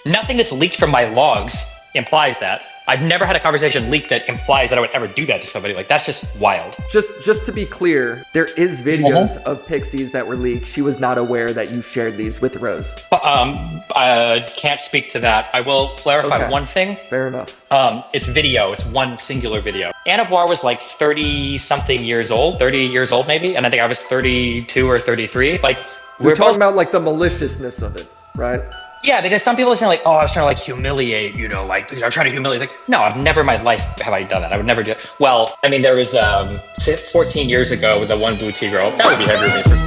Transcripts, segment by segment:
Nothing that's leaked from my logs implies that. I've never had a conversation leaked that implies that I would ever do that to somebody. Like, that's just wild. Just to be clear, there is videos of Pixies that were leaked. She was not aware that you shared these with Rose. I can't speak to that. I will clarify one thing. Fair enough. It's video. It's one singular video. Anna Boire was like 30-something years old, 30 years old maybe, and I think I was 32 or 33. Like, we're talking about like the maliciousness of it, right? Yeah, because some people are saying like, oh, I was trying to like humiliate, you know, like I'm trying to humiliate. Like, no, I've never in my life have I done that. I would never do it. Well, I mean, there was 14 years ago with the one blue tea girl. That would be heavy.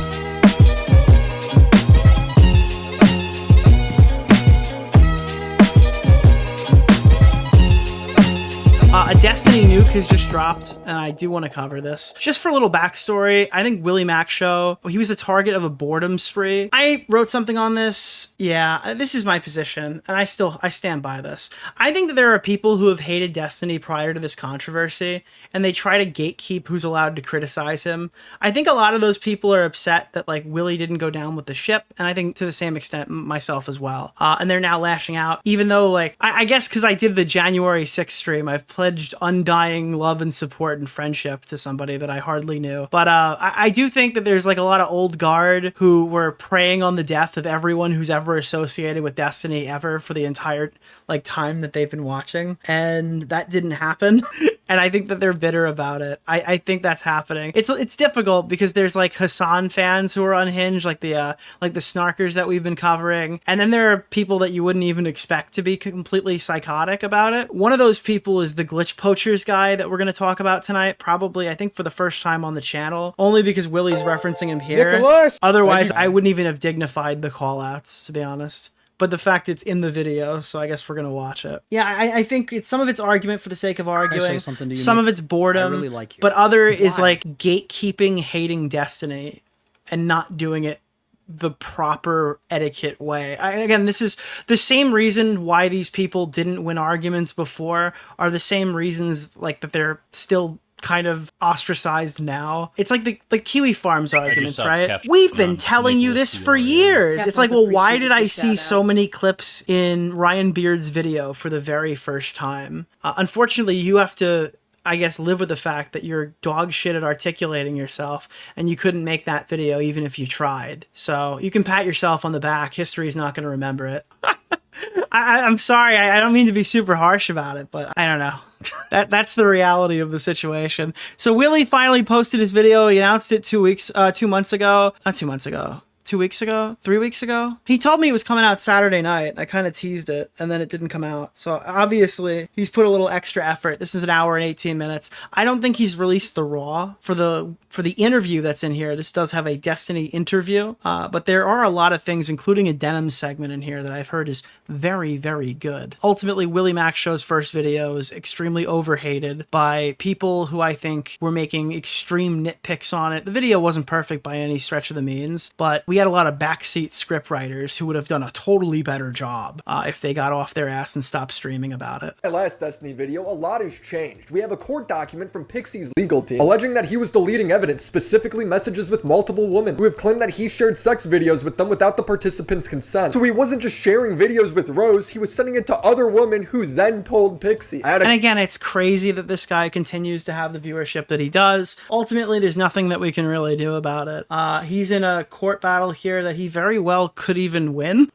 A Destiny nuke has just dropped, and I do want to cover this. Just for a little backstory, I think Willie Mac show, he was the target of a boredom spree. I wrote something on this. Yeah, this is my position, and I stand by this. I think that there are people who have hated Destiny prior to this controversy, and they try to gatekeep who's allowed to criticize him. I think a lot of those people are upset that like Willie didn't go down with the ship, and I think to the same extent myself as well. And they're now lashing out, even though like, I guess because I did the January 6th stream, I've pledged undying love and support and friendship to somebody that I hardly knew. But I do think that there's like a lot of old guard who were preying on the death of everyone who's ever associated with Destiny ever for the entire like time that they've been watching, and that didn't happen. And I think that they're bitter about it. I think that's happening. It's difficult because there's like Hassan fans who are unhinged, like the snarkers that we've been covering, and then there are people that you wouldn't even expect to be completely psychotic about it. One of those people is the glitch poachers guy that we're going to talk about tonight, probably I think for the first time on the channel, only because Willie's referencing him here. Nicholas! Otherwise, I wouldn't even have dignified the call-outs, to be honest. But the fact it's in the video, so I guess we're gonna watch it. Yeah, I think it's some of it's argument for the sake of arguing. Some of it's boredom. I really like you. But other is like gatekeeping, hating Destiny, and not doing it the proper etiquette way. Again, this is the same reason why these people didn't win arguments before, are the same reasons like that they're still kind of ostracized now. It's like the Kiwi Farms arguments, right? We've been telling you this for years. It's like, well, why did I see so many clips in Ryan Beard's video for the very first time? Unfortunately, you have to, I guess, live with the fact that you're dog shit at articulating yourself, and you couldn't make that video even if you tried. So you can pat yourself on the back. History's not going to remember it. I'm sorry. I don't mean to be super harsh about it, but I don't know. That's the reality of the situation. So Willie finally posted his video. He announced it 2 months ago. Not 2 months ago. 2 weeks ago? 3 weeks ago? He told me it was coming out Saturday night. I kind of teased it, and then it didn't come out. So obviously, he's put a little extra effort. This is an hour and 18 minutes. I don't think he's released the raw for the interview that's in here. This does have a Destiny interview, but there are a lot of things, including a Denims segment in here that I've heard is very, very good. Ultimately, Willie Mac Show's first video is extremely overhated by people who I think were making extreme nitpicks on it. The video wasn't perfect by any stretch of the means, but we had a lot of backseat script writers who would have done a totally better job if they got off their ass and stopped streaming about it. That last Destiny video, a lot has changed. We have a court document from Pixie's legal team alleging that he was deleting evidence, specifically messages with multiple women who have claimed that he shared sex videos with them without the participants' consent. So he wasn't just sharing videos with Rose, he was sending it to other women who then told Pixie. And again, it's crazy that this guy continues to have the viewership that he does. Ultimately, there's nothing that we can really do about it. He's in a court battle here that he very well could even win.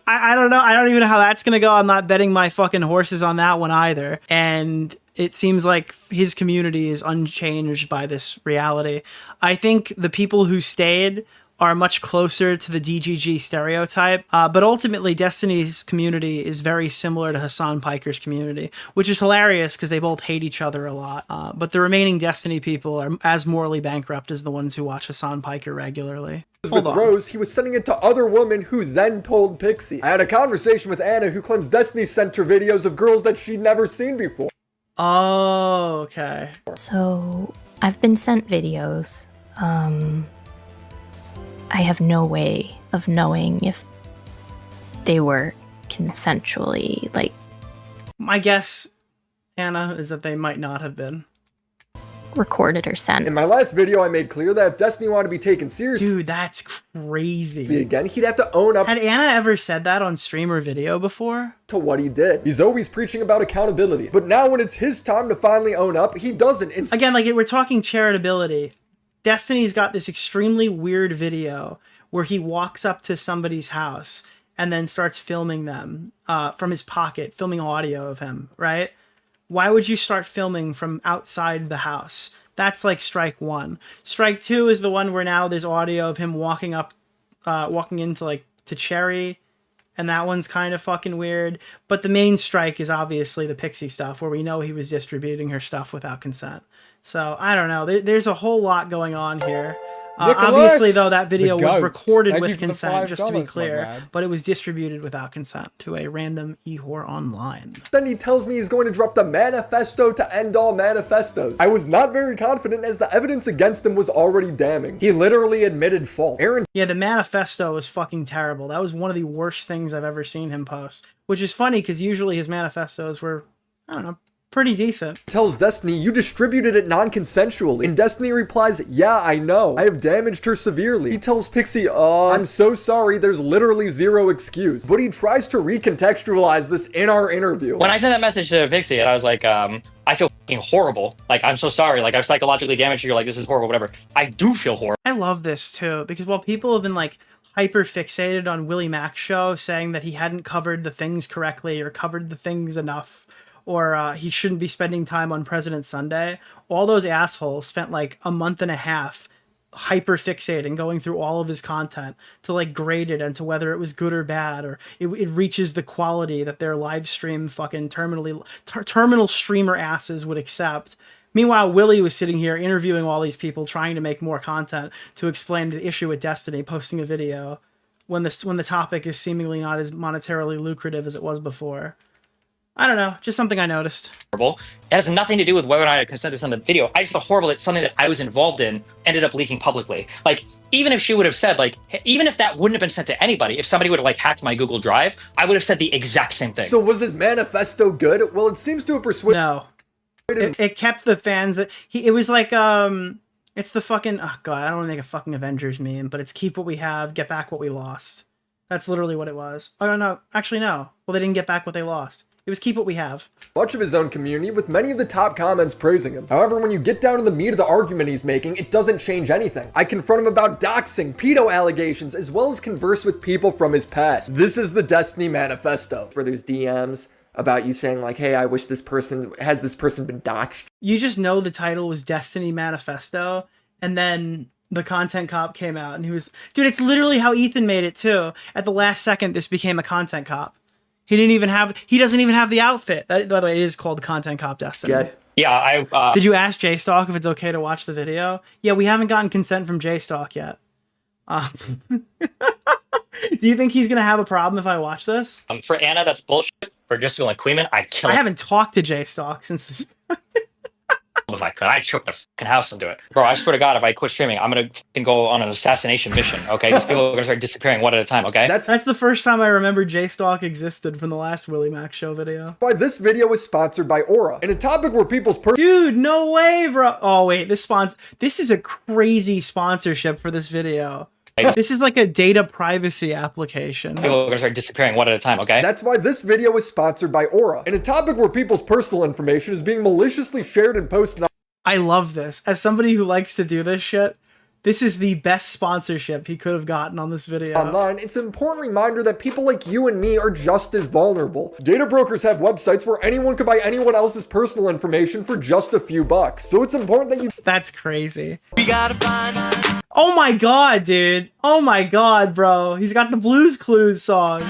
I don't know. I don't even know how that's going to go. I'm not betting my fucking horses on that one either. And it seems like his community is unchanged by this reality. I think the people who stayed are much closer to the DGG stereotype, but ultimately Destiny's community is very similar to Hassan Piker's community, which is hilarious because they both hate each other a lot. But the remaining Destiny people are as morally bankrupt as the ones who watch Hassan Piker regularly. With Rose, he was sending it to other women who then told Pixie. I had a conversation with Anna who claims Destiny sent her videos of girls that she'd never seen before. Oh, okay. So I've been sent videos. I have no way of knowing if they were consensually, like... My guess, Anna, is that they might not have been. recorded or sent. In my last video, I made clear that if Destiny wanted to be taken seriously Dude, that's crazy. again, he'd have to own up Had Anna ever said that on stream or video before? to what he did. He's always preaching about accountability, but now when it's his time to finally own up, he doesn't. Again, like, we're talking charitability. Destiny's got this extremely weird video where he walks up to somebody's house and then starts filming them from his pocket, filming audio of him, right? Why would you start filming from outside the house? That's like strike one. Strike two is the one where now there's audio of him walking into like to Cherry, and that one's kind of fucking weird. But the main strike is obviously the Pixie stuff, where we know he was distributing her stuff without consent. So I don't know. There's a whole lot going on here. Obviously, though, that video was recorded with consent, just to be clear, but it was distributed without consent to a random e-whore online. Then he tells me he's going to drop the manifesto to end all manifestos. I was not very confident as the evidence against him was already damning. He literally admitted fault. Yeah, the manifesto was fucking terrible. That was one of the worst things I've ever seen him post, which is funny because usually his manifestos were, I don't know, pretty decent. Tells Destiny, you distributed it non-consensually. And Destiny replies, yeah, I know. I have damaged her severely. He tells Pixie, I'm so sorry, there's literally zero excuse. But he tries to recontextualize this in our interview. When I sent that message to Pixie, and I was like, I feel fucking horrible. Like, I'm so sorry. Like, I've psychologically damaged you. Like, this is horrible, whatever. I do feel horrible. I love this too, because while people have been like hyper fixated on Willie Mac's show, saying that he hadn't covered the things correctly or covered the things enough, or he shouldn't be spending time on President's Sunday, all those assholes spent like a month and a half hyper fixating, going through all of his content to like grade it and to whether it was good or bad, or it reaches the quality that their live stream fucking terminal streamer asses would accept. Meanwhile, Willie was sitting here interviewing all these people, trying to make more content to explain the issue with Destiny, posting a video when the topic is seemingly not as monetarily lucrative as it was before. I don't know, just something I noticed. Horrible. It has nothing to do with whether or not I consented to some of the video. I just feel horrible that something that I was involved in ended up leaking publicly. Like, even if she would have said, like, even if that wouldn't have been sent to anybody, if somebody would have, like, hacked my Google Drive, I would have said the exact same thing. So was his manifesto good? Well, it seems to have persuaded... No. It kept the fans... It was like, it's the fucking... Oh, God, I don't want to make a fucking Avengers meme, but it's keep what we have, get back what we lost. That's literally what it was. Oh, no. Actually, no. Well, they didn't get back what they lost. It was keep what we have. Much of his own community, with many of the top comments praising him. However, when you get down to the meat of the argument he's making, it doesn't change anything. I confront him about doxing, pedo allegations, as well as converse with people from his past. This is the Destiny manifesto. Where there's DMs about you saying like, hey, I wish this person, has this person been doxed? You just know the title was Destiny Manifesto, and then the content cop came out and he was, dude, it's literally how Ethan made it too. At the last second, this became a content cop. He doesn't even have the outfit. By the way, it is called Content Cop Destiny. Yeah, Did you ask JStalk if it's okay to watch the video? Yeah, we haven't gotten consent from JStalk yet. Do you think he's going to have a problem if I watch this? for Anna, that's bullshit. For just like Queeman, I'd kill I him haven't talked to JStalk since this. if I could. I'd choke the fucking house into it. Bro, I swear to God, if I quit streaming, I'm going to go on an assassination mission, okay? These people are going to start disappearing one at a time, okay? That's the first time I remember JStalk existed from the last Willie Mac show video. Why this video was sponsored by Aura, and a topic where people's Dude, no way, bro. Oh, wait, this is a crazy sponsorship for this video. This is like a data privacy application. People are going to start disappearing one at a time, okay? That's why this video was sponsored by Aura, and a topic where people's personal information is being maliciously shared and posted. I love this. As somebody who likes to do this shit, this is the best sponsorship he could have gotten on this video. Online, it's an important reminder that people like you and me are just as vulnerable. Data brokers have websites where anyone could buy anyone else's personal information for just a few bucks. So it's important that you... That's crazy. We gotta find... Oh my God, dude. Oh my God, bro. He's got the Blues Clues song.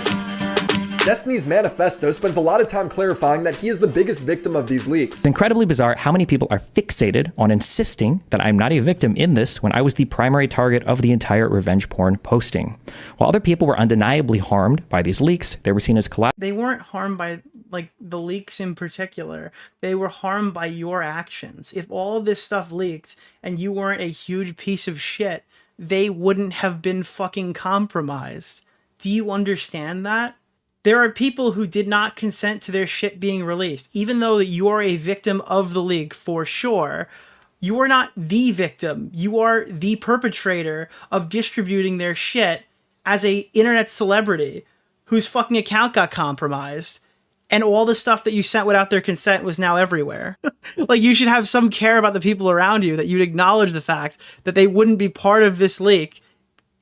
Destiny's manifesto spends a lot of time clarifying that he is the biggest victim of these leaks. It's incredibly bizarre how many people are fixated on insisting that I'm not a victim in this when I was the primary target of the entire revenge porn posting. While other people were undeniably harmed by these leaks, they were seen as collateral. They weren't harmed by, like, the leaks in particular. They were harmed by your actions. If all of this stuff leaked and you weren't a huge piece of shit, they wouldn't have been fucking compromised. Do you understand that? There are people who did not consent to their shit being released, even though you are a victim of the leak for sure. You are not the victim. You are the perpetrator of distributing their shit as a internet celebrity whose fucking account got compromised. And all the stuff that you sent without their consent was now everywhere. Like, you should have some care about the people around you, that you'd acknowledge the fact that they wouldn't be part of this leak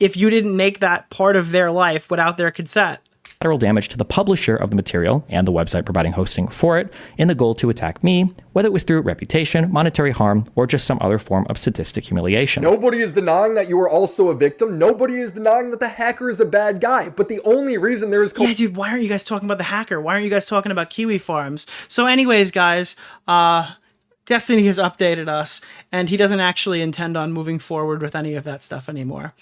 if you didn't make that part of their life without their consent. Collateral damage to the publisher of the material and the website providing hosting for it in the goal to attack me, whether it was through reputation, monetary harm, or just some other form of sadistic humiliation. Nobody is denying that you are also a victim. Nobody is denying that the hacker is a bad guy. But the only reason there is... Yeah, dude, why aren't you guys talking about the hacker? Why aren't you guys talking about Kiwi Farms? So anyways, guys, Destiny has updated us, and he doesn't actually intend on moving forward with any of that stuff anymore.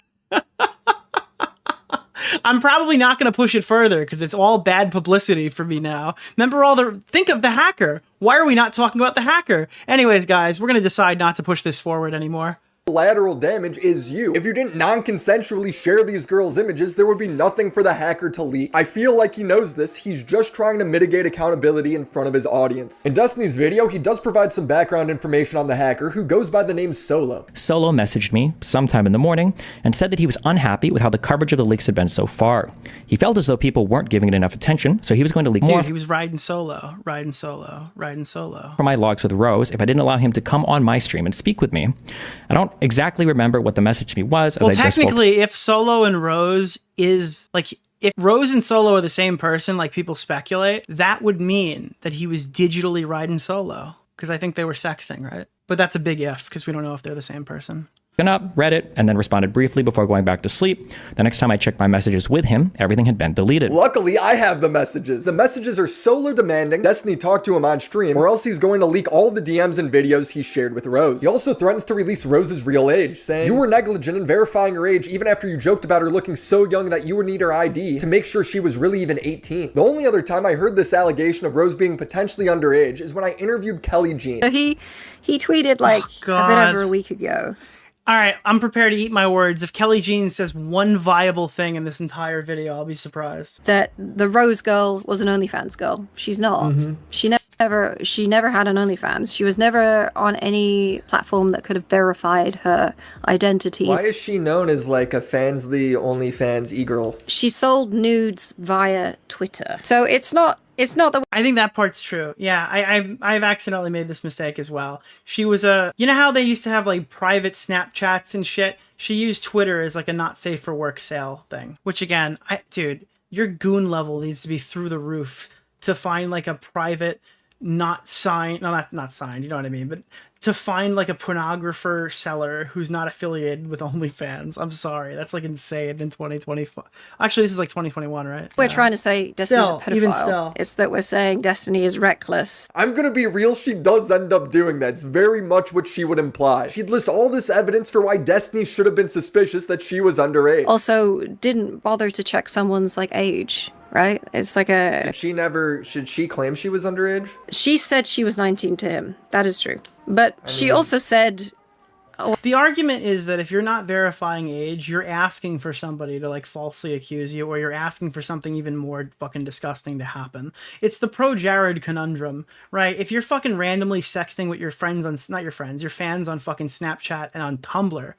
I'm probably not going to push it further because it's all bad publicity for me now. Remember think of the hacker. Why are we not talking about the hacker? Anyways, guys, we're going to decide not to push this forward anymore. Collateral damage is you. If you didn't non-consensually share these girls' images, there would be nothing for the hacker to leak. I feel like he knows this. He's just trying to mitigate accountability in front of his audience. In Destiny's video, he does provide some background information on the hacker, who goes by the name Solo. Solo messaged me sometime in the morning and said that he was unhappy with how the coverage of the leaks had been so far. He felt as though people weren't giving it enough attention, so he was going to leak more. Dude, he was riding solo For my logs with Rose if I didn't allow him to come on my stream and speak with me. I don't exactly remember what the message to me was. Well, technically, if Solo and Rose is, like, if Rose and Solo are the same person, like people speculate, that would mean that he was digitally riding Solo. Because I think they were sexting, right? But that's a big if, because we don't know if they're the same person. Up, read it, and then responded briefly before going back to sleep. The next time I checked my messages with him, everything had been deleted. Luckily, I have the messages. The messages are Solo demanding Destiny talk to him on stream, or else he's going to leak all the DMs and videos he shared with Rose. He also threatens to release Rose's real age, saying, "You were negligent in verifying her age even after you joked about her looking so young that you would need her ID to make sure she was really even 18. The only other time I heard this allegation of Rose being potentially underage is when I interviewed Kelly Jean. So he tweeted like a bit over a week ago. All right, I'm prepared to eat my words. If Kelly Jean says one viable thing in this entire video, I'll be surprised. That the Rose girl was an OnlyFans girl. She's not. Mm-hmm. She never had an OnlyFans. She was never on any platform that could have verified her identity. Why is she known as like a Fansly OnlyFans e-girl? She sold nudes via Twitter. So it's not the... I think that part's true. Yeah, I've accidentally made this mistake as well. She was you know how they used to have like private Snapchats and shit? She used Twitter as like a not safe for work sale thing. Which again, dude, your goon level needs to be through the roof to find like a private not signed, no, not signed, you know what I mean, but to find like a pornographer seller who's not affiliated with OnlyFans. I'm sorry, that's like insane in 2025. Actually, this is like 2021, right? We're trying to say Destiny's a pedophile. Even still. It's that we're saying Destiny is reckless. I'm gonna be real, she does end up doing that. It's very much what she would imply. She'd list all this evidence for why Destiny should have been suspicious that she was underage. Also, didn't bother to check someone's like age. Right? It's like a... Should she claim she was underage? She said she was 19 to him. That is true. But she also said... The argument is that if you're not verifying age, you're asking for somebody to like falsely accuse you, or you're asking for something even more fucking disgusting to happen. It's the pro Jared conundrum, right? If you're fucking randomly sexting with your friends on, not your friends, your fans on fucking Snapchat and on Tumblr,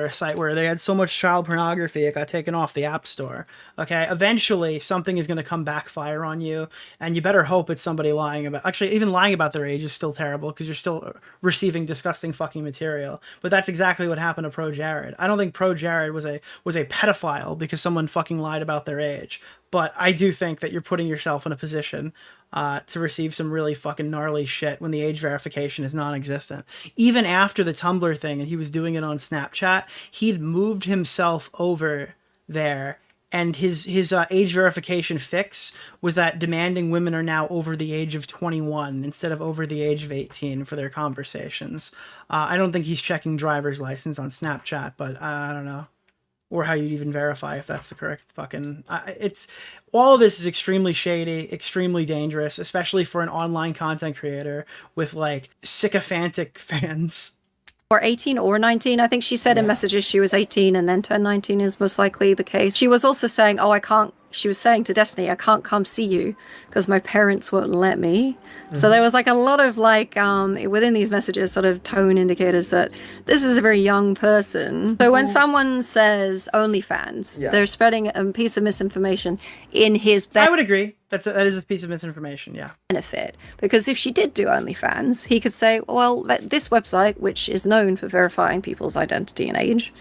a site where they had so much child pornography it got taken off the App Store, okay? Eventually, something is going to come backfire on you, and you better hope it's somebody lying about... Actually, even lying about their age is still terrible, because you're still receiving disgusting fucking material. But that's exactly what happened to Pro Jared. I don't think Pro Jared was a pedophile because someone fucking lied about their age. But I do think that you're putting yourself in a position to receive some really fucking gnarly shit when the age verification is non-existent. Even after the Tumblr thing and he was doing it on Snapchat, he'd moved himself over there, and his age verification fix was that demanding women are now over the age of 21 instead of over the age of 18 for their conversations. I don't think he's checking driver's license on Snapchat, but I don't know. Or how you'd even verify if that's the correct fucking... all of this is extremely shady, extremely dangerous, especially for an online content creator with like sycophantic fans. Or 18 or 19. I think she said in messages she was 18 and then turned 19 is most likely the case. She was also saying, oh, she was saying to Destiny, I can't come see you because my parents won't let me. So there was like a lot of like, within these messages, sort of tone indicators that this is a very young person. So when someone says OnlyFans, they're spreading a piece of misinformation in his I would agree. That is a piece of misinformation, yeah. benefit. Because if she did do OnlyFans, he could say, well, this website, which is known for verifying people's identity and age,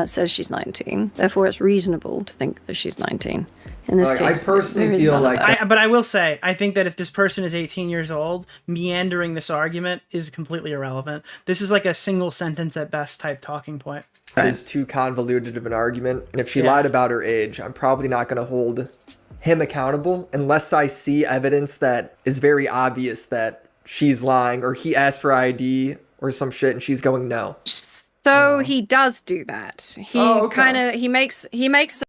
says she's 19. Therefore, it's reasonable to think that she's 19. In this case, I personally feel like... But I will say, I think that if this person is 18 years old, meandering this argument is completely irrelevant. This is like a single sentence at best type talking point. That is too convoluted of an argument. And if she lied about her age, I'm probably not going to hold him accountable unless I see evidence that is very obvious that she's lying, or he asked for ID or some shit and she's going no. So he does do that. He he makes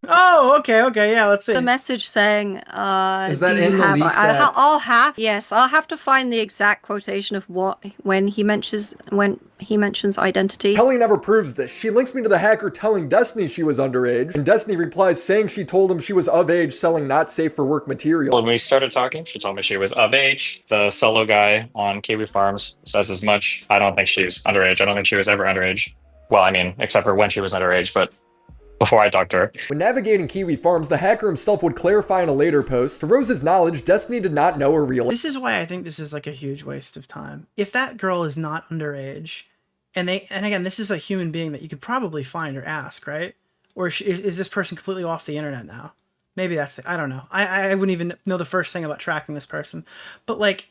Oh, okay, yeah, let's see. the message saying, Is that do you in the have, leak that- I'll have to find the exact quotation of when he mentions identity. Kelly never proves this. She links me to the hacker telling Destiny she was underage, and Destiny replies saying she told him she was of age selling not safe for work material. When we started talking, she told me she was of age. The solo guy on Kiwi Farms says as much. I don't think she's underage. I don't think she was ever underage. Well, I mean, except for when she was underage, but before I talked to her. When navigating Kiwi Farms, the hacker himself would clarify in a later post, to Rose's knowledge, Destiny did not know her real age. This is why I think this is like a huge waste of time. If that girl is not underage, and again, this is a human being that you could probably find or ask, right? Or is this person completely off the internet now? Maybe that's it. I don't know. I wouldn't even know the first thing about tracking this person. But like,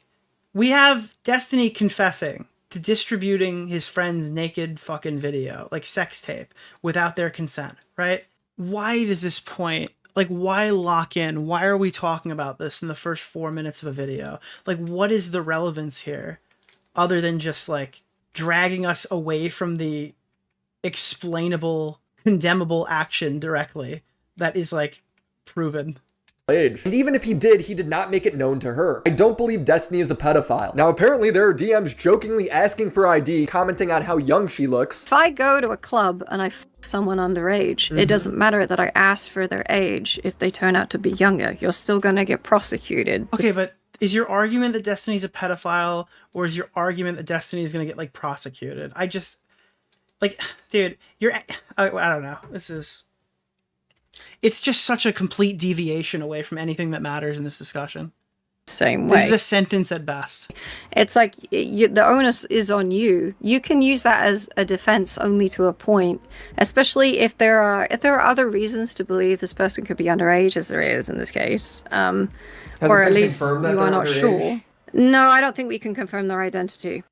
we have Destiny confessing to distributing his friend's naked fucking video, like sex tape, without their consent, right? Why does this point, like, why lock in? Why are we talking about this in the first 4 minutes of a video? Like, what is the relevance here other than just like dragging us away from the explainable, condemnable action directly that is like proven? Age. And even if he did not make it known to her. I don't believe Destiny is a pedophile. Now, apparently there are DMs jokingly asking for ID, commenting on how young she looks. If I go to a club and I f someone underage, it doesn't matter that I ask for their age if they turn out to be younger. You're still gonna get prosecuted. Okay, but is your argument that Destiny's a pedophile, or is your argument that Destiny is gonna get like prosecuted? I just, like, dude, I don't know. It's just such a complete deviation away from anything that matters in this discussion. Same way. This is a sentence at best. It's like the onus is on you. You can use that as a defense only to a point, especially if there are other reasons to believe this person could be underage, as there is in this case, or at least you are not sure. No, I don't think we can confirm their identity.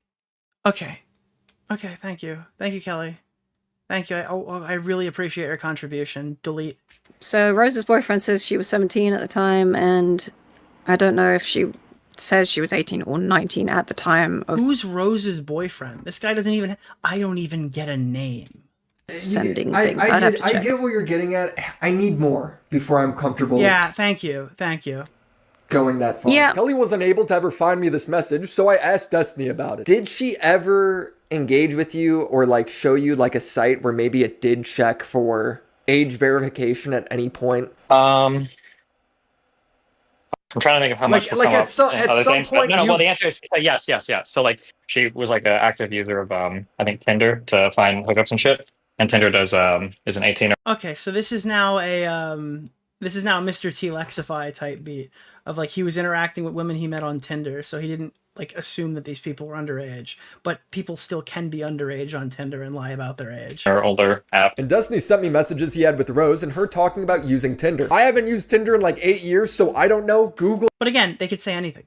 Okay, thank you, Kelly. Thank you. I really appreciate your contribution. Delete. So Rose's boyfriend says she was 17 at the time, and I don't know if she says she was 18 or 19 at the time of Who's Rose's boyfriend? This guy doesn't even... I don't even get a name. sending I things. I'd have to check. get what you're getting at. I need more before I'm comfortable. Yeah, thank you. Going that far. Yeah. Kelly was unable to ever find me this message, so I asked Destiny about it. Did she ever engage with you or like show you like a site where maybe it did check for age verification at any point? I'm trying to think of how much. Like at some point. No. Well, the answer is yes. So like, she was like an active user of I think Tinder to find hookups and shit, and Tinder is an 18. Okay, so this is now a Mr. T Lexify type beat of like he was interacting with women he met on Tinder, so he didn't like assume that these people were underage, but people still can be underage on Tinder and lie about their age. Or older app. And Destiny sent me messages he had with Rose and her talking about using Tinder. I haven't used Tinder in like 8 years, so I don't know. Google. But again, they could say anything.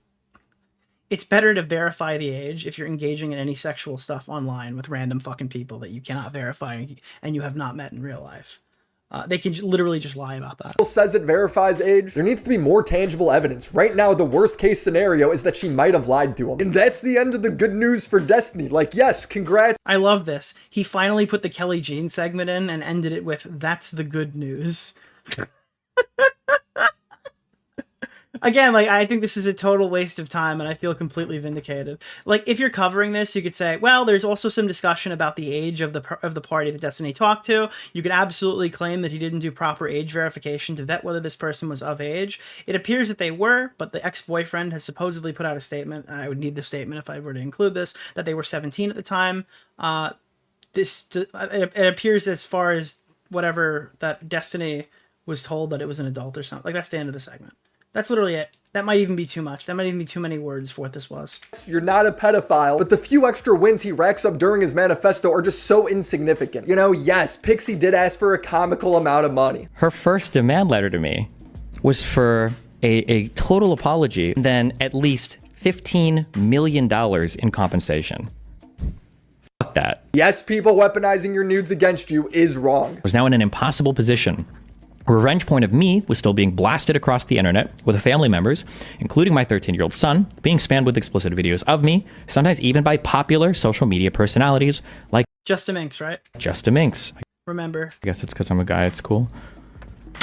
It's better to verify the age if you're engaging in any sexual stuff online with random fucking people that you cannot verify and you have not met in real life. They can literally just lie about that. Says it verifies age. There needs to be more tangible evidence. Right now, the worst case scenario is that she might have lied to him. And that's the end of the good news for Destiny. Like, yes, congrats. I love this. He finally put the Kelly Jean segment in and ended it with, "That's the good news." Again, like, I think this is a total waste of time, and I feel completely vindicated. Like, if you're covering this, you could say, well, there's also some discussion about the age of the party that Destiny talked to. You could absolutely claim that he didn't do proper age verification to vet whether this person was of age. It appears that they were, but the ex-boyfriend has supposedly put out a statement, and I would need the statement if I were to include this, that they were 17 at the time. It appears, as far as whatever, that Destiny was told that it was an adult or something. Like, that's the end of the segment. That's literally it. That might even be too much. That might even be too many words for what this was. You're not a pedophile, but the few extra wins he racks up during his manifesto are just so insignificant. You know, yes, Pixie did ask for a comical amount of money. Her first demand letter to me was for a total apology, and then at least $15 million in compensation. Fuck that. Yes, people weaponizing your nudes against you is wrong. I was now in an impossible position. A revenge point of me was still being blasted across the internet with family members, including my 13-year-old son, being spammed with explicit videos of me, sometimes even by popular social media personalities like Just a Minx, right? Just a Minx. Remember. I guess it's because I'm a guy at school.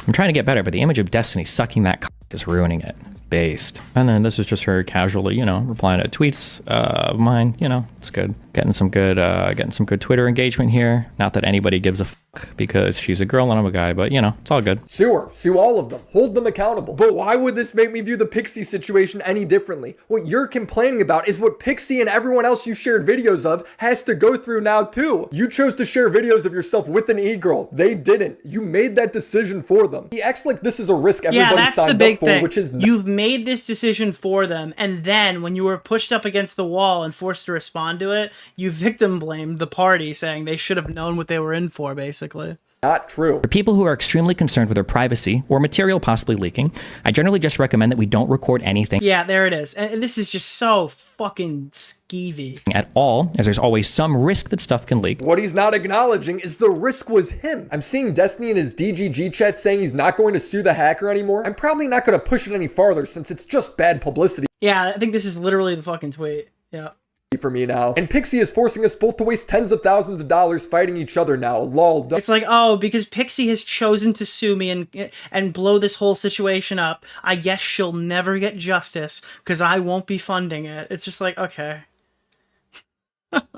I'm trying to get better, but the image of Destiny sucking that cock is ruining it. Based. And then this is just her casually, you know, replying to tweets of mine. You know, it's good. Getting some good Twitter engagement here. Not that anybody gives a fuck because she's a girl and I'm a guy, but you know, it's all good. Sue her. Sue all of them. Hold them accountable. But why would this make me view the Pixie situation any differently? What you're complaining about is what Pixie and everyone else you shared videos of has to go through now too. You chose to share videos of yourself with an e-girl. They didn't. You made that decision for them. He acts like this is a risk everybody signed up for, which is You've made this decision for them, and then when you were pushed up against the wall and forced to respond to it, you victim blamed the party, saying they should have known what they were in for, basically. not true. For people who are extremely concerned with their privacy or material possibly leaking, I generally just recommend that we don't record anything. Yeah, there it is. And this is just so fucking skeevy. At all, as there's always some risk that stuff can leak. What he's not acknowledging is the risk was him. I'm seeing Destiny in his DGG chat saying he's not going to sue the hacker anymore. I'm probably not going to push it any farther since it's just bad publicity Yeah, I think this is literally the fucking tweet. Yeah. for me now. And Pixie is forcing us both to waste tens of thousands of dollars fighting each other now. Lol. It's like, oh, because Pixie has chosen to sue me and blow this whole situation up, I guess she'll never get justice because I won't be funding it. It's just like, okay.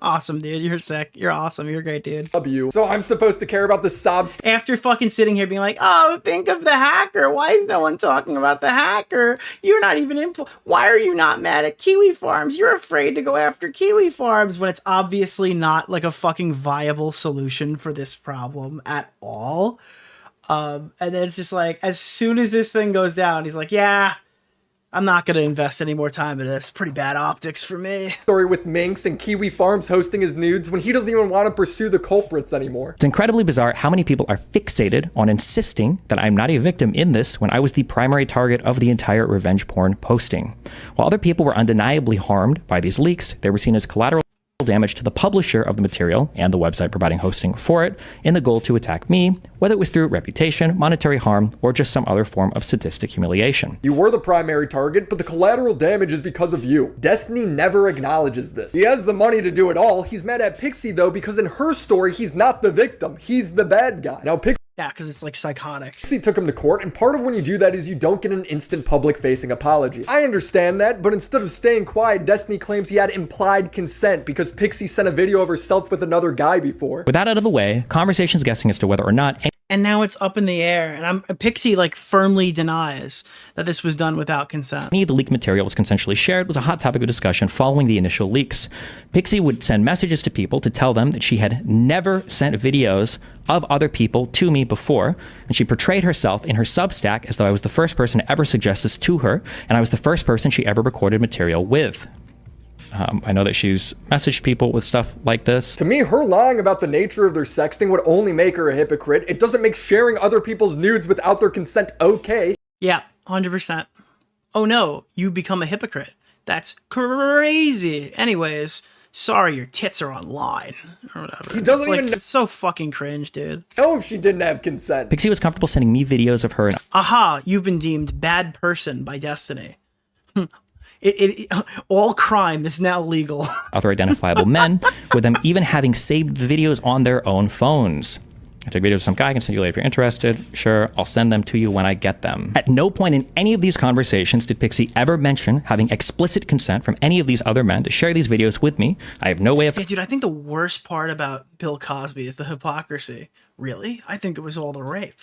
Awesome, dude. You're sick. You're awesome. You're a great dude. W. So I'm supposed to care about the sob story. After fucking sitting here being like, oh, think of the hacker. Why is no one talking about the hacker? You're not even why are you not mad at Kiwi Farms? You're afraid to go after Kiwi Farms when it's obviously not like a fucking viable solution for this problem at all. And then it's just like, as soon as this thing goes down, he's like, yeah, I'm not going to invest any more time in this. Pretty bad optics for me. Story with Minx and Kiwi Farms hosting his nudes when he doesn't even want to pursue the culprits anymore. It's incredibly bizarre how many people are fixated on insisting that I'm not a victim in this when I was the primary target of the entire revenge porn posting. While other people were undeniably harmed by these leaks, they were seen as collateral damage to the publisher of the material and the website providing hosting for it in the goal to attack me, whether it was through reputation, monetary harm, or just some other form of sadistic humiliation. You were the primary target, but the collateral damage is because of you. Destiny never acknowledges this. He has the money to do it all. He's mad at Pixie though because in her story, he's not the victim. He's the bad guy. Now Yeah, because it's like psychotic. Pixie took him to court, and part of when you do that is you don't get an instant public-facing apology. I understand that, but instead of staying quiet, Destiny claims he had implied consent because Pixie sent a video of herself with another guy before. With that out of the way, conversations guessing as to whether or not And now it's up in the air, and Pixie like firmly denies that this was done without consent. any of the leaked material was consensually shared was a hot topic of discussion following the initial leaks. Pixie would send messages to people to tell them that she had never sent videos of other people to me before, and she portrayed herself in her Substack as though I was the first person to ever suggest this to her, and I was the first person she ever recorded material with. I know that she's messaged people with stuff like this. To me, her lying about the nature of their sexting would only make her a hypocrite. It doesn't make sharing other people's nudes without their consent okay. Yeah, 100%. Oh no, you become a hypocrite. That's crazy. Anyways, sorry your tits are online. Or whatever. He doesn't even It's so fucking cringe, dude. know if she didn't have consent. Pixie was comfortable sending me videos of her and Aha, you've been deemed bad person by Destiny. All crime is now legal. other identifiable men, with them even having saved the videos on their own phones. I took videos of some guy, I can send you later if you're interested. Sure, I'll send them to you when I get them. At no point in any of these conversations did Pixie ever mention having explicit consent from any of these other men to share these videos with me. I have no way of... Yeah, dude, I think the worst part about Bill Cosby is the hypocrisy. Really? I think it was all the rape.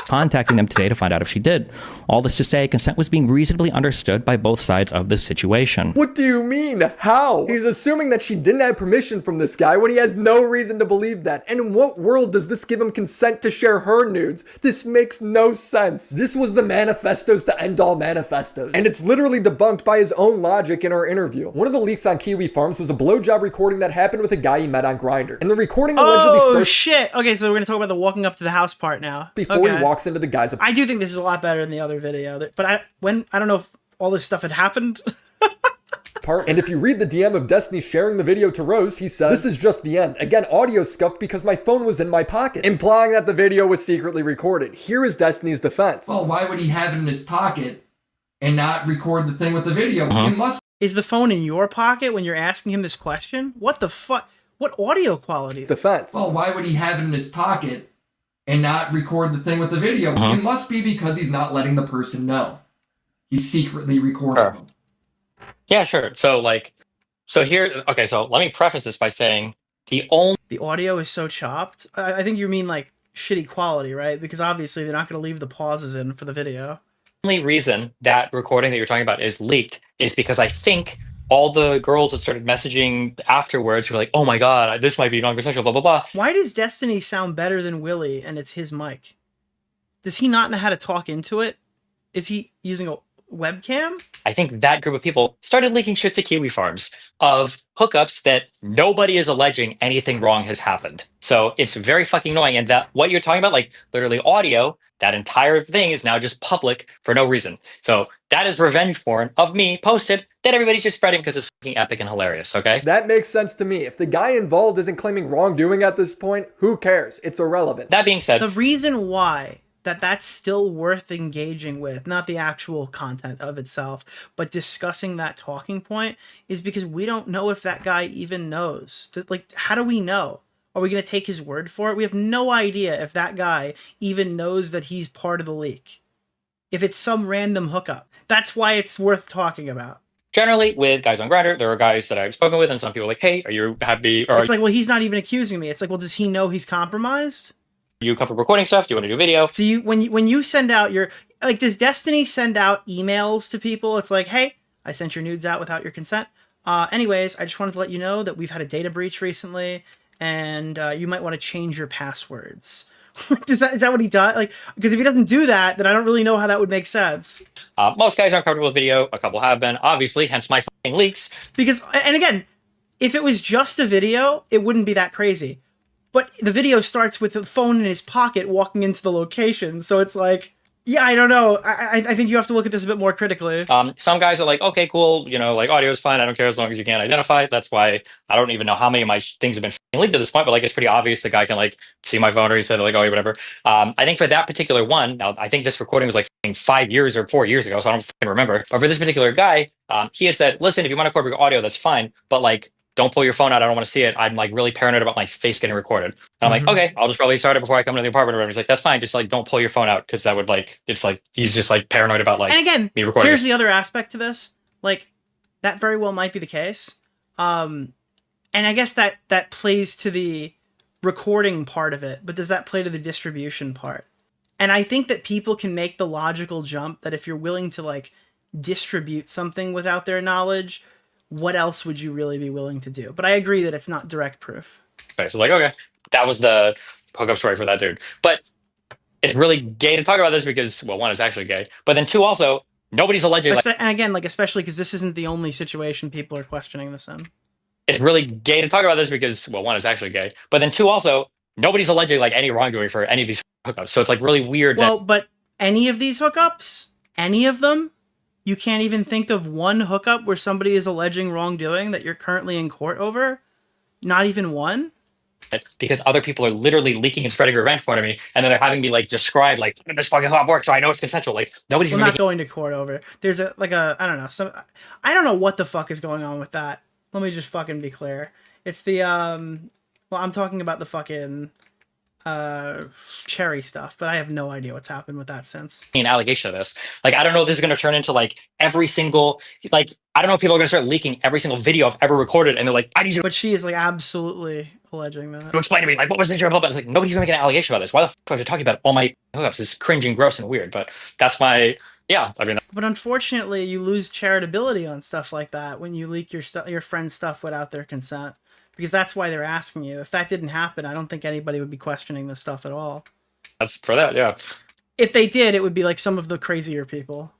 contacting them today to find out if she did. All this to say, consent was being reasonably understood by both sides of this situation. What do you mean? How? He's assuming that she didn't have permission from this guy when he has no reason to believe that. And in what world does this give him consent to share her nudes? This makes no sense. This was the manifestos to end all manifestos. And it's literally debunked by his own logic in our interview. One of the leaks on Kiwi Farms was a blowjob recording that happened with a guy he met on Grindr. And the recording allegedly started... Oh shit! Okay, so we're gonna talk about the walking up to the house part now. Before he walks into the guy's... I do think this is a lot better than the other video, but I don't know if all this stuff had happened. And if you read the DM of Destiny sharing the video to Rose, he says, "This is just the end. Again, audio scuffed because my phone was in my pocket," implying that the video was secretly recorded. Here is Destiny's defense. Well, why would he have it in his pocket and not record the thing with the video? It must... Is the phone in your pocket when you're asking him this question? What the fuck? What audio quality? Defense. Well, why would he have it in his pocket and not record the thing with the video? It must be because he's not letting the person know. He's secretly recording them. Yeah, sure. So let me preface this by saying the audio is so chopped. I think you mean like shitty quality, right? Because obviously they're not going to leave the pauses in for the video. only reason that recording that you're talking about is leaked is because I think all the girls that started messaging afterwards were like, "Oh my god, this might be non-consensual, blah, blah, blah." Why does Destiny sound better than Willie and it's his mic? Does he not know how to talk into it? Is he using a webcam? I think that group of people started leaking shit to Kiwi Farms of hookups that nobody is alleging anything wrong has happened. So it's very fucking annoying. And that what you're talking about, like literally audio, that entire thing is now just public for no reason. So that is revenge porn of me posted that everybody's just spreading because it's fucking epic and hilarious, okay? That makes sense to me. If the guy involved isn't claiming wrongdoing at this point, who cares? It's irrelevant. That being said, the reason why that's still worth engaging with, not the actual content of itself, but discussing that talking point, is because we don't know if that guy even knows. Like, how do we know? Are we going to take his word for it? We have no idea if that guy even knows that he's part of the leak. If it's some random hookup. That's why it's worth talking about. Generally, with guys on Grindr, there are guys that I've spoken with, and some people are like, "Hey, are you happy?" Or it's like, well, he's not even accusing me. It's like, well, does he know he's compromised? You come for recording stuff? Do you want to do video? Do you when you send out your, like, does Destiny send out emails to people? It's like, "Hey, I sent your nudes out without your consent. Anyways, I just wanted to let you know that we've had a data breach recently, and you might want to change your passwords." Is that what he does? Like, because if he doesn't do that, then I don't really know how that would make sense. Most guys aren't comfortable with video. A couple have been, obviously, hence my fucking leaks. Because, and again, if it was just a video, it wouldn't be that crazy. But the video starts with the phone in his pocket walking into the location. So it's like, yeah, I don't know. I think you have to look at this a bit more critically. Some guys are like, okay, cool. You know, like audio is fine. I don't care as long as you can't identify it. That's why I don't even know how many of my things have been leaked at this point. But like, it's pretty obvious the guy can like see my phone or he said like, oh, yeah, whatever. I think for that particular one, now I think this recording was like 5 years or 4 years ago. So I don't fucking remember. But for this particular guy, he had said, listen, if you want to record audio, that's fine. But like, don't pull your phone out. I don't want to see it. I'm like really paranoid about my face getting recorded. And I'm like, okay, I'll just probably start it before I come to the apartment or whatever. He's like, that's fine. Just like, don't pull your phone out. Cause that would like, it's like, he's just like paranoid about like, and again, me recording. Here's the other aspect to this. Like, that very well might be the case. And I guess that plays to the recording part of it, but does that play to the distribution part? And I think that people can make the logical jump that if you're willing to like distribute something without their knowledge, what else would you really be willing to do? But I agree that it's not direct proof. Okay, so like, okay, that was the hookup story for that dude. But it's really gay to talk about this because, well, one, is actually gay. But then two, also, nobody's alleging. And again, like, especially because this isn't the only situation people are questioning this in. It's really gay to talk about this because, well, one, is actually gay. But then two, also, nobody's alleging like any wrongdoing for any of these hookups. So it's like really weird. Well, but any of these hookups, any of them, you can't even think of one hookup where somebody is alleging wrongdoing that you're currently in court over? Not even one? Because other people are literally leaking and spreading revenge porn to me, and then they're having me like describe like this fucking hookup works, so I know it's consensual. Like nobody's not going to court over. There's I don't know, I don't know what the fuck is going on with that. Let me just fucking be clear. It's the well, I'm talking about the fucking cherry stuff, but I have no idea what's happened with that since. An allegation of this. Like, I don't know if this is going to turn into like every single, like, I don't know if people are going to start leaking every single video I've ever recorded, and they're like, I need you But she is like absolutely alleging that. to explain to me, like, what was the nature of it? It's like, nobody's going to make an allegation about this. Why the fuck are they talking about all my hookups? This is cringe and gross and weird, but that's my, yeah, I mean. But unfortunately, you lose charitability on stuff like that when you leak your friend's stuff without their consent. Because that's why they're asking you. If that didn't happen, I don't think anybody would be questioning this stuff at all. That's for that, yeah. If they did, it would be like some of the crazier people.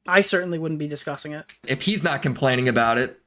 I certainly wouldn't be discussing it. If he's not complaining about it,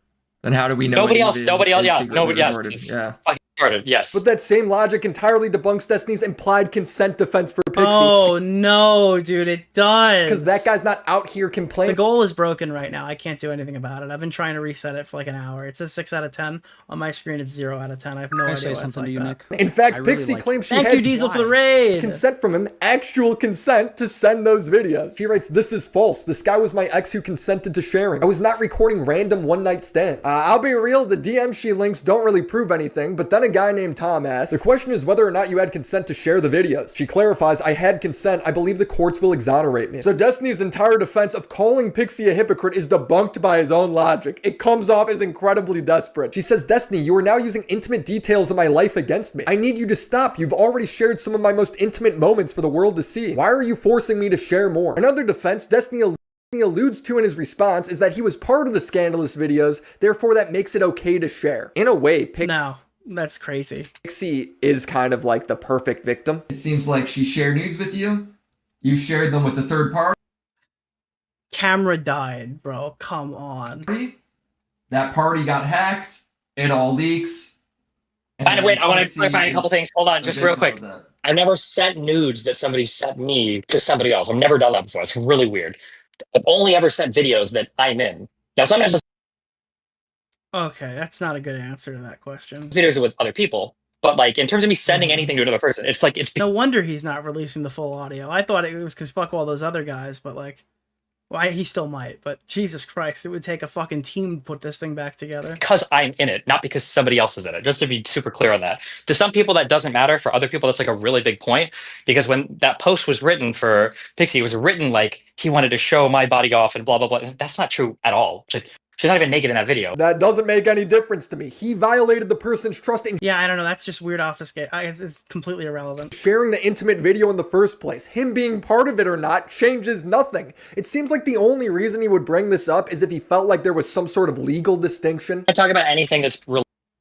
then how do we know? Nobody else, is yeah, secretly nobody else. recorded? It's Yeah. fucking started, yes. But that same logic entirely debunks Destiny's implied consent defense for Pixie. Oh, no, dude, it does. Because that guy's not out here The complaining. goal is broken right now. I can't do anything about it. I've been trying to reset it for like an hour. It says 6 out of 10. On my screen, it's 0 out of 10. I have no Can I idea say why it's something like to you, that. Nick? In fact, I really Pixie like- claims she Thank had you, Diesel, for the raid. consent from him, actual consent to send those videos. She writes, "This is false. This guy was my ex who consented to sharing. I was not recording random one-night stands. I'll be real, the DMs she links don't really prove anything, but then a guy named Tom asks, the question is whether or not you had consent to share the videos. She clarifies, I had consent. I believe the courts will exonerate me." So Destiny's entire defense of calling Pixie a hypocrite is debunked by his own logic. It comes off as incredibly desperate. She says, "Destiny, you are now using intimate details of my life against me. I need you to stop. You've already shared some of my most intimate moments for the world to see. Why are you forcing me to share more?" Another defense Destiny alludes to in his response is that he was part of the scandalous videos, therefore that makes it okay to share. In a way, No, that's crazy. Pixie is kind of like the perfect victim. It seems like she shared nudes with you. You shared them with a third Camera died, bro. Come on. party. That party got hacked. It all leaks. And wait, I want to Pixie clarify a couple is things. Hold on, a just real victim quick. of that. I never sent nudes that somebody sent me to somebody else. I've never done that before. It's really weird. I've only ever sent videos that I'm in. Now, sometimes Okay, that's not a good answer to that question. videos are with other people, but like in terms of me sending anything to another person, it's like it's No wonder he's not releasing the full audio. I thought it was because fuck all those other guys, but like, well, he still might. But Jesus Christ, it would take a fucking team to put this thing back together. because I'm in it, not because somebody else is in it. Just to be super clear on that. To some people, that doesn't matter. For other people, that's like a really big point. Because when that post was written for Pixie, it was written like he wanted to show my body off and blah blah blah. That's not true at all. It's like, she's not even naked in that video. That doesn't make any difference to me. He violated the person's trust in Yeah, I don't know. That's just weird obfuscate. It's completely irrelevant. sharing the intimate video in the first place. Him being part of it or not changes nothing. It seems like the only reason he would bring this up is if he felt like there was some sort of legal distinction. I talk about anything that's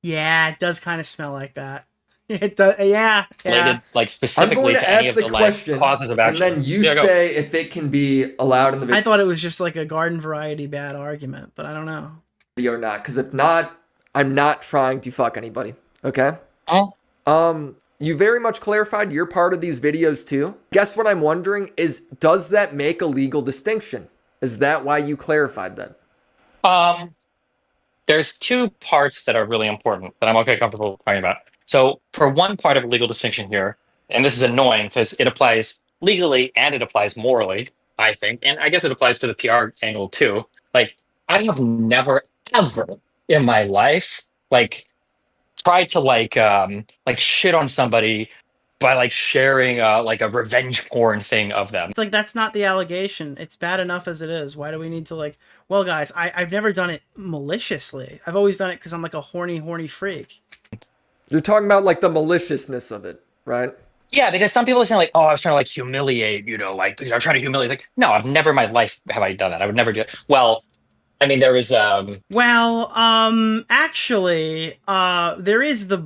Yeah, it does kind of smell like that. It does. Yeah. related, like I'm specifically going to to any ask of the the question, like causes of and action. then you Yeah, go. say if it can be allowed in the I thought it was just like a garden variety bad argument, but I don't know. video or not, because if not, I'm not trying to fuck anybody, okay? Oh, You very much clarified you're part of these videos too. Guess what I'm wondering is, does that make a legal distinction? Is that why you clarified that? there's two parts that are really important that I'm okay comfortable talking about. So for one part of legal distinction here, and this is annoying because it applies legally and it applies morally, I think, and I guess it applies to the PR angle too. Like, I have never ever in my life like tried to like shit on somebody by like sharing like a revenge porn thing of them. It's like, that's not the allegation. It's bad enough as it is. Why do we need to like, well, guys, I've never done it maliciously. I've always done it because I'm like a horny freak. You're talking about like the maliciousness of it, right? Yeah, because some people are saying like, "Oh, I was trying to like humiliate, like I'm trying to humiliate." Like, no, I've never in my life have I done that. I would never do it. Well, I mean, there was Well, actually, there is the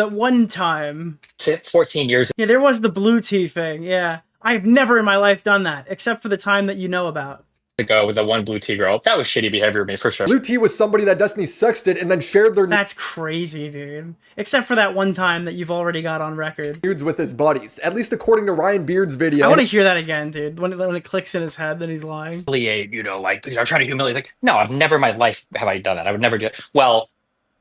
one time. 14 years Yeah, there was the blue tea thing. Yeah, I've never in my life done that except for the time that you know about. ago with the one blue tea girl. That was shitty behavior of me for sure. Blue Tea was somebody that Destiny sexted and then shared their That's crazy, dude. Except for that one time that you've already got on record. nudes with his buddies, at least according to Ryan Beard's video. I want to hear that again, dude. When it clicks in his head, then he's lying. Humiliate, like I'm trying to humiliate. Like, no, I've never in my life have I done that. I would never do it. Well,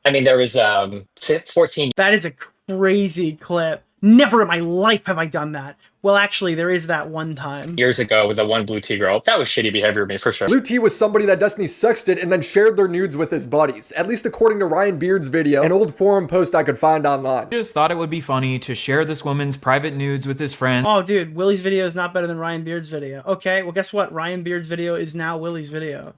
I mean, there was 14. That is a crazy clip. Never in my life have I done that. Well, actually, there is that one time. Years ago with the one blue tea girl. That was shitty behavior of me, for sure. Blue Tea was somebody that Destiny sexted and then shared their nudes with his buddies, at least according to Ryan Beard's video, an old forum post I could find online. Just thought it would be funny to share this woman's private nudes with his friend. Oh, dude, Willie's video is not better than Ryan Beard's video. Okay, well, guess what? Ryan Beard's video is now Willie's video.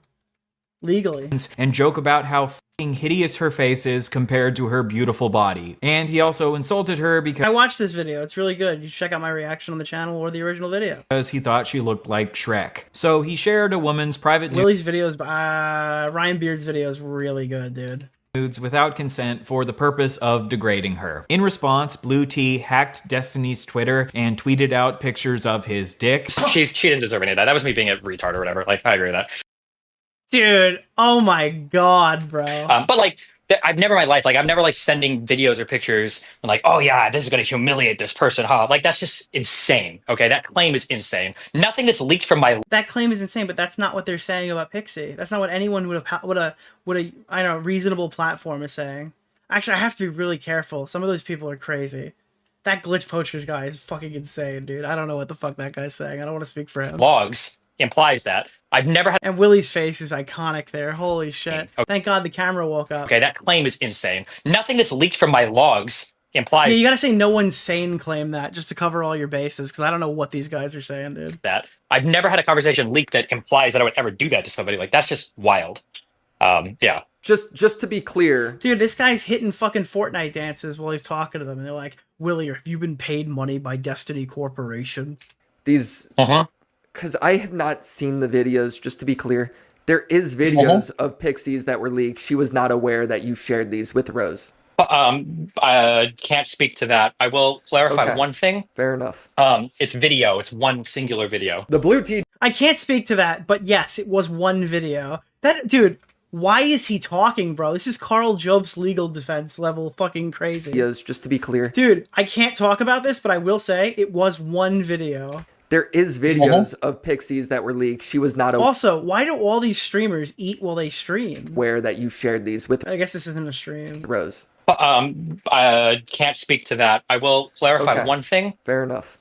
Legally. And joke about how f***ing hideous her face is compared to her beautiful body. And he also insulted her I because watched this video. It's really good. You should check out my reaction on the channel or the original video. he thought she looked like Shrek. So he shared a woman's private Willie's videos, Ryan Beard's video is really good, dude. nudes without consent for the purpose of degrading her. In response, Blue Tea hacked Destiny's Twitter and tweeted out pictures of his dick. She didn't deserve any of that. That was me being a retard or whatever. Like, I agree with that. Dude, oh my god, bro. But like, I've never in my life, like, I've never like sending videos or pictures and like, oh yeah, this is going to humiliate this person, huh? Like, that's just insane. Okay, that claim is insane. Nothing that's leaked from my That claim is insane, but that's not what they're saying about Pixie. That's not what anyone would have, what a I don't know, reasonable platform is saying. Actually, I have to be really careful. Some of those people are crazy. That glitch poachers guy is fucking insane, dude. I don't know what the fuck that guy's saying. I don't want to speak for him. logs implies that. I've never had. And Willie's face is iconic there. Holy shit. Okay. Thank God the camera woke up. Okay, that claim is insane. Nothing that's leaked from my logs implies Yeah, you gotta say no one's sane claim that just to cover all your bases, because I don't know what these guys are saying, dude. that. I've never had a conversation leaked that implies that I would ever do that to somebody. Like, that's just wild. Yeah. Just to be clear, Dude, this guy's hitting fucking Fortnite dances while he's talking to them, and they're like, Willie, have you been paid money by Destiny Corporation? these, Uh-huh. because I have not seen the videos, just to be clear, there is videos of Pixies that were leaked. She was not aware that you shared these with Rose. I can't speak to that. I will clarify Okay. one thing. Fair enough. It's video. It's one singular video. The Blue Tea I can't speak to that, but yes, it was one video. That dude, why is he talking, bro? This is Carl Job's legal defense level fucking crazy. videos, just to be clear, Dude, I can't talk about this, but I will say it was one video. there is videos of Pixies that were leaked. She was not Also, why do all these streamers eat while they stream? aware that you shared these with I guess this isn't a stream. Rose. I can't speak to that. I will clarify Okay. one thing. Fair enough.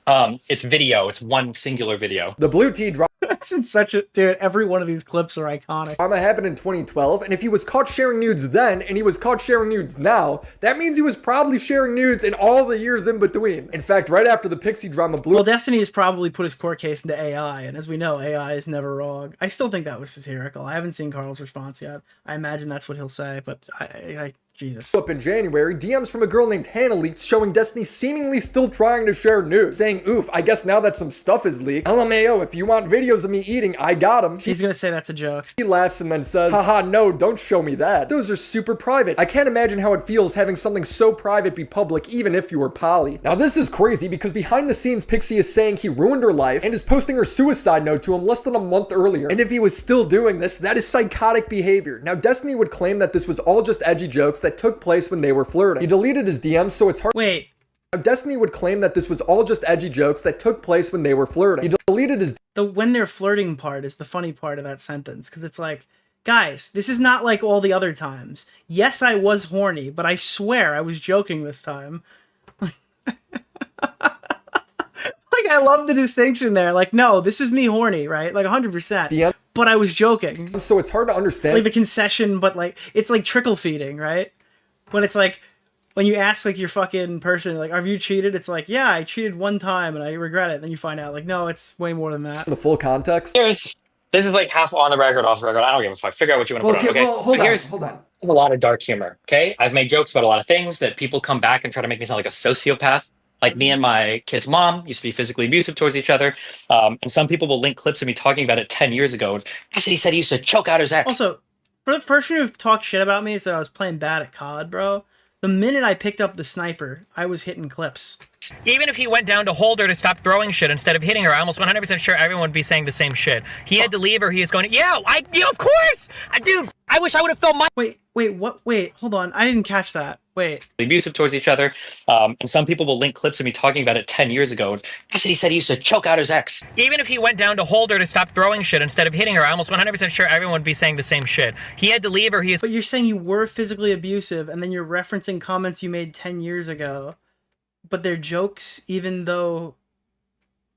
It's video. It's one singular video. The Blue Tea drama That's in such a dude. Every one of these clips are iconic. happened in 2012, and if he was caught sharing nudes then, and he was caught sharing nudes now, that means he was probably sharing nudes in all the years in between. In fact, right after the Pixie drama, Blue Well, Destiny has probably put his court case into AI, and as we know, AI is never wrong. I still think that was satirical. I haven't seen Carl's response yet. I imagine that's what he'll say, but I Jesus. up in January, DMs from a girl named Hannah leaked showing Destiny seemingly still trying to share nudes, saying, oof, I guess now that some stuff is leaked, LMAO, if you want videos of me eating, I got them. He's gonna say that's a joke. He laughs and then says, haha, no, don't show me that. Those are super private. I can't imagine how it feels having something so private be public, even if you were poly. Now this is crazy because behind the scenes, Pixie is saying he ruined her life and is posting her suicide note to him less than a month earlier. And if he was still doing this, that is psychotic behavior. Now Destiny would claim that this was all just edgy jokes that took place when they were flirting. He deleted his DMs, so it's hard. Wait, Now, Destiny would claim that this was all just edgy jokes that took place when they were flirting. He deleted his the when they're flirting part is the funny part of that sentence, because it's like, guys, this is not like all the other times. Yes, I was horny, but I swear I was joking this time. Like, I love the distinction there. Like, no, this was me horny, right? Like, 100%. DM, But I was joking. so it's hard to understand. Like the concession, but like, it's like trickle feeding, right? When it's like, when you ask like your fucking person, like, have you cheated? It's like, yeah, I cheated one time and I regret it. Then you find out, like, no, it's way more than that. the full context. This is like half on the record, off the record. I don't give a fuck. Figure out what you want to put on. Okay. hold So here's on. a lot of dark humor. Okay. I've made jokes about a lot of things that people come back and try to make me sound like a sociopath. Like, me and my kid's mom used to be physically abusive towards each other. And some people will link clips of me talking about it 10 years ago. He said he used to choke out his ex. Also, for the person who talked shit about me and said I was playing bad at COD, bro, the minute I picked up the sniper, I was hitting clips. Even if he went down to hold her to stop throwing shit instead of hitting her, I'm almost 100% sure everyone would be saying the same shit. He had to leave her. He is going, yeah, of course! Dude, I wish I would have filmed my... Wait, what? Wait, hold on. I didn't catch that. Wait. Abusive towards each other. And some people will link clips of me talking about it 10 years ago. He said he used to choke out his ex. Even if he went down to hold her to stop throwing shit instead of hitting her, I'm almost 100% sure everyone would be saying the same shit. He had to leave her. He is... But you're saying you were physically abusive, and then you're referencing comments you made 10 years ago. but they're jokes, even though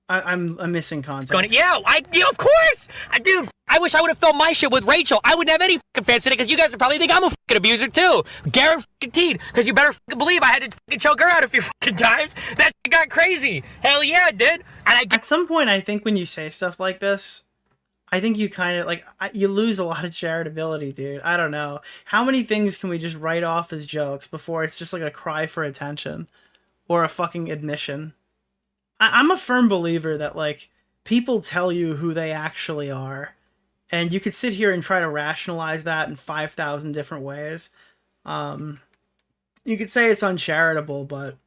I'm missing context. Of course! Dude, I wish I would have filmed my shit with Rachel. I wouldn't have any fucking fans today because you guys would probably think I'm a fucking abuser too. Guaranteed. Because you better fucking believe I had to fucking choke her out a few fucking times. That shit got crazy. Hell yeah, it did. And At some point, I think when you say stuff like this, I think you kind of, you lose a lot of charitability, dude. I don't know. How many things can we just write off as jokes before it's just like a cry for attention? Or a fucking admission? I'm a firm believer that, people tell you who they actually are. And you could sit here and try to rationalize that in 5,000 different ways. You could say it's uncharitable, but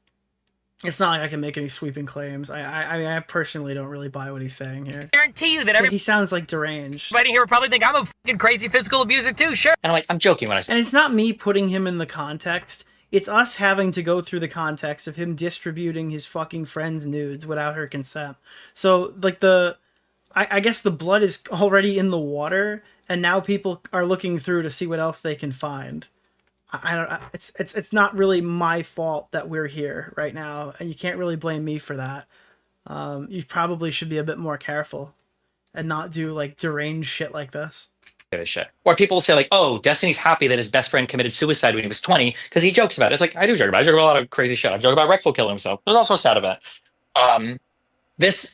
it's not like I can make any sweeping claims. I personally don't really buy what he's saying here. guarantee you that He sounds like deranged. everybody here would probably think I'm a fucking crazy physical abuser too, sure. And I'm joking when I say. And it's not me putting him in the context. It's us having to go through the context of him distributing his fucking friend's nudes without her consent. So, I guess the blood is already in the water, and now people are looking through to see what else they can find. I don't. It's not really my fault that we're here right now, and you can't really blame me for that. You probably should be a bit more careful, and not do deranged shit like this. Shit. Or people say oh, Destiny's happy that his best friend committed suicide when he was 20 because he jokes about it. It's I do joke about it. I joke about a lot of crazy shit. I've joked about Reckful killing himself. There's also a sad event.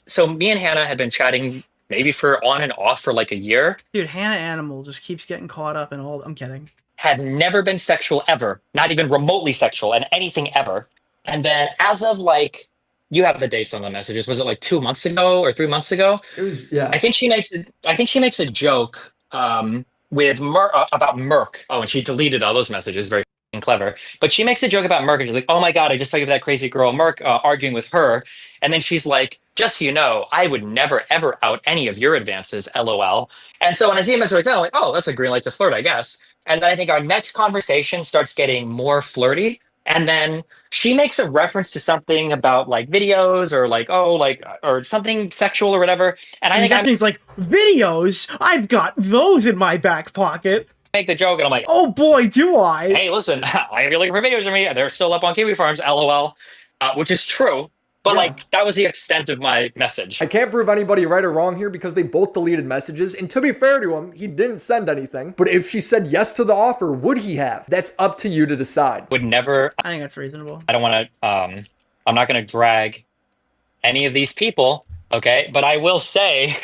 So me and Hannah had been chatting maybe for on and off for a year. Dude, Hannah Animal just keeps getting caught up in all. I'm kidding. Had never been sexual ever, not even remotely sexual and anything ever. And then as of you have the dates on the messages. Was it 2 months ago or 3 months ago? It was, yeah. I think she makes a joke with about Merck. Oh, and she deleted all those messages. Very clever. But she makes a joke about Merck and she's oh my God, I just saw you with that crazy girl Merck arguing with her. And then she's just so you know, I would never ever out any of your advances, LOL. And so when I see a message I'm oh, that's a green light to flirt, I guess. And then I think our next conversation starts getting more flirty. And then she makes a reference to something about videos or or something sexual or whatever. And I think Destiny's videos? I've got those in my back pocket. Make the joke and I'm oh boy, do I. Hey, listen, if you're looking for videos of me, they're still up on Kiwi Farms, LOL, which is true. But that was the extent of my message. I can't prove anybody right or wrong here because they both deleted messages. And to be fair to him, he didn't send anything. But if she said yes to the offer, would he have? That's up to you to decide. Would never. I think that's reasonable. I don't want to. I'm not going to drag any of these people. Okay, but I will say,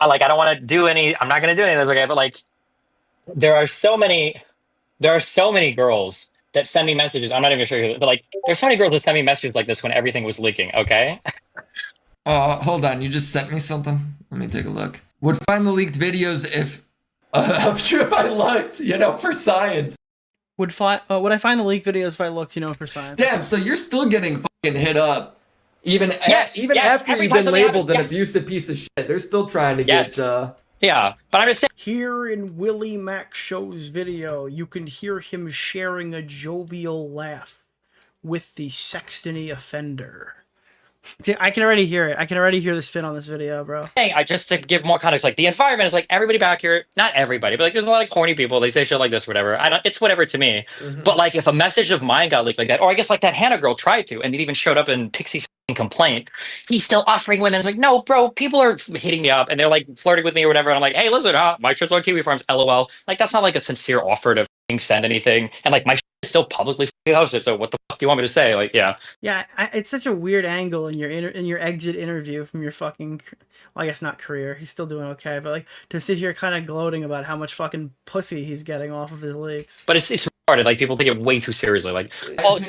I don't want to do any. I'm not going to do any of this. Okay, but there are so many girls that send me messages. I'm not even sure, but there's so many girls that send me messages like this when everything was leaking. Okay. Hold on. You just sent me something. Let me take a look. Would find the leaked videos if I looked, for science. Would I find the leaked videos if I looked, for science? Damn. So you're still getting fucking hit up, even yes, after every you've time been labeled happens, an abusive piece of shit. They're still trying to get. Yeah, but I'm just saying. Here in Willie Mac Show's video, you can hear him sharing a jovial laugh with the sextony offender. Dude, I can already hear it. I can already hear the spin on this video, bro. Just to give more context, the environment is everybody back here, not everybody, but there's a lot of corny people. They say shit like this, whatever. It's whatever to me. Mm-hmm. But if a message of mine got leaked like that, or I guess that Hannah girl tried to, and it even showed up in Pixie's complaint, he's still offering women. It's no, bro, people are hitting me up and they're flirting with me or whatever. And I'm hey, listen, my shit's on Kiwi Farms, LOL. That's not a sincere offer to send anything. And my shit is still publicly hosted. So what the fuck do you want me to say? Yeah. It's such a weird angle in your exit interview from your fucking, well, I guess not career. He's still doing okay, but to sit here kind of gloating about how much fucking pussy he's getting off of his leaks. But it's retarded. People take it way too seriously.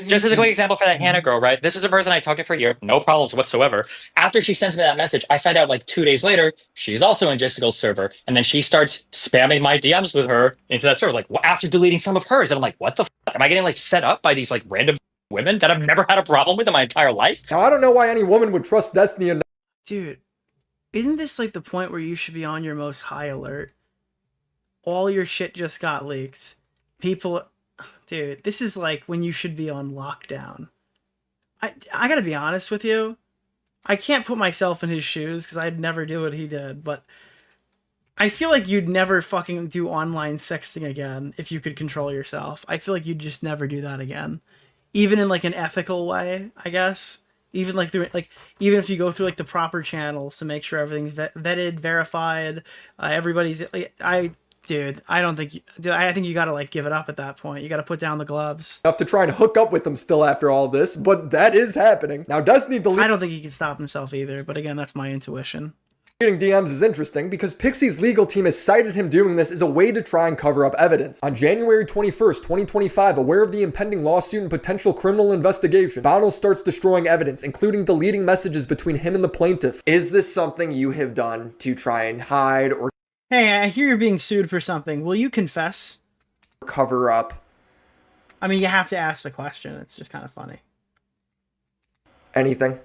Just as a quick example for that Hannah girl, right? This is a person I talked to for a year, no problems whatsoever. After she sends me that message, I find out 2 days later she's also in Jessica's server, and then she starts spamming my DMs with her into that server. After deleting some of hers, and I'm what the fuck? Am I getting set up by these random women that I've never had a problem with in my entire life? Now I don't know why any woman would trust Destiny enough. Dude, isn't this the point where you should be on your most high alert? All your shit just got leaked. People, dude, this is when you should be on lockdown. I gotta be honest with you. I can't put myself in his shoes because I'd never do what he did, but I feel you'd never fucking do online sexting again if you could control yourself. I feel you'd just never do that again. even in like an ethical way, I guess. Even like through like even if you go through like the proper channels to make sure everything's vetted, verified, everybody's like, dude, I don't think I think you got to like give it up at that point. You got to put down the gloves. Enough to try and hook up with him still after all this, but that is happening. Now, Destiny I don't think he can stop himself either, but again, that's my intuition. deleting DMs is interesting because Pixie's legal team has cited him doing this as a way to try and cover up evidence. On January 21st, 2025, aware of the impending lawsuit and potential criminal investigation, Bonnell starts destroying evidence, including deleting messages between him and the plaintiff. Is this something you have done to try and hide or Hey, I hear you're being sued for something. Will you confess? Cover up? I mean, you have to ask the question. It's just kind of funny. Anything?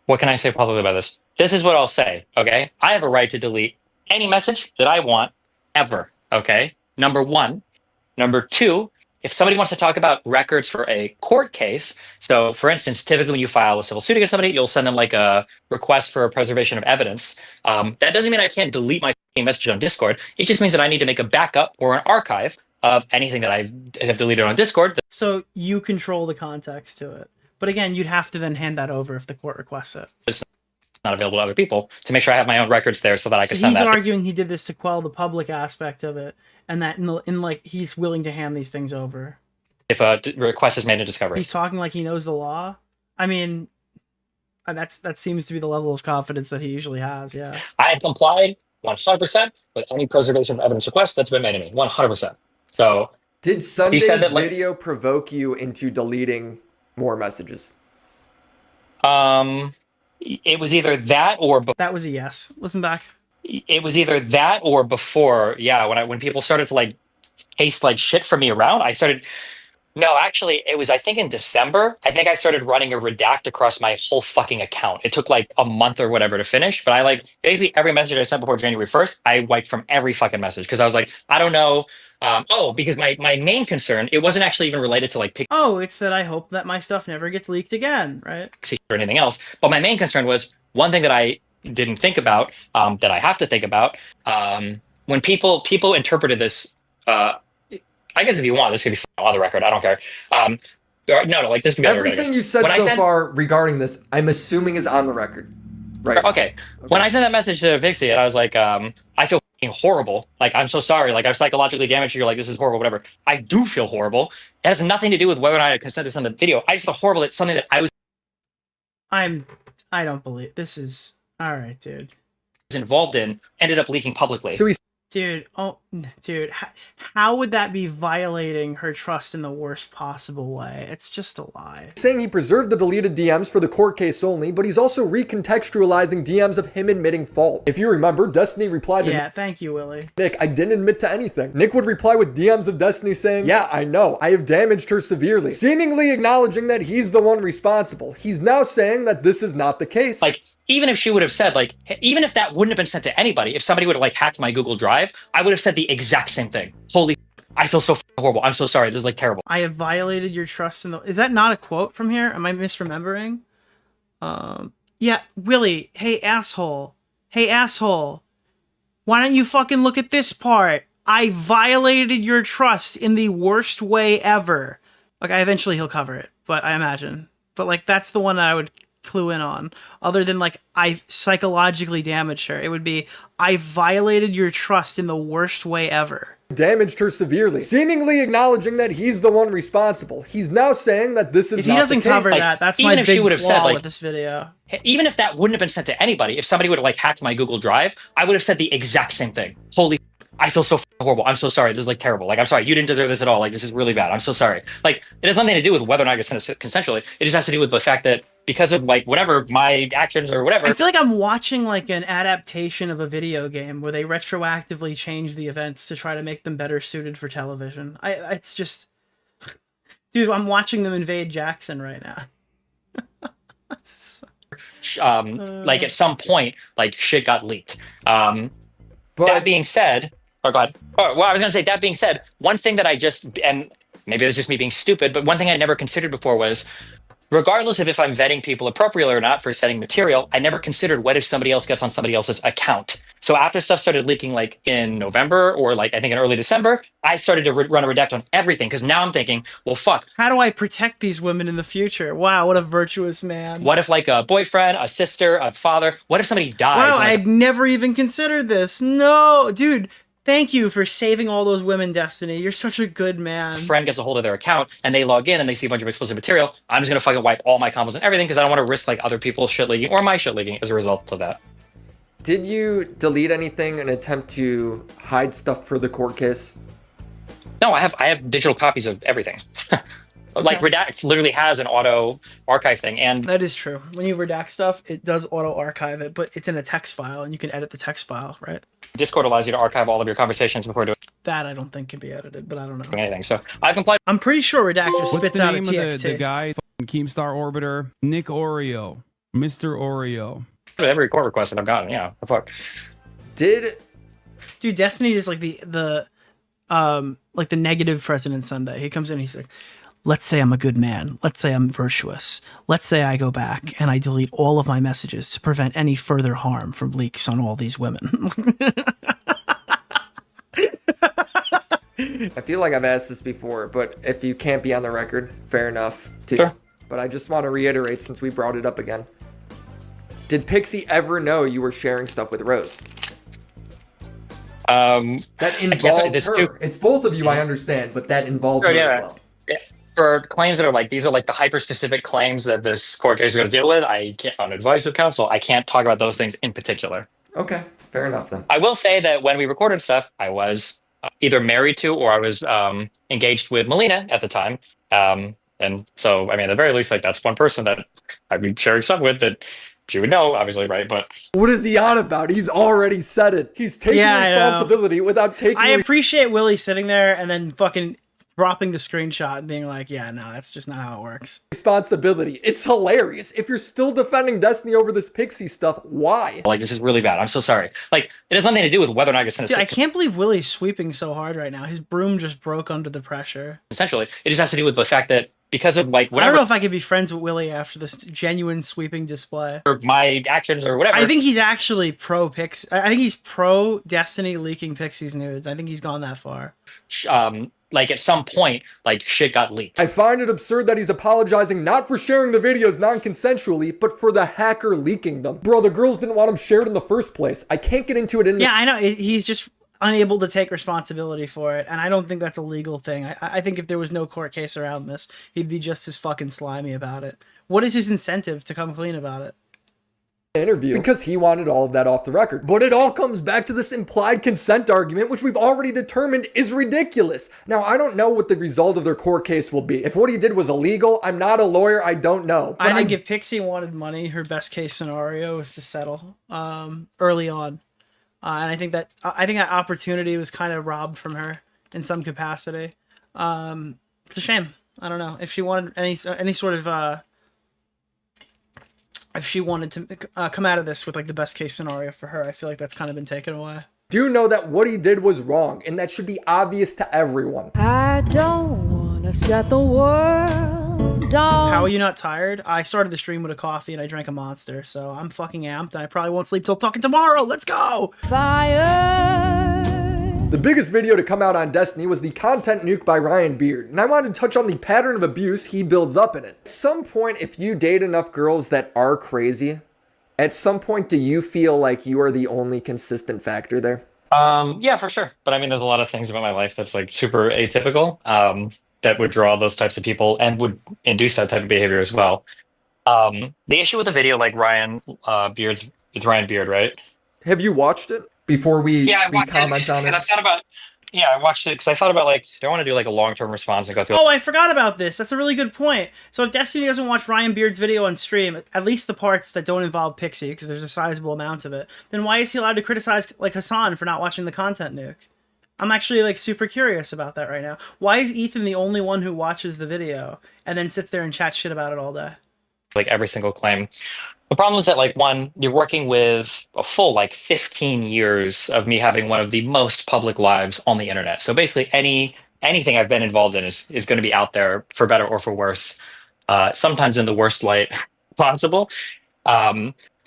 What can I say publicly about this? This is what I'll say, okay? I have a right to delete any message that I want ever, okay? Number one. Number two, if somebody wants to talk about records for a court case, so for instance, typically when you file a civil suit against somebody, you'll send them like a request for preservation of evidence. That doesn't mean I can't delete my message on Discord. It just means that I need to make a backup or an archive of anything that I have deleted on Discord. So you control the context to it. But again, you'd have to then hand that over if the court requests it. It's not available to other people to make sure I have my own records there so that I can send he's that. arguing he did this to quell the public aspect of it, and that in like he's willing to hand these things over. If a request is made in discovery. He's talking like he knows the law. I mean, that seems to be the level of confidence that he usually has, yeah. I have complied 100% with any preservation of evidence request that's been made to me. 100%. So did Sunday's that, video provoke you into deleting more messages? It was either that or that was a yes. Listen back. It was either that or before. Yeah, when people started to like paste like shit from me around, I started. No, actually, it was, I think in December, I think I started running a redact across my whole fucking account. It took like a month or whatever to finish, but I like basically every message I sent before January 1st, I wiped from every fucking message because I was like, I don't know. Because my main concern, it wasn't actually even related to like Pixie. Oh, it's that I hope that my stuff never gets leaked again, right? Or anything else. But my main concern was one thing that I didn't think about, that I have to think about. When people interpreted this, I guess if you want, this could be on the record. I don't care. No, like this could be everything you said so far regarding this. I'm assuming is on the record, right? Okay. When I sent that message to Pixie, and I was like, I feel horrible. Like I'm so sorry. Like I've psychologically damaged you. You're like, this is horrible. Whatever. I do feel horrible. It has nothing to do with whether or not I consent to send the video. I just feel horrible. It's something that I don't believe this is all right, dude. Involved in ended up leaking publicly. So he's. Dude, how would that be violating her trust in the worst possible way? It's just a lie. Saying he preserved the deleted DMs for the court case only, but he's also recontextualizing DMs of him admitting fault. If you remember, Destiny replied to thank you, Willie. Nick, I didn't admit to anything. Nick would reply with DMs of Destiny saying, yeah, I know, I have damaged her severely, seemingly acknowledging that he's the one responsible. He's now saying that this is not the case. Like, even if she would have said, like, even if that wouldn't have been sent to anybody, if somebody would have, like, hacked my Google Drive, I would have said the exact same thing. Holy, I feel so horrible. I'm so sorry. This is, like, terrible. I have violated your trust in the... Is that not a quote from here? Am I misremembering? Yeah, Willie, hey, asshole. Hey, asshole. Why don't you fucking look at this part? I violated your trust in the worst way ever. Like, eventually he'll cover it, but I imagine. But, like, that's the one that I would... clue in on, other than like I psychologically damaged her. It would be I violated your trust in the worst way ever. Damaged her severely, seemingly acknowledging that he's the one responsible. He's now saying that this is if he doesn't cover that, that's my big flaw with this video. Even if that wouldn't have been sent to anybody, if somebody would have like hacked my Google Drive, I would have said the exact same thing. Holy, I feel so horrible. I'm so sorry. This is like terrible. Like, I'm sorry. You didn't deserve this at all. Like, this is really bad. I'm so sorry. Like, it has nothing to do with whether or not I consent consensually. It just has to do with the fact that because of like whatever my actions or whatever. I feel like I'm watching like an adaptation of a video game where they retroactively change the events to try to make them better suited for television. It's just, dude, I'm watching them invade Jackson right now. Like at some point, like shit got leaked. That being said, oh god. Well, I was gonna say that being said, one thing that I just, and maybe it was just me being stupid, but one thing I never considered before was regardless of if I'm vetting people appropriately or not for setting material, I never considered what if somebody else gets on somebody else's account. So after stuff started leaking like in November or like I think in early December, I started to run a redact on everything because now I'm thinking, well, fuck. How do I protect these women in the future? Wow, what a virtuous man. What if like a boyfriend, a sister, a father, what if somebody dies? Wow, like, I had never even considered this. No, dude. Thank you for saving all those women, Destiny. You're such a good man. friend gets a hold of their account and they log in and they see a bunch of explicit material, I'm just gonna fucking wipe all my combos and everything because I don't want to risk like other people's shit leaking or my shit leaking as a result of that. Did you delete anything in an attempt to hide stuff for the court case? No, I have digital copies of everything. Like Redact literally has an auto archive thing, and that is true. When you redact stuff, it does auto archive it, but it's in a text file and you can edit the text file, right? Discord allows you to archive all of your conversations before doing That I don't think can be edited, but I don't know. anything. So I've complied. I'm pretty sure Redact just What's spits the out a name TXT. of the guy? Keemstar Orbiter, Nick Oreo, Mr. Oreo. With every court request that I've gotten. Yeah, the fuck. Dude, Destiny is like the negative President Sunday. He comes in, he's like, let's say I'm a good man. Let's say I'm virtuous. Let's say I go back and I delete all of my messages to prevent any further harm from leaks on all these women. I feel like I've asked this before, but if you can't be on the record, fair enough too. Sure. But I just want to reiterate since we brought it up again. Did Pixie ever know you were sharing stuff with Rose? That involved her. It's both of you, I understand, but that involved her as well. For claims that are like, these are like the hyper-specific claims that this court case is going to deal with, I can't, on advice of counsel, I can't talk about those things in particular. Okay, fair enough then. I will say that when we recorded stuff, I was either married to or I was engaged with Melina at the time. And so, I mean, at the very least, like that's one person that I'd be sharing stuff with that she would know, obviously, right? But what is he on about? He's already said it. He's taking responsibility without taking. I appreciate Willie sitting there and then fucking dropping the screenshot and being like, yeah, no, that's just not how it works. Responsibility. It's hilarious. If you're still defending Destiny over this Pixie stuff, why? Like, this is really bad. I'm so sorry. Like, it has nothing to do with whether or not it's going to. I can't believe Willie's sweeping so hard right now. His broom just broke under the pressure. Essentially, it just has to do with the fact that because of like whatever. I don't know if I could be friends with Willie after this genuine sweeping display. Or my actions or whatever. I think he's actually pro Pixie. I think he's pro Destiny leaking Pixie's nudes. I think he's gone that far. Like at some point, like shit got leaked. I find it absurd that he's apologizing not for sharing the videos non-consensually, but for the hacker leaking them. Bro, the girls didn't want him shared in the first place. I can't get into it. Yeah, I know. He's just unable to take responsibility for it, and I don't think that's a legal thing. I think if there was no court case around this, he'd be just as fucking slimy about it. What is his incentive to come clean about it? Interview because he wanted all of that off the record. But it all comes back to this implied consent argument, which we've already determined is ridiculous. Now, I don't know what the result of their court case will be. If what he did was illegal, I'm not a lawyer, I don't know. But I think if Pixie wanted money, her best case scenario is to settle early on. And I think that opportunity was kind of robbed from her in some capacity. It's a shame. I don't know if she wanted any sort of if she wanted to come out of this with like the best case scenario for her. I feel like that's kind of been taken away. Do know that what he did was wrong, and that should be obvious to everyone. I don't wanna set the world down. How are you not tired? I started the stream with a coffee and I drank a Monster, so I'm fucking amped, and I probably won't sleep till talking tomorrow. Let's go! Fire. The biggest video to come out on Destiny was the content nuke by Ryan Beard, and I wanted to touch on the pattern of abuse he builds up in it. At some point, if you date enough girls that are crazy, at some point do you feel like you are the only consistent factor there? Yeah, for sure. But I mean, there's a lot of things about my life that's like super atypical that would draw those types of people and would induce that type of behavior as well. The issue with the video, like Ryan Beard's, it's Ryan Beard, right? Have you watched it before we comment on it? And I thought about, I watched it because I thought about like, do I want to do like a long-term response and go through? Oh, I forgot about this. That's a really good point. So if Destiny doesn't watch Ryan Beard's video on stream, at least the parts that don't involve Pixie, because there's a sizable amount of it, then why is he allowed to criticize like Hassan for not watching the content nuke? I'm actually like super curious about that right now. Why is Ethan the only one who watches the video and then sits there and chats shit about it all day? Like every single claim. The problem is that, like, one, you're working with a full, like, 15 years of me having one of the most public lives on the internet. So basically anything I've been involved in is going to be out there for better or for worse. sometimes in the worst light possible.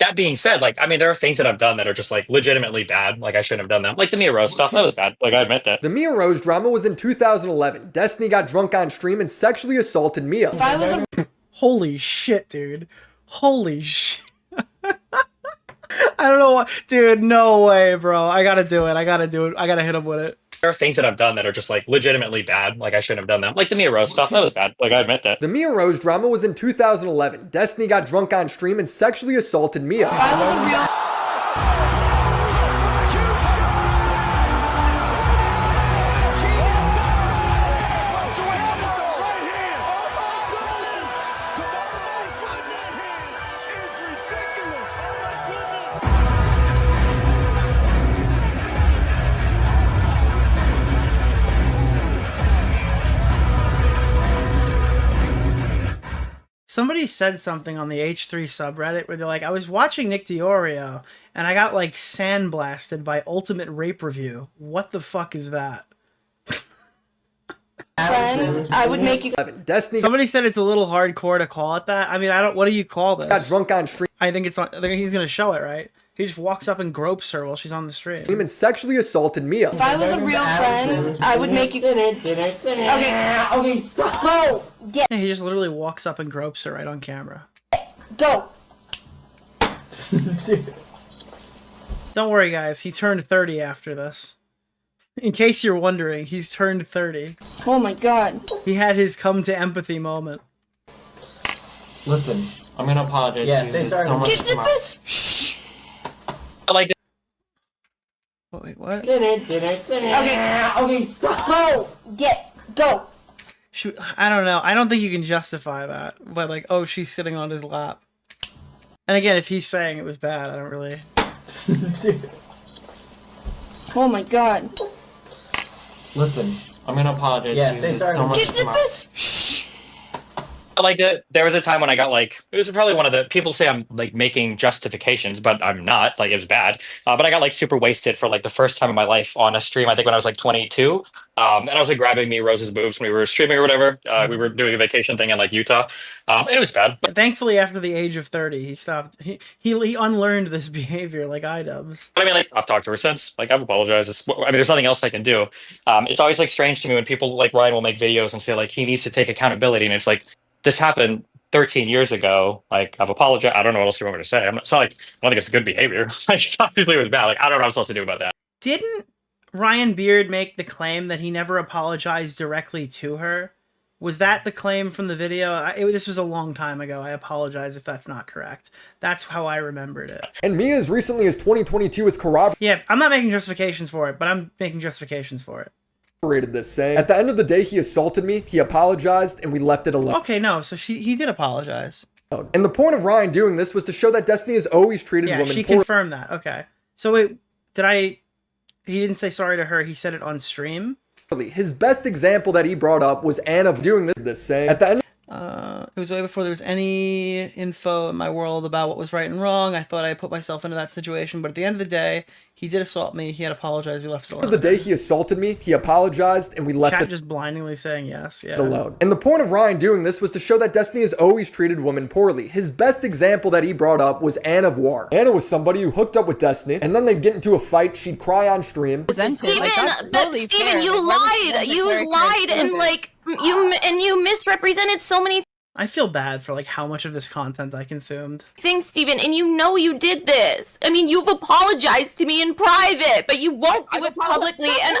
That being said, like, I mean, there are things that I've done that are just like legitimately bad. Like, I shouldn't have done them. Like the Mia Rose stuff, that was bad. Like, I admit that. The Mia Rose drama was in 2011. Destiny got drunk on stream and sexually assaulted Mia. Holy shit, dude. Holy shit. I don't know what, dude, no way, bro. I gotta do it. I gotta do it. I gotta hit him with it. There are things that I've done that are just like legitimately bad. Like, I shouldn't have done them. Like the Mia Rose stuff, that was bad. Like, I admit that. The Mia Rose drama was in 2011. Destiny got drunk on stream and sexually assaulted Mia. Somebody said something on the H3 subreddit where they're like, I was watching Nick DeOrio and I got like sandblasted by Ultimate Rape Review. What the fuck is that? Friend, I would make you. Destiny. Somebody said it's a little hardcore to call it that. I mean, I don't. What do you call this? Got drunk on stream. I think it's on. I think he's gonna show it, right? He just walks up and gropes her while she's on the stream. And sexually assaulted Mia. If I was a real friend, I would make you. Okay, go. Get. Yeah, he just literally walks up and gropes her right on camera. Go. Don't worry, guys. He turned 30 after this. In case you're wondering, he's turned 30. Oh my god. He had his come to empathy moment. Listen, I'm gonna apologize. Yeah, to you. say There's sorry. So much Get this. Shh. I like to Wait, what? Okay, go. Go. I don't know. I don't think you can justify that. But like, oh, she's sitting on his lap. And again, if he's saying it was bad, I don't really. Oh my god. Listen, I'm gonna apologize. Yeah, to you. say There's sorry. So much Get this. Shh. I liked it. There was a time when I got like, it was probably one of the people say I'm like making justifications, but I'm not. Like, it was bad. But I got like super wasted for like the first time in my life on a stream. I think when I was like 22. And I was like grabbing me Rose's boobs when we were streaming or whatever. We were doing a vacation thing in like Utah. It was bad. But Thankfully, after the age of 30, he stopped. He unlearned this behavior like iDubbbz. I mean, like, I've talked to her since. Like, I've apologized. I mean, there's nothing else I can do. It's always like strange to me when people like Ryan will make videos and say like he needs to take accountability, and it's like this happened 13 years ago. Like, I've apologized. I don't know what else you want me to say. It's not like I don't think it's good behavior. Like, obviously it was bad. Like, I don't know what I'm supposed to do about that. Didn't Ryan Beard make the claim that he never apologized directly to her? Was that the claim from the video? This was a long time ago. I apologize if that's not correct. That's how I remembered it. And Mia, as recently as 2022, has corroborated Yeah, I'm not making justifications for it, but I'm making justifications for it. this, saying, at the end of the day, he assaulted me, he apologized, and we left it alone. Okay, no, so he did apologize. And the point of Ryan doing this was to show that Destiny has always treated Yeah, women she poorly. confirmed that. Okay. So wait, he didn't say sorry to her, he said it on stream? His best example that he brought up was Anna doing this, saying, at the end It was way before there was any info in my world about what was right and wrong. I thought I put myself into that situation, but at the end of the day, he did assault me. He had apologized. We left it alone. of the day, he assaulted me, he apologized, and we left Chat it just blindingly saying yes. Yeah. alone. And the point of Ryan doing this was to show that Destiny has always treated women poorly. His best example that he brought up was Anna Voir. Anna was somebody who hooked up with Destiny, and then they'd get into a fight, she'd cry on stream. Steven, Steven, you lied. You lied and like you misrepresented so many I feel bad for like how much of this content I consumed. things, Steven, and you know you did this. I mean, you've apologized to me in private, but you won't do it publicly. And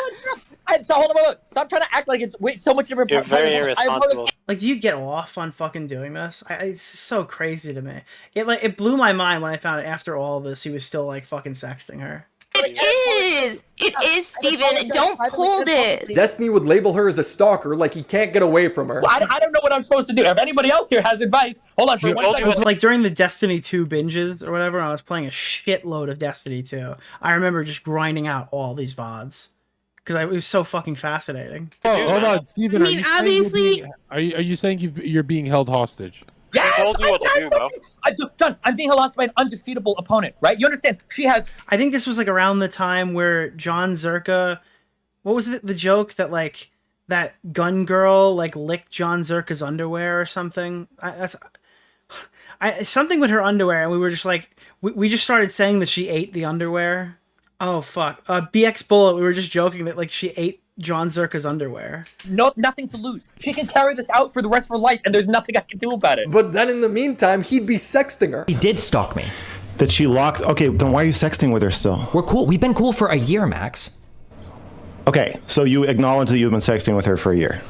So hold on. Stop trying to act like it's so much of a. You're very irresponsible. Like, do you get off on fucking doing this? It's so crazy to me. It blew my mind when I found out after all this he was still like fucking sexting her. It is, Steven. Don't pull this. Destiny would label her as a stalker, like he can't get away from her. Well, I don't know what I'm supposed to do. If anybody else here has advice, hold on for one second. Like during the Destiny 2 binges or whatever, I was playing a shitload of Destiny 2. I remember just grinding out all these VODs because it was so fucking fascinating. Oh, hold on, Steven. I mean, obviously, are you saying you're being held hostage? Yes, told you what to do, bro. John, I'm being lost by an undefeatable opponent, right? You understand? She has. I think this was like around the time where John Zerka, what was it? The joke that like that gun girl like licked John Zerka's underwear or something. Something with her underwear, and we were just like, we just started saying that she ate the underwear. Oh fuck, BX Bullet. We were just joking that like she ate John Zerka's underwear. Nothing to lose. She can carry this out for the rest of her life, and there's nothing I can do about it. But then in the meantime, he'd be sexting her. He did stalk me. That she locked. Okay, then why are you sexting with her still? We're cool. We've been cool for a year, Max. Okay, so you acknowledge that you've been sexting with her for a year.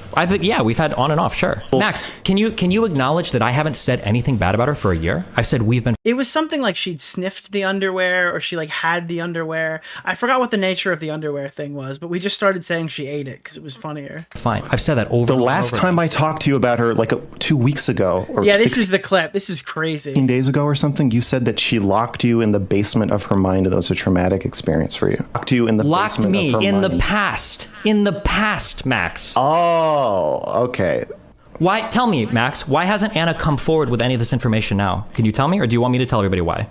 Yeah, we've had on and off, sure. Max, can you acknowledge that I haven't said anything bad about her for a year? I've said we've been. It was something like she'd sniffed the underwear, or she like had the underwear. I forgot what the nature of the underwear thing was, but we just started saying she ate it because it was funnier. Fine, I've said that over. The last time I talked to you about her, like 2 weeks ago, or yeah, this is the clip. This is crazy. 16 days ago or something, you said that she locked you in the basement of her mind, and it was a traumatic experience for you. Locked you in the basement me of her in mind. the past. In the past, Max. Oh, okay. Why? Tell me, Max. Why hasn't Anna come forward with any of this information now? Can you tell me, or do you want me to tell everybody why?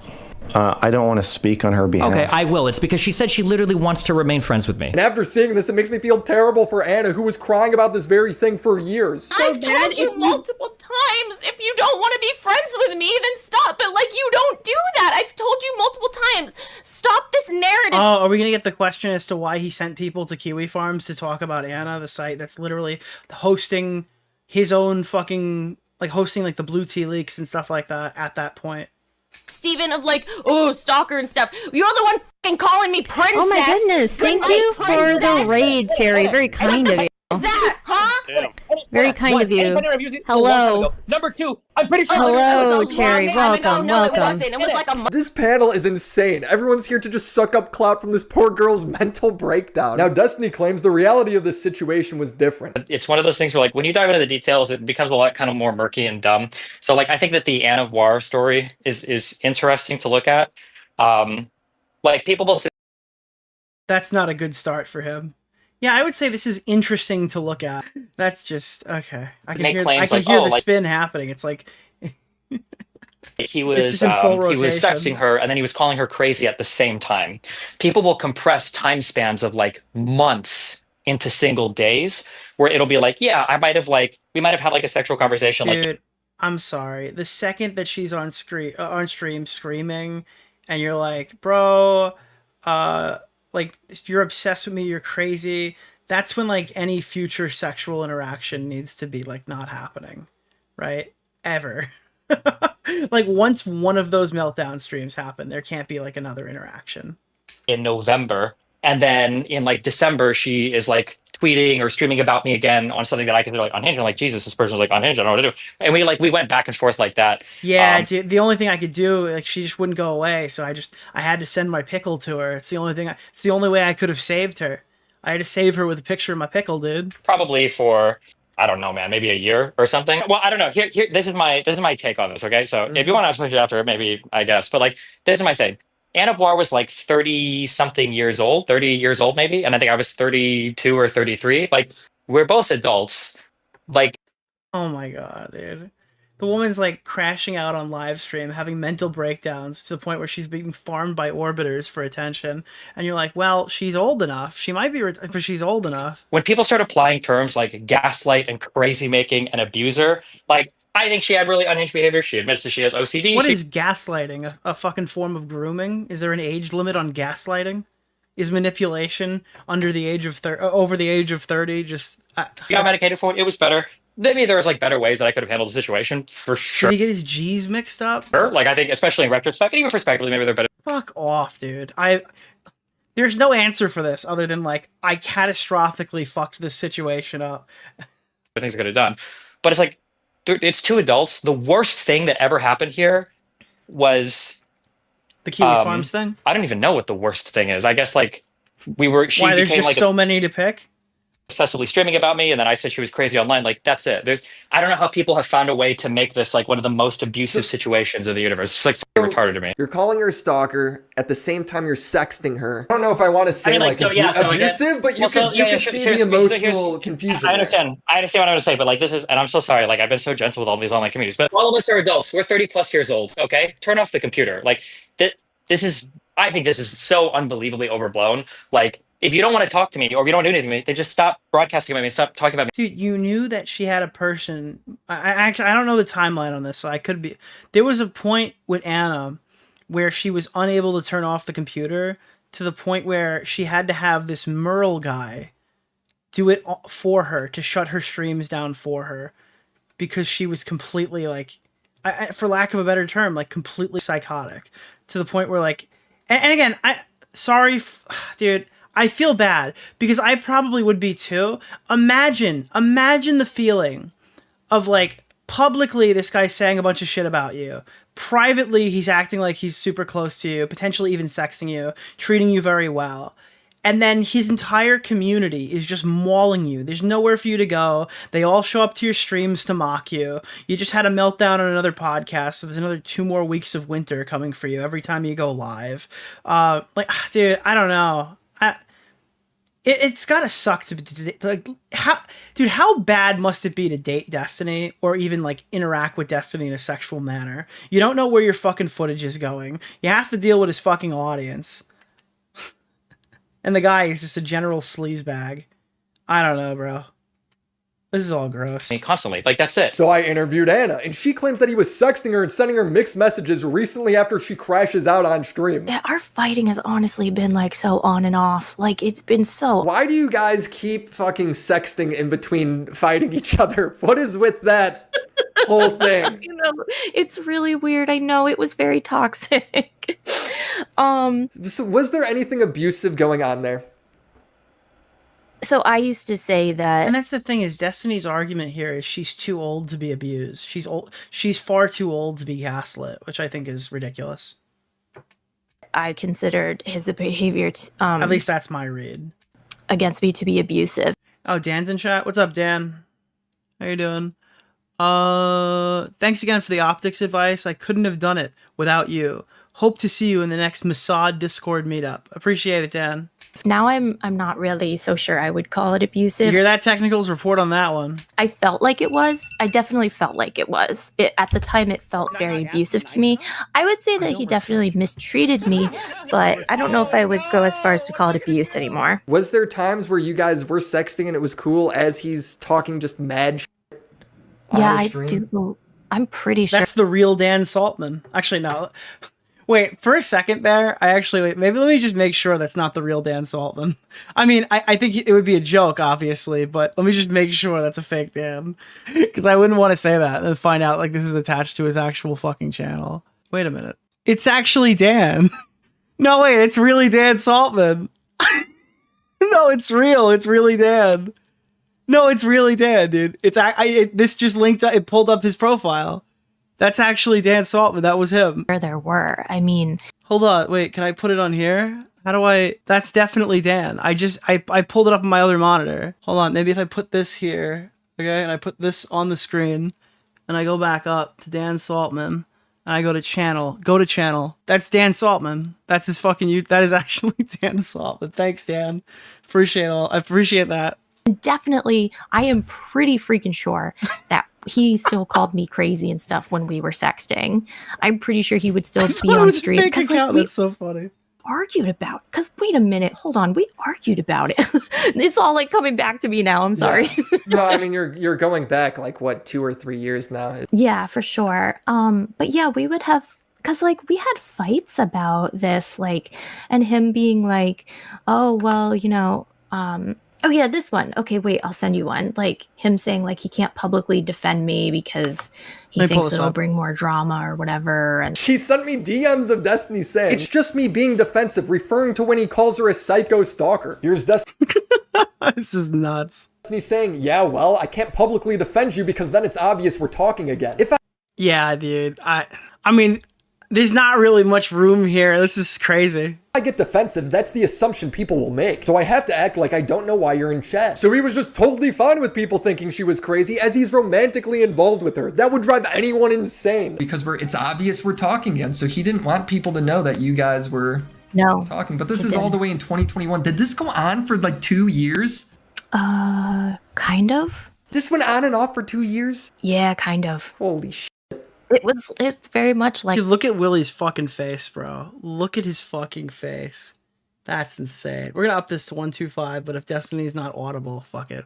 I don't want to speak on her behalf. Okay, I will. It's because she said she literally wants to remain friends with me. And after seeing this, it makes me feel terrible for Anna, who was crying about this very thing for years. I've told you multiple times, if you don't want to be friends with me, then stop. But like, you don't do that. I've told you multiple times. Stop this narrative. Oh, are we gonna get the question as to why he sent people to Kiwi Farms to talk about Anna, the site that's literally hosting his own fucking, like hosting like the blue tea leaks and stuff like that at that point? Steven, of like, oh, stalker and stuff. You're the one fucking calling me princess. Oh my goodness, thank you for the raid, Cherry. Very kind of you. Is that, huh? Damn. Very kind of you. Hello. Number two, I'm pretty sure. Hello, Cherry. Welcome, welcome. It was like a This panel is insane. Everyone's here to just suck up clout from this poor girl's mental breakdown. Now, Destiny claims the reality of this situation was different. It's one of those things where, like, when you dive into the details, it becomes a lot kind of more murky and dumb. So, like, I think that the Anna Voir story is interesting to look at. Like, people will say That's not a good start for him. Yeah, I would say this is interesting to look at. That's just okay. I can hear the spin happening. It's like he was sexting her, and then he was calling her crazy at the same time. People will compress time spans of like months into single days, where it'll be like, yeah, we might have had like a sexual conversation. Dude, like, I'm sorry. The second that she's on stream screaming, and you're like, bro, like, you're obsessed with me, you're crazy. That's when, like, any future sexual interaction needs to be, like, not happening. Right? Ever. Like, once one of those meltdown streams happen, there can't be, like, another interaction. in November, and then in like December, she is like tweeting or streaming about me again on something that I consider like unhinged. I'm like, Jesus, this person's like unhinged. I don't know what to do. And we went back and forth like that. Yeah, dude, the only thing I could do, like, she just wouldn't go away, so I had to send my pickle to her. It's the only way I could have saved her. I had to save her with a picture of my pickle, dude. Probably for, I don't know, man, maybe a year or something. Well, I don't know. Here, this is my take on this. Okay, so if you want to push it after, maybe I guess, but like, this is my thing. Anna Boire was like 30 years old maybe, and I think I was 32 or 33. Like, we're both adults. Like, oh my god, dude. The woman's like crashing out on live stream, having mental breakdowns to the point where she's being farmed by orbiters for attention. And you're like, well, she's old enough. She might be, but she's old enough. When people start applying terms like gaslight and crazy making and abuser, like, I think she had really unhinged behavior. She admits that she has OCD. What is gaslighting? A fucking form of grooming? Is there an age limit on gaslighting? Is manipulation over the age of 30 just... She got medicated for it. It was better. Maybe there was like better ways that I could have handled the situation, for sure. Did he get his G's mixed up? Like, I think, especially in retrospect, and even prospectively, maybe they're better. Fuck off, dude. There's no answer for this other than, like, I catastrophically fucked this situation up. Things I could have done. But it's like, dude, it's two adults. The worst thing that ever happened here was... the Kiwi Farms thing? I don't even know what the worst thing is. I guess, like, there's just like so many to pick? Obsessively streaming about me, and then I said she was crazy online. Like, that's it. I don't know how people have found a way to make this like one of the most abusive situations in the universe. It's like retarded to me. You're calling her a stalker, at the same time you're sexting her. I don't know if I want to say abusive, but you can see the emotional confusion. I understand what I'm going to say, but like, this is, and I'm so sorry, like, I've been so gentle with all these online communities, but all of us are adults. We're 30 plus years old, okay? Turn off the computer. Like, I think this is so unbelievably overblown. Like, If you don't want to talk to me or if you don't do anything to me, then just stop broadcasting about me, stop talking about me. Dude, you knew that she had a person. I don't know the timeline on this, so I could be. There was a point with Anna where she was unable to turn off the computer to the point where she had to have this Merle guy do it for her to shut her streams down for her because she was completely like, for lack of a better term, like completely psychotic to the point where like, and again, dude, I feel bad because I probably would be too. Imagine the feeling of like publicly this guy saying a bunch of shit about you. Privately, he's acting like he's super close to you, potentially even sexting you, treating you very well. And then his entire community is just mauling you. There's nowhere for you to go. They all show up to your streams to mock you. You just had a meltdown on another podcast, so there's another 2 more weeks of winter coming for you every time you go live. Dude, I don't know. It's gotta suck to like how bad must it be to date Destiny or even like interact with Destiny in a sexual manner? You don't know where your fucking footage is going. You have to deal with his fucking audience. And the guy is just a general sleazebag. I don't know, bro. This is all gross. Constantly, like that's it. So I interviewed Anna, and she claims that he was sexting her and sending her mixed messages recently after she crashes out on stream. Yeah, our fighting has honestly been like so on and off. Like it's been so. Why do you guys keep fucking sexting in between fighting each other? What is with that whole thing? You know, it's really weird. I know it was very toxic. So was there anything abusive going on there? So I used to say that, and that's the thing is Destiny's argument here is she's too old to be abused. She's old. She's far too old to be gaslit, which I think is ridiculous. I considered his behavior, at least that's my read, against me to be abusive. Oh, Dan's in chat. What's up, Dan? How you doing? Thanks again for the optics advice. I couldn't have done it without you. Hope to see you in the next Mossad Discord meetup. Appreciate it, Dan. Now I'm not really so sure I would call it abusive. You hear that, Technicals? Report on that one. I felt like it was. I definitely felt like it was. At the time, it felt very abusive to me. I would say that he definitely mistreated me, but I don't know if I would go as far as to call it abuse anymore. Was there times where you guys were sexting and it was cool as he's talking just mad shit? Yeah, I do. I'm pretty sure. That's the real Dan Saltman. Actually, no. Wait, for a second there, maybe let me just make sure that's not the real Dan Saltman. I mean, I think it would be a joke, obviously, but let me just make sure that's a fake Dan. Because I wouldn't want to say that and find out like this is attached to his actual fucking channel. Wait a minute. It's actually Dan. No, wait, it's really Dan Saltman. No, it's real. It's really Dan. No, it's really Dan, dude. This just linked up, it pulled up his profile. That's actually Dan Saltman. That was him. There were. I mean... Hold on. Wait, can I put it on here? How do I... That's definitely Dan. I pulled it up on my other monitor. Hold on. Maybe if I put this here, okay, and I put this on the screen, and I go back up to Dan Saltman, and I go to channel. Go to channel. That's Dan Saltman. That's his fucking... That is actually Dan Saltman. Thanks, Dan. I appreciate that. Definitely, I am pretty freaking sure that he still called me crazy and stuff when we were sexting. I'm pretty sure he would still be on stream. Because that's so funny. Argued about, because wait a minute, hold on, we argued about it. It's all like coming back to me now. I'm sorry. Yeah. No, I mean you're going back like what 2 or 3 years now. Yeah, for sure. But yeah, we would have. Because, like, we had fights about this, like, and him being like, oh, well, you know, oh, yeah, this one. Okay, wait, I'll send you one. Like, him saying, like, he can't publicly defend me because he thinks it'll bring more drama or whatever. And she sent me DMs of Destiny saying, it's just me being defensive, referring to when he calls her a psycho stalker. Here's Destiny. This is nuts. Destiny saying, yeah, well, I can't publicly defend you because then it's obvious we're talking again. Yeah, dude. I mean... There's not really much room here. This is crazy. I get defensive, that's the assumption people will make. So I have to act like I don't know why you're in chat. So he was just totally fine with people thinking she was crazy as he's romantically involved with her. That would drive anyone insane. Because it's obvious we're talking again. So he didn't want people to know that you guys were talking. But this is all the way in 2021. Did this go on for like 2 years? Kind of. This went on and off for 2 years? Yeah, kind of. Holy shit. It's very much like... Dude, look at Willie's fucking face, bro. Look at his fucking face. That's insane. We're gonna up this to 125, but if Destiny's not audible, fuck it.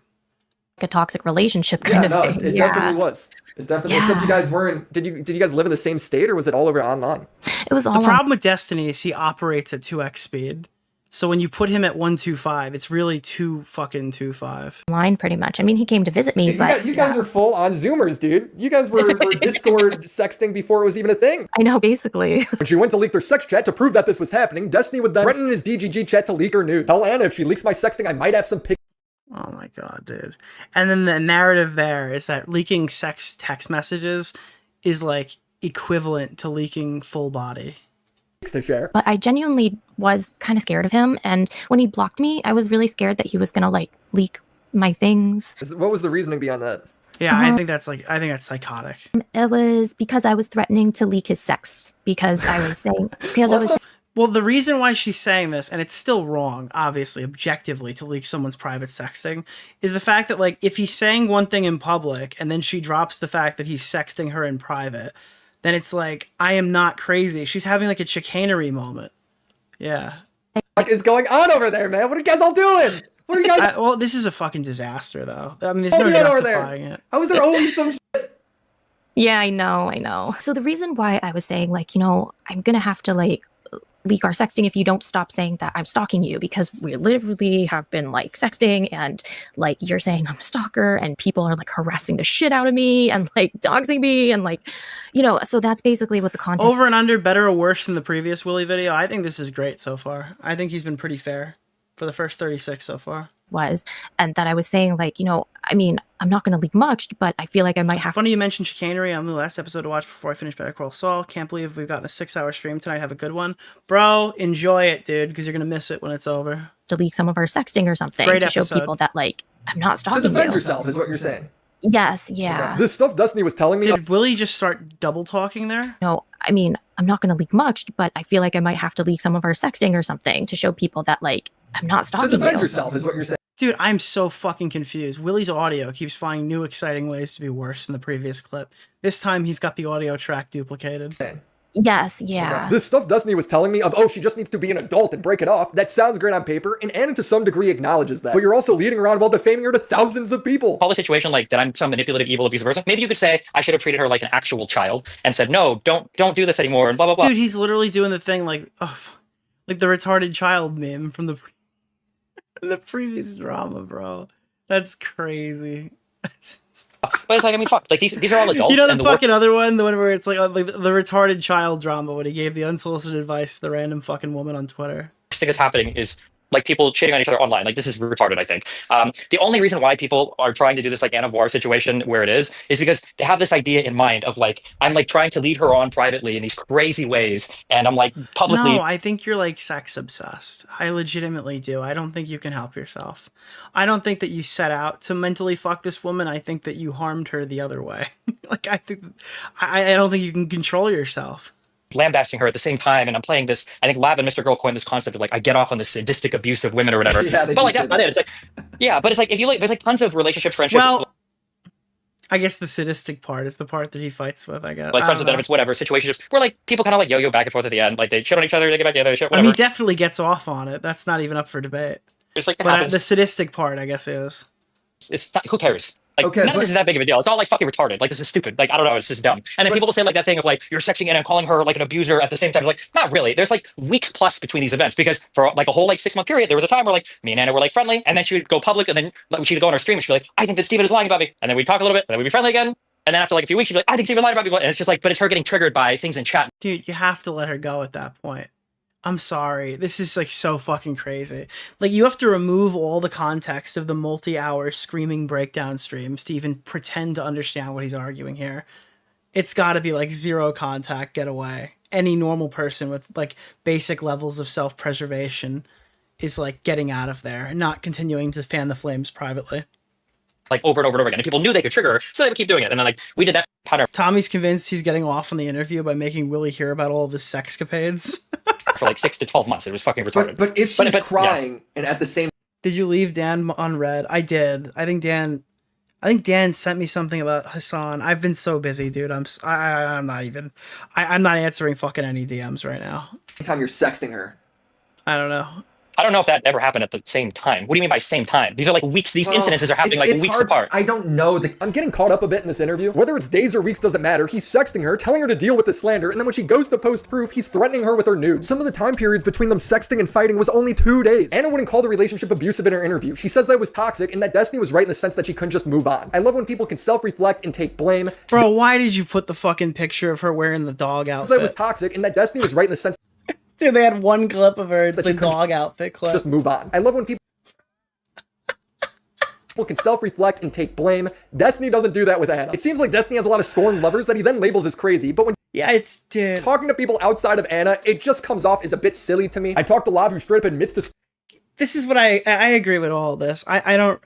Like a toxic relationship kind of thing. It definitely was. It definitely. Except you guys weren't. Did you guys live in the same state, or was it all over online? It was all. The problem with Destiny is he operates at 2x speed. So when you put him at 125, it's really 2.25. Online, pretty much. I mean, he came to visit me, but you guys are full on Zoomers, dude. You guys were Discord sexting before it was even a thing. I know, basically. When she went to leak their sex chat to prove that this was happening, Destiny would then threaten his DGG chat to leak her nudes. Tell Anna if she leaks my sexting, I might have some pics. Oh my god, dude. And then the narrative there is that leaking sex text messages is like equivalent to leaking full body. To share. But I genuinely was kind of scared of him, and when he blocked me, I was really scared that he was gonna like leak my things. What was the reasoning behind that? Yeah, I think that's psychotic. It was because I was threatening to leak his sex because I was saying Well, the reason why she's saying this, and it's still wrong, obviously, objectively, to leak someone's private sexting, is the fact that, like, if he's saying one thing in public and then she drops the fact that he's sexting her in private, then it's like, I am not crazy. She's having, like, a chicanery moment. Yeah. What is going on over there, man? What are you guys all doing? What are you guys... well, this is a fucking disaster, though. I mean, there's no justifying it. How is there always some shit? Yeah, I know. So the reason why I was saying, like, you know, I'm gonna have to, like, leak our sexting if you don't stop saying that I'm stalking you, because we literally have been like sexting and like you're saying I'm a stalker and people are like harassing the shit out of me and like doxing me and like, you know, so that's basically what the context. Over and under, better or worse than the previous Willie video? I think this is great so far. I think he's been pretty fair for the first 36 so far. Was, and that I was saying, like, you know, I mean, I'm not going to leak much, but I feel like I might have. Funny you mentioned chicanery. I'm the last episode to watch before I finish Better Call Saul. Can't believe we've gotten a 6-hour stream tonight. Have a good one. Bro, enjoy it, dude, because you're going to miss it when it's over. To leak some of our sexting or something Great to show episode. people that, like, I'm not stalking To defend you. yourself is what you're saying. Yes, yeah. Okay. This stuff Destiny was telling me. Did Willie just start double talking there? No, I mean, I'm not going to leak much, but I feel like I might have to leak some of our sexting or something to show people that, like, I'm not stalking To defend you. yourself is what you're saying. Dude, I'm so fucking confused. Willie's audio keeps finding new exciting ways to be worse than the previous clip. This time he's got the audio track duplicated. Yes, yeah. Okay. This stuff Destiny was telling me of, oh, she just needs to be an adult and break it off. That sounds great on paper, and Anna to some degree acknowledges that. But you're also leading around while defaming her to thousands of people. Call the situation like that I'm some manipulative, evil, abusive person. Maybe you could say I should have treated her like an actual child and said, no, don't do this anymore, and blah, blah, blah. Dude, he's literally doing the thing like, like the retarded child meme from the previous drama, bro. That's crazy. But it's like, I mean, fuck. Like, these are all adults. You know the and fucking other one? The one where it's like the retarded child drama when he gave the unsolicited advice to the random fucking woman on Twitter. worst thing that's happening is like people cheating on each other online. Like, this is retarded, I think. The only reason why people are trying to do this like Anna Voir situation where it is because they have this idea in mind of like, I'm like trying to lead her on privately in these crazy ways. And I'm like publicly. No, I think you're like sex obsessed. I legitimately do. I don't think you can help yourself. I don't think that you set out to mentally fuck this woman. I think that you harmed her the other way. Like, I don't think you can control yourself. Lambasting her at the same time, and I'm playing this. I think Lav and Mr. Girl coined this concept of like I get off on this sadistic abuse of women or whatever. Yeah, but like that's not it. It's like, yeah, but it's like if you like, there's like tons of relationships, friendships. Well, I guess the sadistic part is the part that he fights with. I guess like friends with benefits, whatever situationships where like people kind of like yo-yo back and forth at the end. Like they shit on each other, they get back together, shit, I mean, whatever. he definitely gets off on it. That's not even up for debate. It's like But the sadistic part, I guess, is. It's not, who cares? Like, Okay, none of this is that big of a deal. It's all like fucking retarded. Like, this is stupid. Like, I don't know. It's just dumb. And then people will say like that thing of like, you're sexing in and calling her like an abuser at the same time. Like, not really. There's like weeks plus between these events because for like a whole like 6-month period, there was a time where like me and Anna were like friendly, and then she would go public, and then like, she'd go on her stream and she'd be like, I think that Steven is lying about me. And then we'd talk a little bit, and then we'd be friendly again. And then after like a few weeks, she'd be like, I think Steven lied about me. And it's just like, but it's her getting triggered by things in chat. Dude, you have to let her go at that point. I'm sorry. This is like so fucking crazy. Like, you have to remove all the context of the multi-hour screaming breakdown streams to even pretend to understand what he's arguing here. It's got to be like zero contact, get away. Any normal person with like basic levels of self-preservation is like getting out of there and not continuing to fan the flames privately. Like over and over and over again. And people knew they could trigger her, so they would keep doing it. And then like we did that pattern Tommy's convinced he's getting off on the interview by making Willie hear about all of his sexcapades. for like 6 to 12 months. It was fucking retarded. But if she's yeah. crying and at the same Did you leave Dan on red? I did. I think Dan sent me something about Hassan. I've been so busy, dude. I'm not even. I'm not answering fucking any DMs right now. time you're sexting her. I don't know. I don't know if that ever happened at the same time. What do you mean by same time? These are like weeks. These incidences are happening like weeks apart. I don't know. I'm getting caught up a bit in this interview. Whether it's days or weeks doesn't matter. He's sexting her, telling her to deal with the slander, and then when she goes to post proof, he's threatening her with her nudes. Some of the time periods between them sexting and fighting was only 2 days. Anna wouldn't call the relationship abusive in her interview. She says that it was toxic and that Destiny was right in the sense that she couldn't just move on. I love when people can self-reflect and take blame. Bro, why did you put the fucking picture of her wearing the dog outfit? That was toxic and that Destiny was right in the sense Dude, they had one clip of her. It's the dog outfit clip. Just move on. I love when people can self-reflect and take blame. Destiny doesn't do that with Anna. It seems like Destiny has a lot of scorned lovers that he then labels as crazy, but when dude. Talking to people outside of Anna, it just comes off as a bit silly to me. I talked to Lav, who straight up admits to... This is what I agree with all of this. I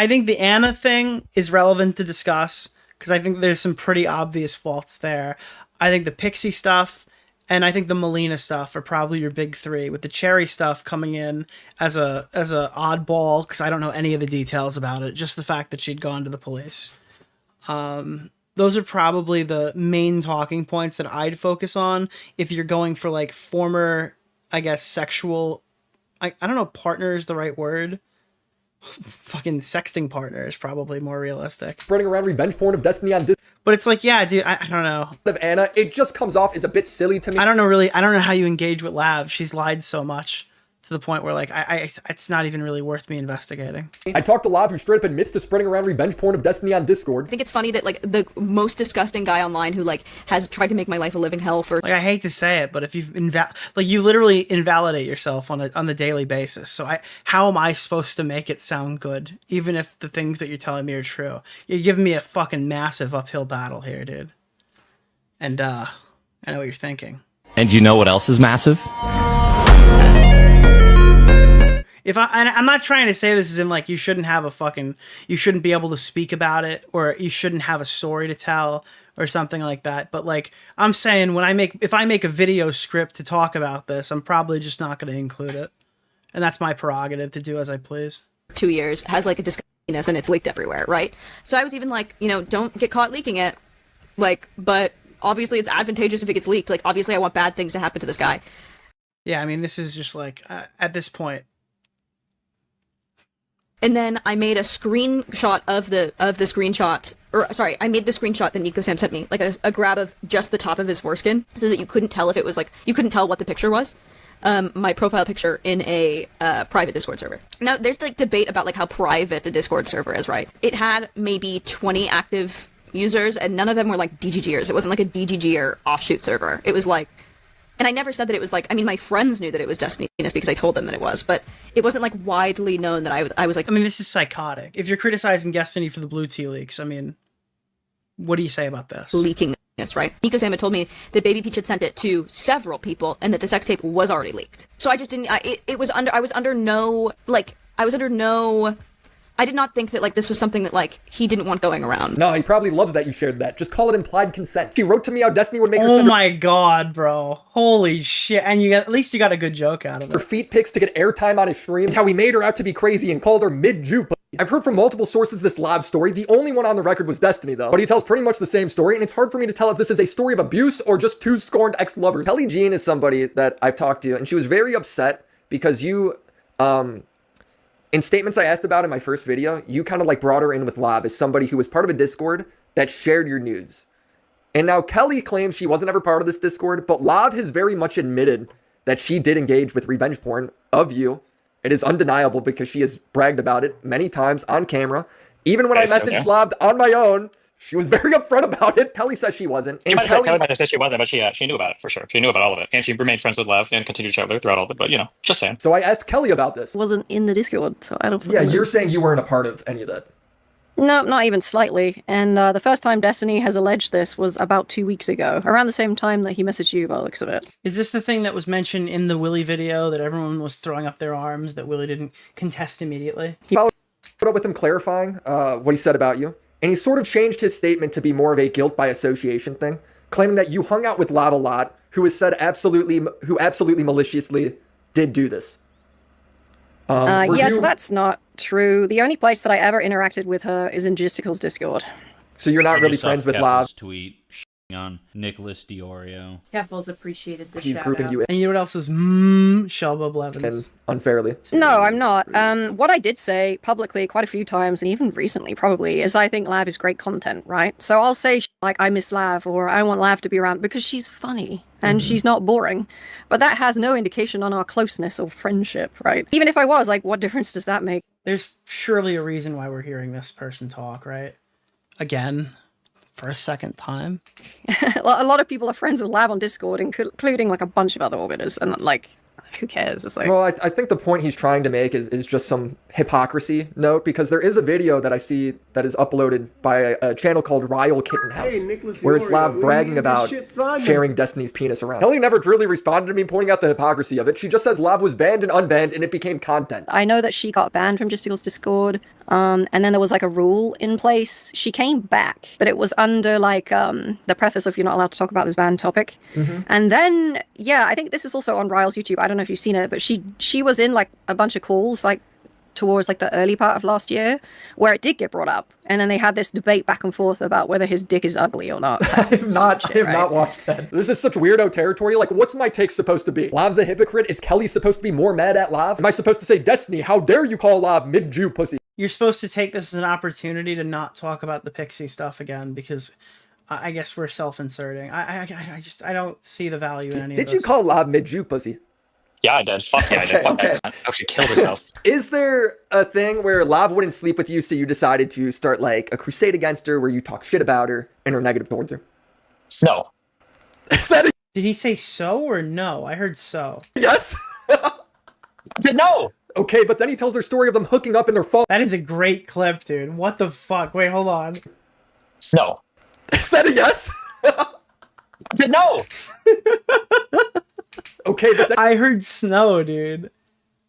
think the Anna thing is relevant to discuss, because I think there's some pretty obvious faults there. I think the Pixie stuff, and I think the Melina stuff are probably your big three, with the Cherry stuff coming in as a oddball, because I don't know any of the details about it, just the fact that she'd gone to the police. Those are probably the main talking points that I'd focus on if you're going for like former, I guess, sexual, I don't know, partner is the right word. Fucking sexting partner is probably more realistic. Spreading around revenge porn of Destiny on Discord. But it's like, yeah, dude, I don't know. Of Anna, it just comes off as a bit silly to me. I don't know how you engage with Lav. She's lied so much to the point where like it's not even really worth me investigating. I talked to Lav, who straight up admits to spreading around revenge porn of Destiny on Discord. I think it's funny that like the most disgusting guy online who like has tried to make my life a living hell for like, I hate to say it, but if you've you literally invalidate yourself on the daily basis. So how am I supposed to make it sound good, even if the things that you're telling me are true? You're giving me a fucking massive uphill battle here, dude. And I know what you're thinking. And you know what else is massive? I'm not trying to say this is in like you shouldn't be able to speak about it, or you shouldn't have a story to tell or something like that. But like I'm saying, if I make a video script to talk about this, I'm probably just not going to include it, and that's my prerogative to do as I please. 2 years has like a disgustingness and it's leaked everywhere, right? So I was even like, don't get caught leaking it, like, but obviously it's advantageous if it gets leaked. Like obviously I want bad things to happen to this guy. Yeah, I mean this is just like at this point. And then I made a screenshot of the screenshot, or sorry, I made the screenshot that Nico Sam sent me, like a grab of just the top of his foreskin, so that you couldn't tell if it was like, you couldn't tell what the picture was. My profile picture in a private Discord server. Now, there's like debate about like how private a Discord server is, right? It had maybe 20 active users, and none of them were like DGGers. It wasn't like a DGGer offshoot server. It was like, and I never said that it was like, I mean, my friends knew that it was Destiny because I told them that it was, but it wasn't like widely known that I was like... I mean, this is psychotic. If you're criticizing Destiny for the blue tea leaks, I mean, what do you say about this? Leaking this, right? Nico Sam had told me that Baby Peach had sent it to several people and that the sex tape was already leaked. So I just didn't, I did not think that like this was something that like he didn't want going around. No, he probably loves that you shared that. Just call it implied consent. He wrote to me how Destiny would make her send... Oh my god, bro. Holy shit. And at least you got a good joke out of it. Her feet pics to get airtime on his stream. How he made her out to be crazy and called her mid-Jew. I've heard from multiple sources this live story. The only one on the record was Destiny, though. But he tells pretty much the same story, and it's hard for me to tell if this is a story of abuse or just two scorned ex-lovers. Kelly Jean is somebody that I've talked to, and she was very upset because you, in statements I asked about in my first video, you kind of like brought her in with Lav as somebody who was part of a Discord that shared your nudes. And now Kelly claims she wasn't ever part of this Discord, but Lav has very much admitted that she did engage with revenge porn of you. It is undeniable because she has bragged about it many times on camera. Even when I messaged Lav on my own, she was very upfront about it. Kelly says she wasn't. And Kelly might have said she wasn't, but she knew about it for sure. She knew about all of it. And she remained friends with Lav and continued to chat with her throughout all of it. But, you know, just saying. So I asked Kelly about this. Wasn't in the Discord, so I don't... Yeah, you're saying you weren't a part of any of that. No, not even slightly. And the first time Destiny has alleged this was about 2 weeks ago, around the same time that he messaged you by the looks of it. Is this the thing that was mentioned in the Willie video that everyone was throwing up their arms that Willie didn't contest immediately? He followed up with him clarifying what he said about you. And he sort of changed his statement to be more of a guilt by association thing, claiming that you hung out with Lav a lot, who absolutely maliciously did do this. Yes, that's not true. The only place that I ever interacted with her is in Gisticle's Discord. So you're not really friends with Lav? Tweet. on Nicholas DeOrio. Keffels appreciated the He's shout grouping out. you in And you know what else is Shelba Blevins? unfairly. No, I'm not. What I did say publicly quite a few times, and even recently probably, is I think Lav is great content, right? So I'll say like I miss Lav or I want Lav to be around because she's funny and she's not boring. But that has no indication on our closeness or friendship, right? Even if I was, like, what difference does that make? There's surely a reason why we're hearing this person talk, right? Again, for a second time. A lot of people are friends with Lav on Discord, including like a bunch of other orbiters, and like, who cares? It's like, Well, I think the point he's trying to make is just some hypocrisy note, because there is a video that I see that is uploaded by a channel called Ryle Kitten House, where it's Lav bragging about sharing Destiny's penis around. Kelly never really responded to me pointing out the hypocrisy of it. She just says Lav was banned and unbanned and it became content. I know that she got banned from Just Eagles Discord, and then there was like a rule in place. She came back, but it was under like the preface of you're not allowed to talk about this banned topic. And then, yeah, I think this is also on Ryle's YouTube. I don't know if you've seen it, but she was in like a bunch of calls like towards like the early part of last year where it did get brought up, and then they had this debate back and forth about whether his dick is ugly or not. I have not watched that. This is such weirdo territory. Like, what's my take supposed to be? Lav's a hypocrite? Is Kelly supposed to be more mad at Lav? Am I supposed to say, Destiny, how dare you call Lav mid-Jew pussy? You're supposed to take this as an opportunity to not talk about the Pixie stuff again, because I guess we're self-inserting. I don't see the value in any of this. Did you call Lav mid-Jew pussy? Yeah, I did. Fuck yeah, I did. Fuck that. Oh, she killed herself. Is there a thing where Lav wouldn't sleep with you, so you decided to start like a crusade against her where you talk shit about her and are negative towards her? No. Is that Did he say so or no? I heard so. Yes? I said no. Okay, but then he tells their story of them hooking up in their fall. That is a great clip, dude. What the fuck? Wait, hold on. No. Is that a yes? I said no. Okay, but then I heard snow, dude.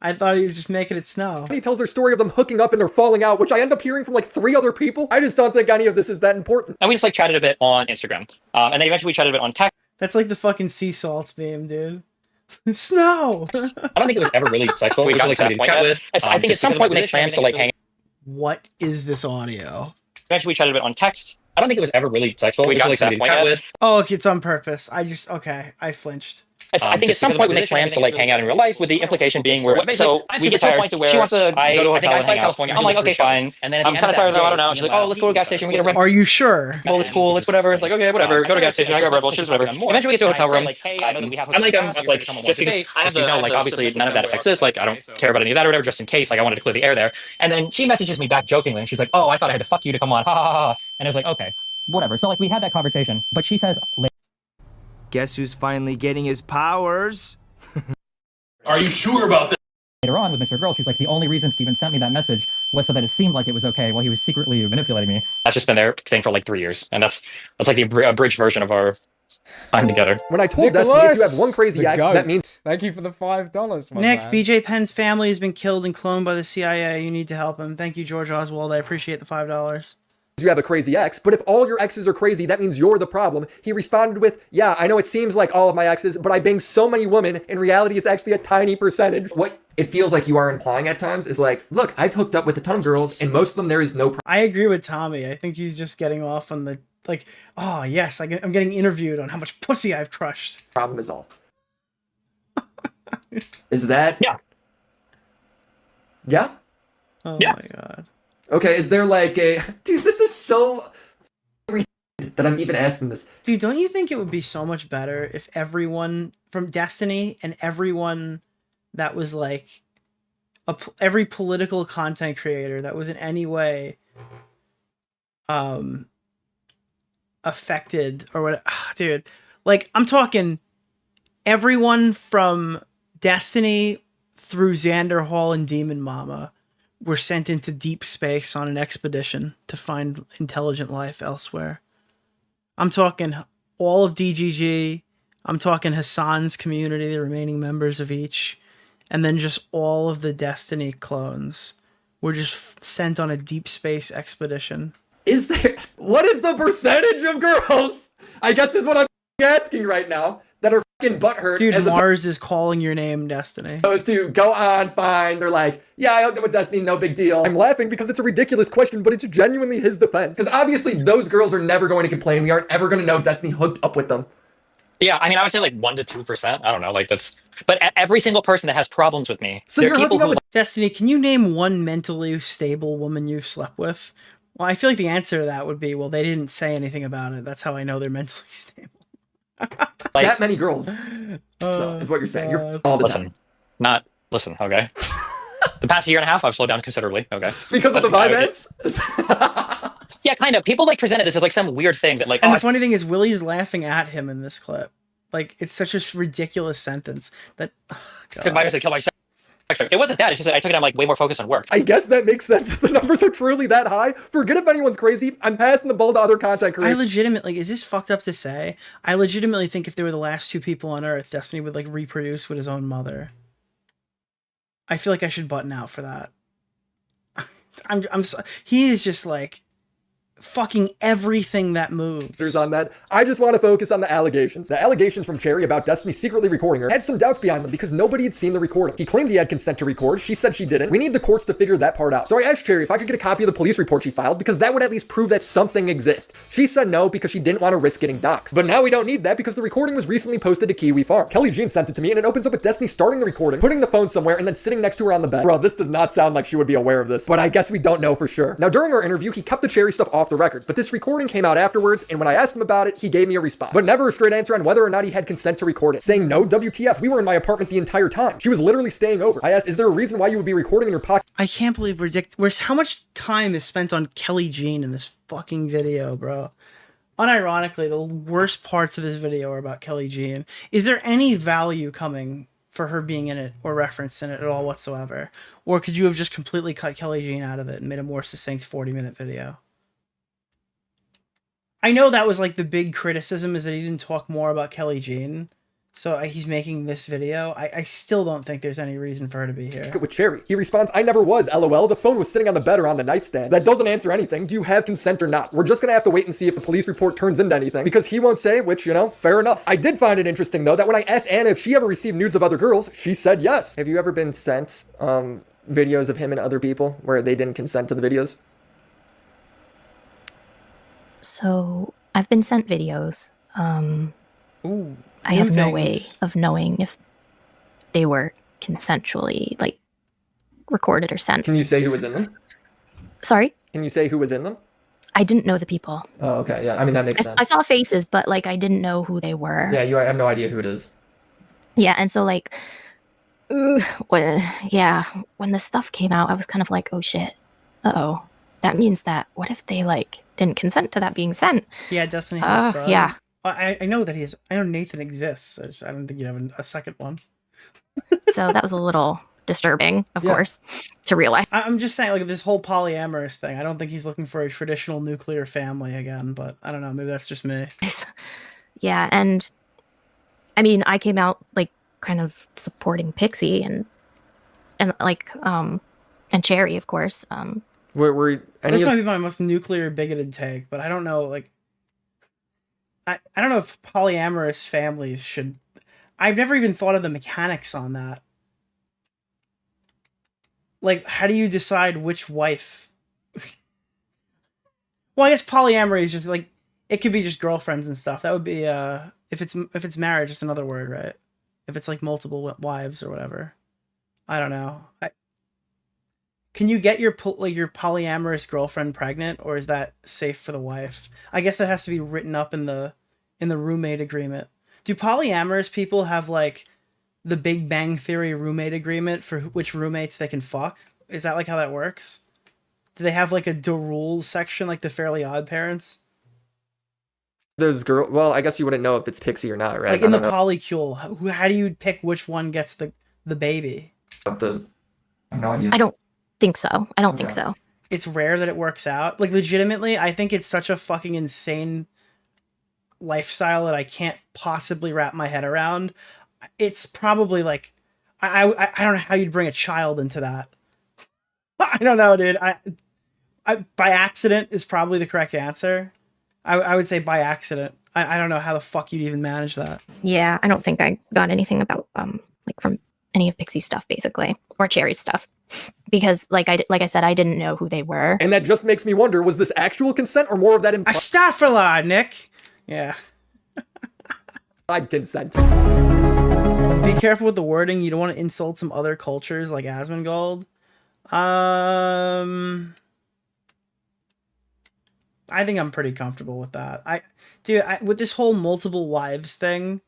I thought he was just making it snow. he tells their story of them hooking up and they're falling out, which I end up hearing from like 3 other people. I just don't think any of this is that important. And we just like chatted a bit on Instagram. And then eventually we chatted a bit on text. That's like the fucking sea salts meme, dude. Snow. I don't think it was ever really sexual. We got like somebody to chat with. I think at some point we make plans to like hang. What is this audio? Eventually we chatted a bit on text. I don't think it was ever really sexual. We got like somebody to chat with. Oh, okay, it's on purpose. I flinched. I think at some point we make plans to like hang out in real life, with the implication being where so we get tired. She wants to go to a hotel and hang out. I'm like, okay, fine. And then I'm kind of tired though. I don't know. She's like, oh, let's go to a gas station. We get a Red Bull. Are you sure? Well, it's cool. It's whatever. It's like, okay, whatever. Go to a gas station. I grab Red Bull. She's whatever. Eventually we get to a hotel room. I'm like, just because, like, obviously none of that affects this. Like, I don't care about any of that or whatever. Just in case, like, I wanted to clear the air there. And then she messages me back jokingly, and she's like, oh, I thought I had to fuck you to come on. Ha ha ha ha. And I was like, okay, whatever. So like we had that conversation, but she says. Guess who's finally getting his powers? Are you sure about that? Later on with Mr. Girl, she's like, the only reason Steven sent me that message was so that it seemed like it was okay while he was secretly manipulating me. That's just been their thing for like 3 years, and that's like the abridged version of our time together. When I told Destiny, if you have one crazy ex, that means... Thank you for the $5, my Nick, man. BJ Penn's family has been killed and cloned by the CIA. You need to help him. Thank you, George Oswald. I appreciate the $5. You have a crazy ex, but if all your exes are crazy, that means you're the problem. He responded with, yeah, I know it seems like all of my exes, but I bang so many women. In reality, it's actually a tiny percentage. What it feels like you are implying at times is like, look, I've hooked up with a ton of girls, and most of them there is no problem. I agree with Tommy. I think he's just getting off on the, like, oh, yes, I'm getting interviewed on how much pussy I've crushed. Problem is all. Is that... Yeah. Yeah? Oh, yes. My God. Okay, is there like a... Dude, this is so... that I'm even asking this. Dude, don't you think it would be so much better if everyone from Destiny and everyone that was like... every political content creator that was in any way... affected or what... dude, like, I'm talking everyone from Destiny through Xander Hall and Demon Mama were sent into deep space on an expedition to find intelligent life elsewhere. I'm talking all of DGG. I'm talking Hassan's community, the remaining members of each, and then just all of the Destiny clones were just sent on a deep space expedition. Is there... What is the percentage of girls, I guess is what I'm asking right now, that are butthurt. Dude, as Mars is calling your name, Destiny. opposed to go on, fine. They're like, yeah, I hooked up with Destiny, no big deal. I'm laughing because it's a ridiculous question, but it's genuinely his defense. Because obviously those girls are never going to complain. We aren't ever going to know Destiny hooked up with them. Yeah, I mean, I would say like 1 to 2%. I don't know, like that's. But every single person that has problems with me, So there you're are people hooking up who. with Destiny. Can you name one mentally stable woman you've slept with? Well, I feel like the answer to that would be, well, they didn't say anything about it. That's how I know they're mentally stable. That many girls is what you're saying. You're all the time. Listen, okay. The past year and a half, I've slowed down considerably. Okay. Because of the vibe ends? Yeah, kind of. People like presented this as like some weird thing that like. And the funny thing is, Willie's laughing at him in this clip. Like, it's such a ridiculous sentence that. Oh, Could virus kill my sex. It wasn't that. It's just that I took it. I'm like way more focused on work. I guess that makes sense. If the numbers are truly that high, forget if anyone's crazy. I'm passing the ball to other content I creators. legitimately, is this fucked up to say? I legitimately think if they were the last two people on Earth, Destiny would like reproduce with his own mother. I feel like I should button out for that. He is just like fucking everything that moves. On that. I just want to focus on the allegations. The allegations from Cherry about Destiny secretly recording her had some doubts behind them because nobody had seen the recording. He claims he had consent to record. She said she didn't. We need the courts to figure that part out. So I asked Cherry if I could get a copy of the police report she filed because that would at least prove that something exists. She said no because she didn't want to risk getting doxxed. But now we don't need that because the recording was recently posted to Kiwi Farm. Kelly Jean sent it to me and it opens up with Destiny starting the recording, putting the phone somewhere and then sitting next to her on the bed. Bro, this does not sound like she would be aware of this, but I guess we don't know for sure. Now during our interview, he kept the Cherry stuff off the record, but this recording came out afterwards, and when I asked him about it, he gave me a response. But never a straight answer on whether or not he had consent to record it. Saying no, WTF, we were in my apartment the entire time. She was literally staying over. I asked, is there a reason why you would be recording in your pocket? I can't believe how much time is spent on Kelly Jean in this fucking video, bro. Unironically, the worst parts of this video are about Kelly Jean. Is there any value coming for her being in it or referenced in it at all whatsoever? Or could you have just completely cut Kelly Jean out of it and made a more succinct 40-minute video? I know that was like the big criticism is that he didn't talk more about Kelly Jean. So he's making this video. I still don't think there's any reason for her to be here. With Cherry. He responds, I never was, LOL. The phone was sitting on the bed or on the nightstand. That doesn't answer anything. Do you have consent or not? We're just gonna have to wait and see if the police report turns into anything because he won't say, which, you know, fair enough. I did find it interesting though that when I asked Anna if she ever received nudes of other girls, she said yes. Have you ever been sent videos of him and other people where they didn't consent to the videos? So I've been sent videos. Ooh, I have no way of knowing if they were consensually like recorded or sent. Can you say who was in them? Sorry? Can you say who was in them? I didn't know the people. Oh, okay. Yeah, I mean, that makes sense. I saw faces, but like I didn't know who they were. Yeah, I have no idea who it is. Yeah, and so like, when the stuff came out, I was kind of like, oh shit. Uh-oh. That means that, what if they like didn't consent to that being sent? Yeah, Destiny has yeah. I know that I know Nathan exists. I don't think you have a second one. So that was a little disturbing, of course, to realize. I'm just saying, like, this whole polyamorous thing, I don't think he's looking for a traditional nuclear family again, but I don't know, maybe that's just me. Yeah, and I mean, I came out like kind of supporting Pixie and like and Cherry, of course. This might be my most nuclear bigoted take, but I don't know, like, I don't know if polyamorous families should. I've never even thought of the mechanics on that. Like, how do you decide which wife? Well, I guess polyamory is just like, it could be just girlfriends and stuff. That would be if it's marriage, it's another word, right? If it's like multiple wives or whatever. I don't know. Can you get your polyamorous girlfriend pregnant, or is that safe for the wife? I guess that has to be written up in the roommate agreement. Do polyamorous people have like the Big Bang Theory roommate agreement for which roommates they can fuck? Is that like how that works? Do they have like a the rules section like the Fairly Odd Parents? Well, I guess you wouldn't know if it's Pixie or not, right? Like in the polycule, how do you pick which one gets the baby? I have no idea. I don't think so. I don't think so. It's rare that it works out. Like, legitimately, I think it's such a fucking insane lifestyle that I can't possibly wrap my head around. It's probably like, I don't know how you'd bring a child into that. I don't know, dude. I by accident is probably the correct answer. I would say by accident. I don't know how the fuck you'd even manage that. Yeah, I don't think I got anything about like from any of Pixie's stuff basically, or Cherry's stuff, because like I said, I didn't know who they were. And that just makes me wonder: was this actual consent or more of that implied Astaghfirullah, Nick. Yeah. consent? Be careful with the wording. You don't want to insult some other cultures like Asmongold. I think I'm pretty comfortable with that. Dude, with this whole multiple wives thing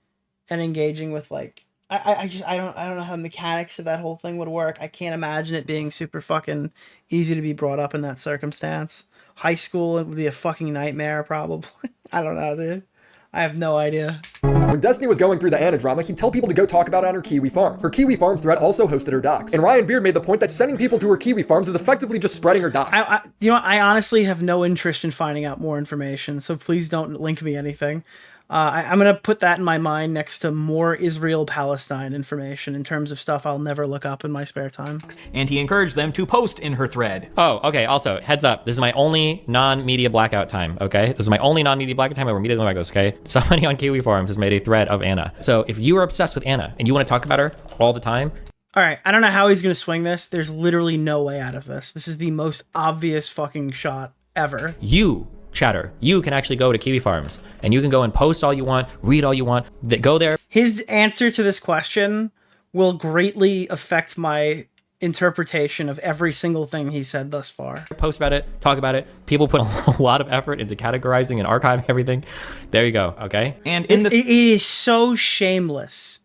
and engaging with like, I don't know how the mechanics of that whole thing would work. I can't imagine it being super fucking easy to be brought up in that circumstance. High school, it would be a fucking nightmare probably. I don't know, dude. I have no idea. When Destiny was going through the Anna drama, he'd tell people to go talk about it on her Kiwi farm. Her Kiwi Farms thread also hosted her docs. And Ryan Beard made the point that sending people to her Kiwi Farms is effectively just spreading her docs. You know, I honestly have no interest in finding out more information, so please don't link me anything. I'm going to put that in my mind next to more Israel-Palestine information in terms of stuff I'll never look up in my spare time. And he encouraged them to post in her thread. Oh, okay. Also, heads up. This is my only non-media blackout time, okay? This is my only non-media blackout time. I will immediately like this, okay? Somebody on Kiwi Forums has made a thread of Anna. So if you are obsessed with Anna and you want to talk about her all the time... All right, I don't know how he's going to swing this. There's literally no way out of this. This is the most obvious fucking shot ever. You... chatter, you can actually go to Kiwi Farms and you can go and post all you want, read all you want, go there. His answer to this question will greatly affect my interpretation of every single thing he said thus far. Post about it, talk about it. People put a lot of effort into categorizing and archiving everything. There you go, okay? And it is so shameless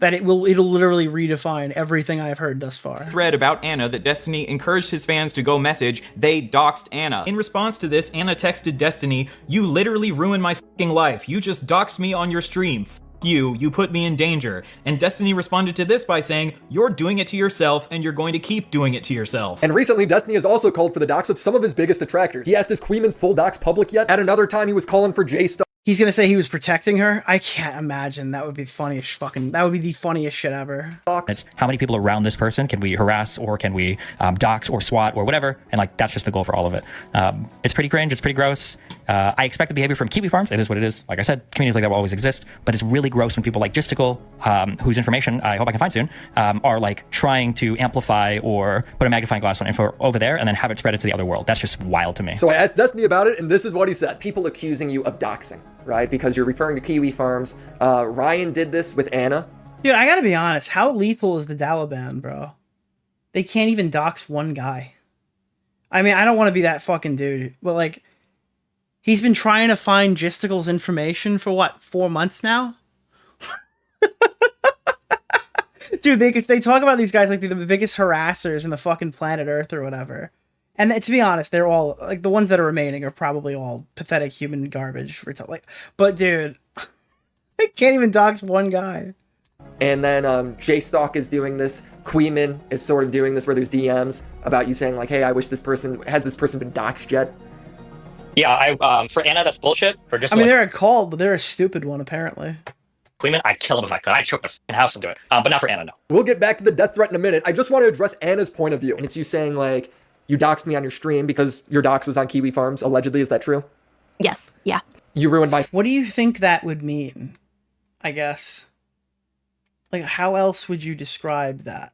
that it'll literally redefine everything I've heard thus far. Thread about Anna that Destiny encouraged his fans to go message, they doxed Anna. In response to this, Anna texted Destiny, "You literally ruined my fucking life. You just doxed me on your stream. F you put me in danger." And Destiny responded to this by saying, "You're doing it to yourself and you're going to keep doing it to yourself." And recently, Destiny has also called for the dox of some of his biggest detractors. He asked, is Queeman's full dox public yet? At another time, he was calling for J-Star. He's gonna say he was protecting her? I can't imagine. That would be the funniest shit ever. It's how many people around this person can we harass or can we dox or swat or whatever, and like that's just the goal for all of it. It's pretty cringe, it's pretty gross. I expect the behavior from Kiwi Farms. It is what it is. Like I said, communities like that will always exist, but it's really gross when people like Gistical, whose information I hope I can find soon, are like trying to amplify or put a magnifying glass on info over there and then have it spread it to the other world. That's just wild to me. So I asked Destiny about it, and this is what he said. People accusing you of doxing, right? Because you're referring to Kiwi Farms. Ryan did this with Anna. Dude, I gotta be honest. How lethal is the Taliban, bro? They can't even dox one guy. I mean, I don't want to be that fucking dude, but like, he's been trying to find Gistical's information for what, 4 months now? Dude, they talk about these guys like they're the biggest harassers in the fucking planet Earth or whatever. And to be honest, they're all, like, the ones that are remaining are probably all pathetic human garbage. But dude, they can't even dox one guy. And then J-Stalk is doing this. Queeman is sort of doing this where there's DMs about you saying like, hey, I wish has this person been doxed yet? Yeah, for Anna, that's bullshit. For just I mean, they're a cult, but they're a stupid one, apparently. Queeman, I'd kill him if I could. I'd choke the f***ing house into it. But not for Anna, no. We'll get back to the death threat in a minute. I just want to address Anna's point of view. And it's you saying like, you doxed me on your stream because your dox was on Kiwi Farms, allegedly. Is that true? Yes, yeah. You ruined my... What do you think that would mean? I guess. Like, how else would you describe that?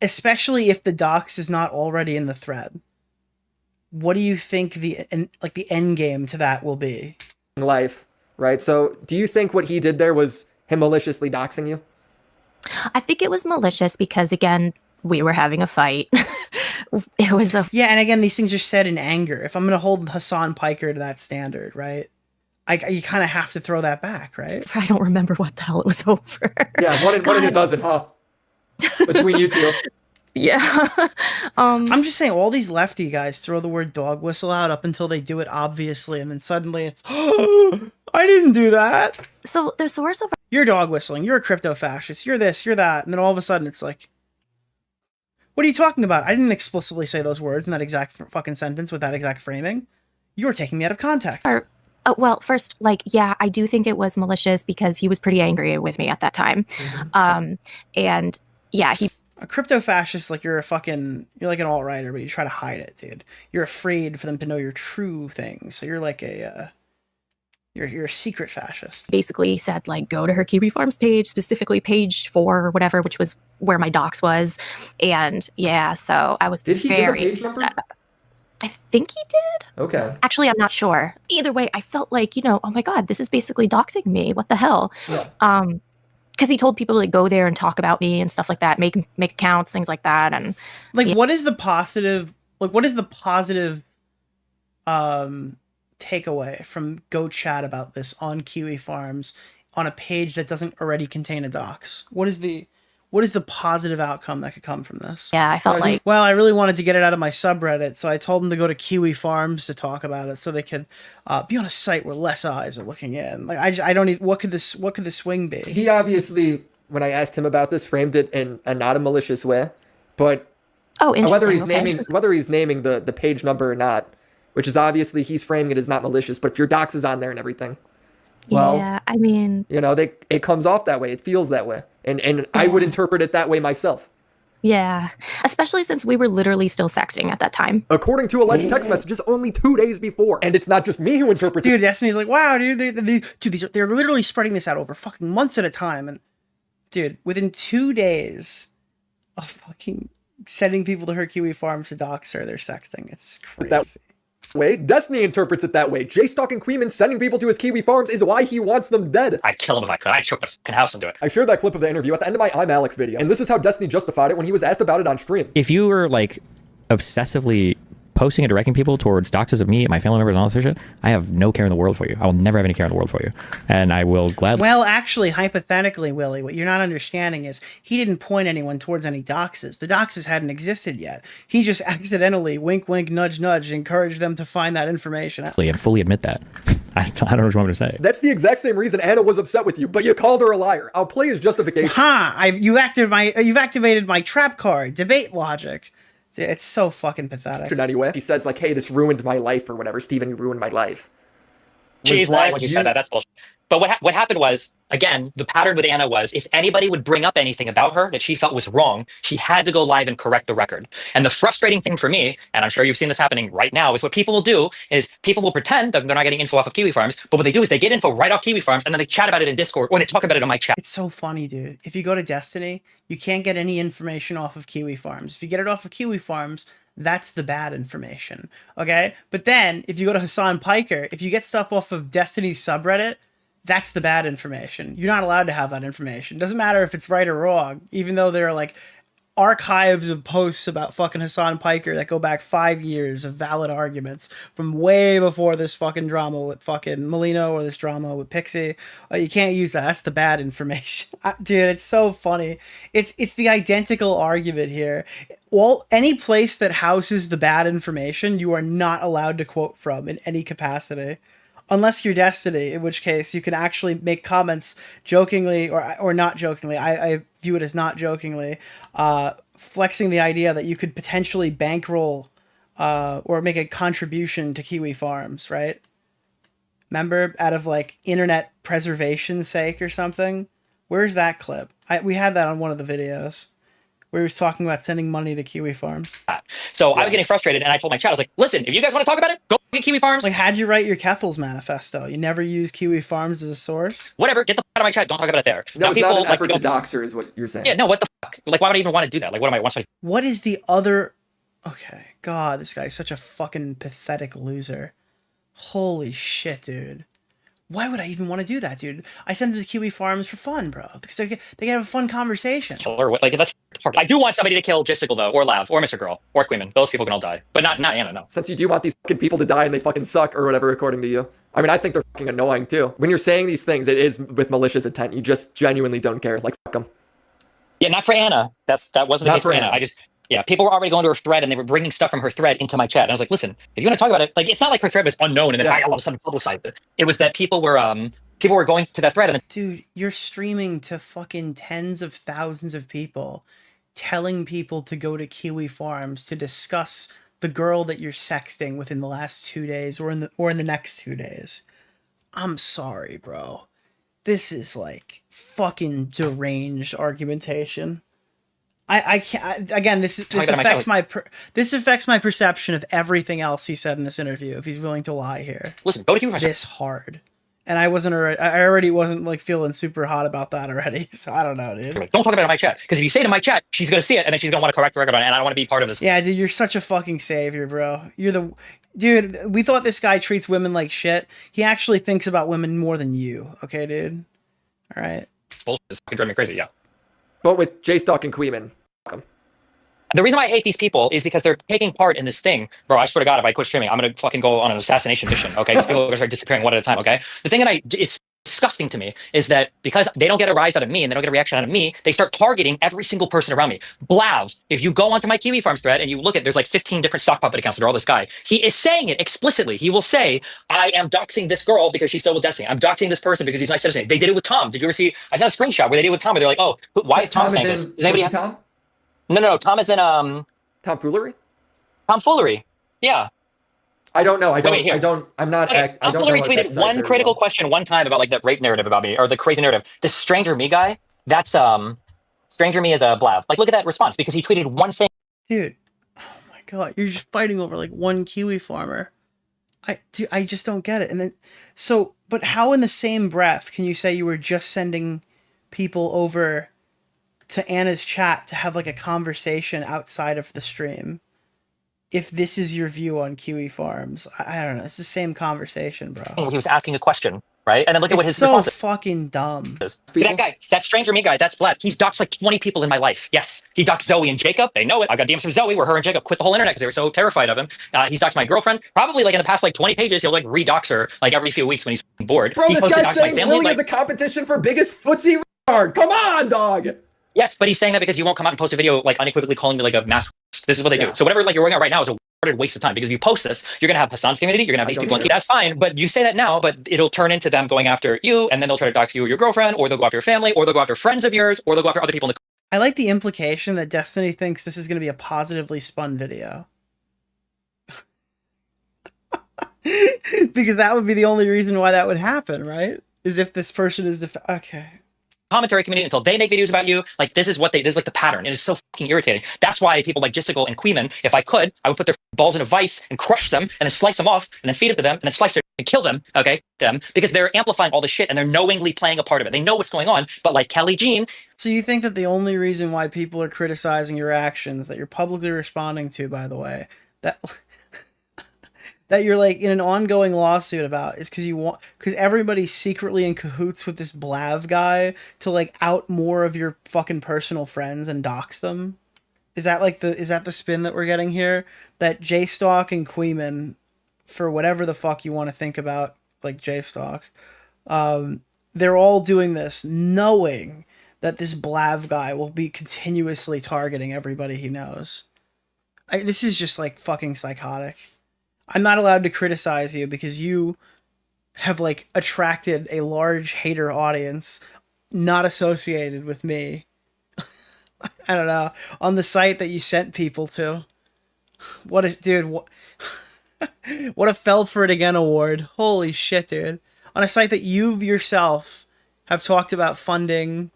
Especially if the dox is not already in the thread. What do you think the end game to that will be? Life, right? So do you think what he did there was him maliciously doxing you? I think it was malicious because, again, we were having a fight. It was a... Yeah, and again, these things are said in anger. If I'm going to hold Hassan Piker to that standard, right? You kind of have to throw that back, right? I don't remember what the hell it was over. Yeah, one in a dozen, huh? Between you two. Yeah. I'm just saying, all these lefty guys throw the word dog whistle out up until they do it obviously, and then suddenly it's, oh, I didn't do that. So the source of... You're dog whistling, you're a crypto fascist, you're this, you're that, and then all of a sudden it's like, what are you talking about? I didn't explicitly say those words in that exact fucking sentence with that exact framing. You're taking me out of context. Well, first, like, yeah, I do think it was malicious because he was pretty angry with me at that time. Mm-hmm. And yeah, he... A crypto fascist, like you're like an alt-righter, but you try to hide it, dude. You're afraid for them to know your true things. So you're like you're a secret fascist. Basically said like, go to her Kiwi Farms page, specifically page 4 or whatever, which was where my docs was. And yeah, so I was very upset about that. I think he did. Okay. Actually, I'm not sure. Either way, I felt like, oh my God, this is basically doxing me. What the hell? Yeah. Because he told people to like, go there and talk about me and stuff like that, make accounts, things like that. And like, what is the positive? Like, what is the positive takeaway from Go Chat about this on Kiwi Farms on a page that doesn't already contain a dox? What is the positive outcome that could come from this? Yeah, I felt like... Well, I really wanted to get it out of my subreddit, so I told them to go to Kiwi Farms to talk about it, so they could be on a site where less eyes are looking in. Like, I don't even... What could the swing be? He obviously, when I asked him about this, framed it in a not a malicious way, but whether he's naming the page number or not, which is obviously he's framing it as not malicious, but if your docs is on there and everything, well, yeah, I mean, it comes off that way. It feels that way. And I would interpret it that way myself. Yeah, especially since we were literally still sexting at that time. According to alleged text messages only 2 days before. And it's not just me who interprets it. Dude, Destiny's like, wow, dude, they're literally spreading this out over fucking months at a time. And dude, within 2 days of fucking sending people to her Kiwi Farms to dox her, they're sexting. It's just crazy. Way. Destiny interprets it that way. J-stalking Queeman sending people to his Kiwi Farms is why he wants them dead. I'd kill him if I could. I'd choke the fucking house into it. I shared that clip of the interview at the end of my I'm Alex video, and this is how Destiny justified it when he was asked about it on stream. If you were like obsessively posting and directing people towards doxes of me, my family members, and all this shit, I have no care in the world for you. I will never have any care in the world for you. And I will gladly... Well, actually, hypothetically, Willie, what you're not understanding is he didn't point anyone towards any doxes. The doxes hadn't existed yet. He just accidentally, wink, wink, nudge, nudge, encouraged them to find that information out. And fully admit that. I don't know what you want me to say. That's the exact same reason Anna was upset with you, but you called her a liar. I'll play his justification. You've activated my trap card. Debate logic. It's so fucking pathetic. Anyway, he says like, hey, this ruined my life or whatever. Steven, you ruined my life. She's lying when she said that. That's bullshit. But what happened was, again, the pattern with Anna was if anybody would bring up anything about her that she felt was wrong, she had to go live and correct the record. And the frustrating thing for me, and I'm sure you've seen this happening right now, is what people will do is people will pretend that they're not getting info off of Kiwi Farms, but what they do is they get info right off Kiwi Farms and then they chat about it in Discord or they talk about it in my chat. It's so funny, dude. If you go to Destiny, you can't get any information off of Kiwi Farms. If you get it off of Kiwi Farms, that's the bad information, okay? But then, if you go to Hassan Piker, if you get stuff off of Destiny's subreddit, that's the bad information. You're not allowed to have that information. Doesn't matter if it's right or wrong, even though there are, like, archives of posts about fucking Hassan Piker that go back 5 years of valid arguments from way before this fucking drama with fucking Molino or this drama with Pixie. You can't use that. That's the bad information. Dude, it's so funny. It's the identical argument here. Well, any place that houses the bad information, you are not allowed to quote from in any capacity. Unless you're Destiny, in which case you can actually make comments jokingly or not jokingly. I view it as not jokingly, flexing the idea that you could potentially bankroll or make a contribution to Kiwi Farms, right? Remember, out of like internet preservation's sake or something? Where's that clip? We had that on one of the videos where he was talking about sending money to Kiwi Farms. So I was getting frustrated and I told my chat, I was like, listen, if you guys want to talk about it, go get Kiwi Farms. Like, how'd you write your Keffels manifesto? You never use Kiwi Farms as a source? Whatever, get the fuck out of my chat, don't talk about it there. That was not an effort to dox her is what you're saying. Yeah, no, what the fuck? Like, why would I even want to do that? Like, what am I, What is the other... Okay, God, this guy's such a fucking pathetic loser. Holy shit, dude. Why would I even want to do that, dude? I send them to Kiwi Farms for fun, bro. Because they can have a fun conversation. Like, that's I do want somebody to kill Jistical, though, or Lav, or Mr. Girl, or Queeman. Those people can all die. But not Anna, no. Since you do want these fucking people to die and they fucking suck or whatever, according to you. I mean, I think they're fucking annoying, too. When you're saying these things, it is with malicious intent. You just genuinely don't care. Like, fuck them. Yeah, not for Anna. That wasn't the case for Anna. Yeah, people were already going to her thread and they were bringing stuff from her thread into my chat. And I was like, listen, if you want to talk about it, like, it's not like her thread was unknown and then I all of a sudden publicized it. It was that people were going to that thread and then... Dude, you're streaming to fucking tens of thousands of people, telling people to go to Kiwi Farms to discuss the girl that you're sexting within the last 2 days or in the next 2 days. I'm sorry, bro. This is like fucking deranged argumentation. I can't. Again, this affects my perception of everything else he said in this interview. If he's willing to lie here, listen, go to this hard, and I already wasn't like feeling super hot about that already. So I don't know, dude. Don't talk about it in my chat, because if you say it in my chat, she's gonna see it and then she's gonna want to correct the record on it, and I don't want to be part of this. Yeah, dude, you're such a fucking savior, bro. Dude. We thought this guy treats women like shit. He actually thinks about women more than you. Okay, dude. All right. Bullshit is fucking driving me crazy. Yeah. But with J-Stock and Queeman. The reason why I hate these people is because they're taking part in this thing. Bro, I swear to God, if I quit streaming, I'm going to fucking go on an assassination mission, okay? These people are going to start disappearing one at a time, okay? The thing that it's disgusting to me is that because they don't get a rise out of me and they don't get a reaction out of me, they start targeting every single person around me. Blav, if you go onto my Kiwi Farms thread and you look at, there's like 15 different stock puppet accounts that are all this guy. He is saying it explicitly. He will say, I am doxing this girl because she's still with Destiny. I'm doxing this person because he's nice citizen. They did it with Tom. Did you ever see? I sent a screenshot where they did it with Tom, where they're like, oh, why is Tom saying this? Does anybody have Tom? No. Tom is in Tomfoolery? Tomfoolery. Yeah. I don't know. Tomfoolery tweeted one critical question one time about like that rape narrative about me, or the crazy narrative. This Stranger Me guy, that's Stranger Me is a Blav. Like, look at that response, because he tweeted one thing. Dude, oh my God, you're just fighting over like one Kiwi farmer. I just don't get it. And then, but how in the same breath can you say you were just sending people over to Anna's chat to have like a conversation outside of the stream, if this is your view on Kiwi Farms? I don't know. It's the same conversation, bro. He was asking a question, right? And then look at what his so response is. Fucking dumb. That guy, that Stranger Me guy, that's Vlad. He's doxed like 20 people in my life. Yes, he doxed Zoe and Jacob. They know it. I got DMs from Zoe where her and Jacob quit the whole internet because they were so terrified of him. He's doxed my girlfriend. Probably like in the past like 20 pages, he'll like redox her like every few weeks when he's bored. Bro, he's this guy's saying Willie is a competition for biggest footsie retard. Come on, dog. Yes, but he's saying that because you won't come out and post a video like unequivocally calling me like a mass. This is what they do. So whatever like you're working on right now is a waste of time, because if you post this, you're gonna have Hassan's community, you're gonna have these people. That's fine, but you say that now, but it'll turn into them going after you, and then they'll try to dox you or your girlfriend, or they'll go after your family, or they'll go after friends of yours, or they'll go after other people in the. I like the implication that Destiny thinks this is gonna be a positively spun video. Because that would be the only reason why that would happen, right? Is if this person is okay. Commentary community until they make videos about you. Like, this is like the pattern. It is so fucking irritating. That's why people like Gisticle and Queeman, if I could, I would put their balls in a vice and crush them and then slice them off and then feed it to them and then slice them and kill them, okay? Because they're amplifying all this shit and they're knowingly playing a part of it. They know what's going on, but like Kelly Jean. So you think that the only reason why people are criticizing your actions that you're publicly responding to, by the way, that you're like in an ongoing lawsuit about is because everybody's secretly in cahoots with this Blav guy to like out more of your fucking personal friends and dox them? Is that the spin that we're getting here? That J-Stock and Queeman, for whatever the fuck you want to think about, like J-Stock, they're all doing this knowing that this Blav guy will be continuously targeting everybody he knows. This is just like fucking psychotic. I'm not allowed to criticize you because you have like attracted a large hater audience not associated with me. I don't know. On the site that you sent people to. What a fell for it again award. Holy shit, dude. On a site that you yourself have talked about funding,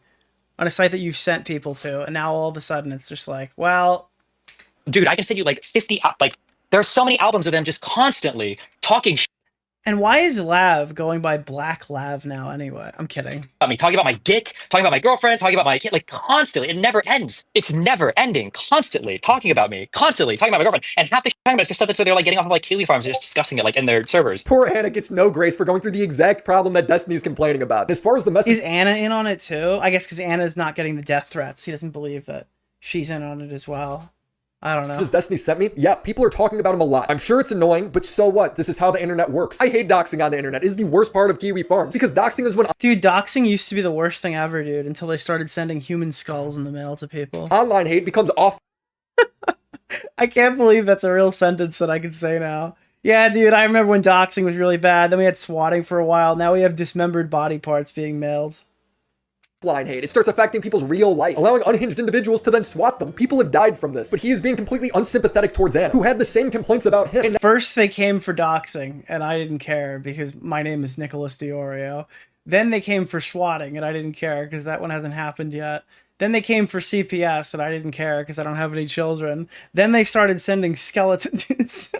on a site that you've sent people to, and now all of a sudden it's just like, well, dude, I can send you like 50 there are so many albums of them just constantly talking shit. And why is Lav going by Black Lav now anyway? I'm kidding. I mean, talking about my dick, talking about my girlfriend, talking about my kid, like constantly. It never ends. It's never ending. Constantly talking about me, constantly talking about my girlfriend. And half the shit talking about is just stuff that's they're like getting off of like Kiwi Farms and just discussing it like in their servers. Poor Anna gets no grace for going through the exact problem that Destiny's complaining about. As far as the message. Is Anna in on it too? I guess because Anna's not getting the death threats. He doesn't believe that she's in on it as well. I don't know. Does Destiny sent me? Yeah, people are talking about him a lot. I'm sure it's annoying, but so what? This is how the internet works. I hate doxing on the internet. It's the worst part of Kiwi Farms because doxing is when... Dude, doxing used to be the worst thing ever, dude, until they started sending human skulls in the mail to people. Online hate becomes off... I can't believe that's a real sentence that I can say now. Yeah, dude, I remember when doxing was really bad. Then we had swatting for a while. Now we have dismembered body parts being mailed. Line hate. It starts affecting people's real life, allowing unhinged individuals to then swat them. People have died from this, but he is being completely unsympathetic towards Anna, who had the same complaints about him. First they came for doxing, and I didn't care because my name is Nicholas DeOrio. Then they came for swatting, and I didn't care because that one hasn't happened yet. Then they came for CPS, and I didn't care because I don't have any children. Then they started sending skeletons.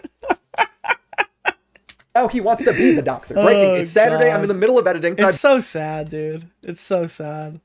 Oh, he wants to be the doxer. Breaking. It's Saturday. God. I'm in the middle of editing. It's so sad, dude. It's so sad.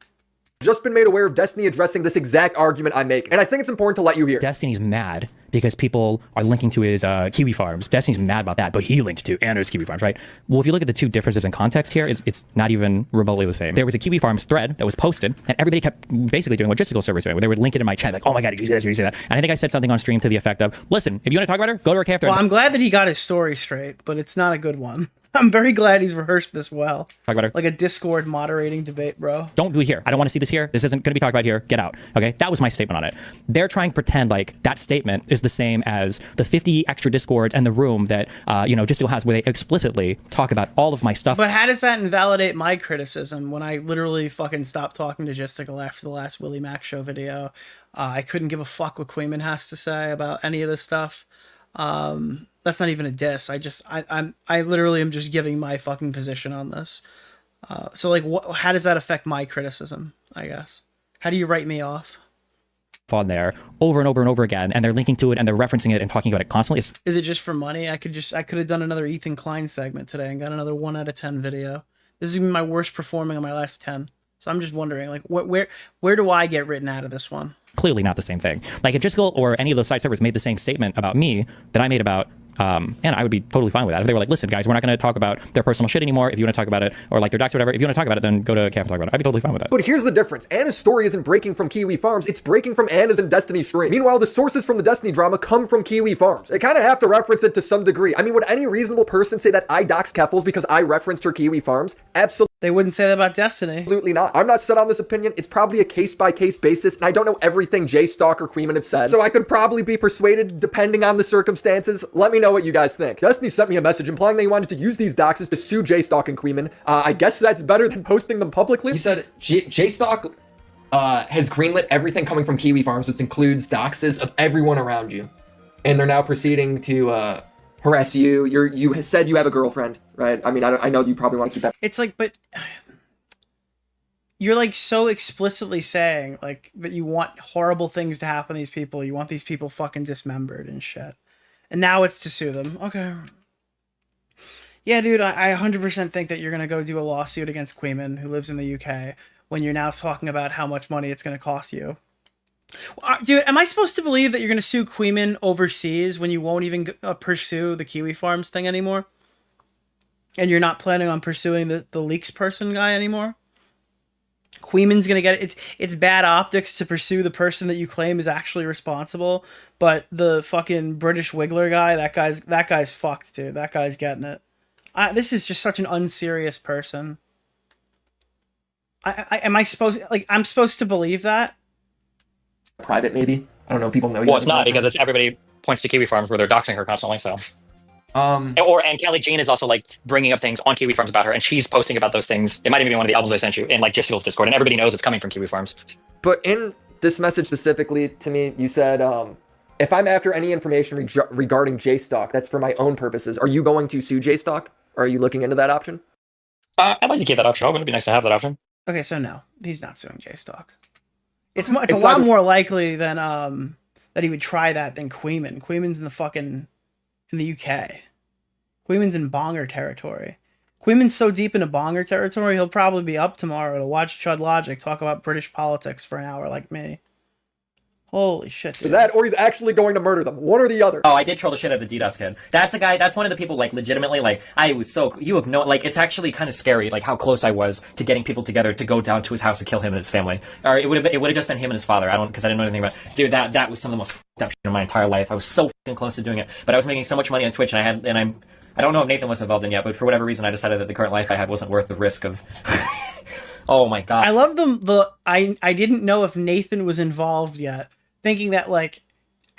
Just been made aware of Destiny addressing this exact argument I'm making, and I think it's important to let you hear. Destiny's mad because people are linking to his kiwi farms. Destiny's mad about that, but he linked to Anna's kiwi farms, right? Well, if you look at the two differences in context here, it's not even remotely the same. There was a kiwi farms thread that was posted, and everybody kept basically doing what logistical servers doing, where they would link it in my chat, like, oh my god, did you see this, did you see that? And I think I said something on stream to the effect of, listen, if you want to talk about her, go to her KF thread. Well, I'm glad that he got his story straight, but it's not a good one. I'm very glad he's rehearsed this well. Talk about her. Like a Discord moderating debate, bro. Don't do it here. I don't want to see this here. This isn't going to be talked about here. Get out. Okay? That was my statement on it. They're trying to pretend like that statement is the same as the 50 extra Discords and the room that, Justical has, where they explicitly talk about all of my stuff. But how does that invalidate my criticism when I literally fucking stopped talking to Justical after the last Willie Mac show video? I couldn't give a fuck what Queeman has to say about any of this stuff. That's not even a diss. I literally am just giving my fucking position on this. So like, how does that affect my criticism, I guess? How do you write me off? On there over and over and over again, and they're linking to it and they're referencing it and talking about it constantly. Is it just for money? I could have done another Ethan Klein segment today and got another 1 out of 10 video. This is even my worst performing on my last 10. So I'm just wondering, like, where do I get written out of this one? Clearly not the same thing. Like if Justical or any of those side servers made the same statement about me that I made about and I would be totally fine with that. If they were like, listen, guys, we're not going to talk about their personal shit anymore. If you want to talk about it, or like their docs or whatever, if you want to talk about it, then go to KF and talk about it. I'd be totally fine with that. But here's the difference. Anna's story isn't breaking from Kiwi Farms. It's breaking from Anna's and Destiny's stream. Meanwhile, the sources from the Destiny drama come from Kiwi Farms. They kind of have to reference it to some degree. I mean, would any reasonable person say that I doxed Keffels because I referenced her Kiwi Farms? Absolutely. They wouldn't say that about Destiny. Absolutely not. I'm not set on this opinion. It's probably a case-by-case basis, and I don't know everything J-Stock or Queeman have said, so I could probably be persuaded depending on the circumstances. Let me know what you guys think. Destiny sent me a message implying they wanted to use these doxes to sue J-Stock and Queeman. I guess that's better than posting them publicly. You said J-Stock has greenlit everything coming from Kiwi Farms, which includes doxes of everyone around you. And they're now proceeding to harass you. You said you have a girlfriend, right? I mean, I know you probably want to keep that. It's like, but you're like so explicitly saying like that you want horrible things to happen to these people. You want these people fucking dismembered and shit. And now it's to sue them. Okay. Yeah, dude, I 100% think that you're going to go do a lawsuit against Queeman, who lives in the UK, when you're now talking about how much money it's going to cost you. Dude, am I supposed to believe that you're going to sue Queeman overseas when you won't even pursue the Kiwi Farms thing anymore? And you're not planning on pursuing the leaks person guy anymore? Queeman's going to get it. It's bad optics to pursue the person that you claim is actually responsible, but the fucking British Wiggler guy, that guy's fucked, dude. That guy's getting it. This is just such an unserious person. Am I supposed, like, I'm supposed to believe that? Private, maybe? I don't know, people know you. Well, it's not, because it's everybody points to Kiwi Farms where they're doxing her constantly, so. And Kelly Jean is also like bringing up things on Kiwi Farms about her, and she's posting about those things. It might even be one of the albums I sent you in like Justical's Discord, and everybody knows it's coming from Kiwi Farms. But in this message specifically to me, you said, if I'm after any information regarding J-Stock, that's for my own purposes. Are you going to sue J-Stock? Or are you looking into that option? I'd like to keep that option open. It'd be nice to have that option. Okay, so no, he's not suing J-Stock. It's a lot more likely than that he would try that than Queeman. Queeman's in the UK. Queeman's in Bonger territory. Queeman's so deep into Bonger territory, he'll probably be up tomorrow to watch Chud Logic talk about British politics for an hour like me. Holy shit, dude. That, or he's actually going to murder them. One or the other. Oh, I did troll the shit out of the DDoS kid. That's a guy, that's one of the people, like, legitimately, like, you have no, like, it's actually kind of scary, like, how close I was to getting people together to go down to his house to kill him and his family. Or it would have just been him and his father. Because I didn't know anything about it. Dude, that was some of the most f***ed up shit in my entire life. I was so fucking close to doing it. But I was making so much money on Twitch, I don't know if Nathan was involved in yet, but for whatever reason, I decided that the current life I had wasn't worth the risk of... Oh my god. I love I didn't know if Nathan was involved yet. Thinking that, like,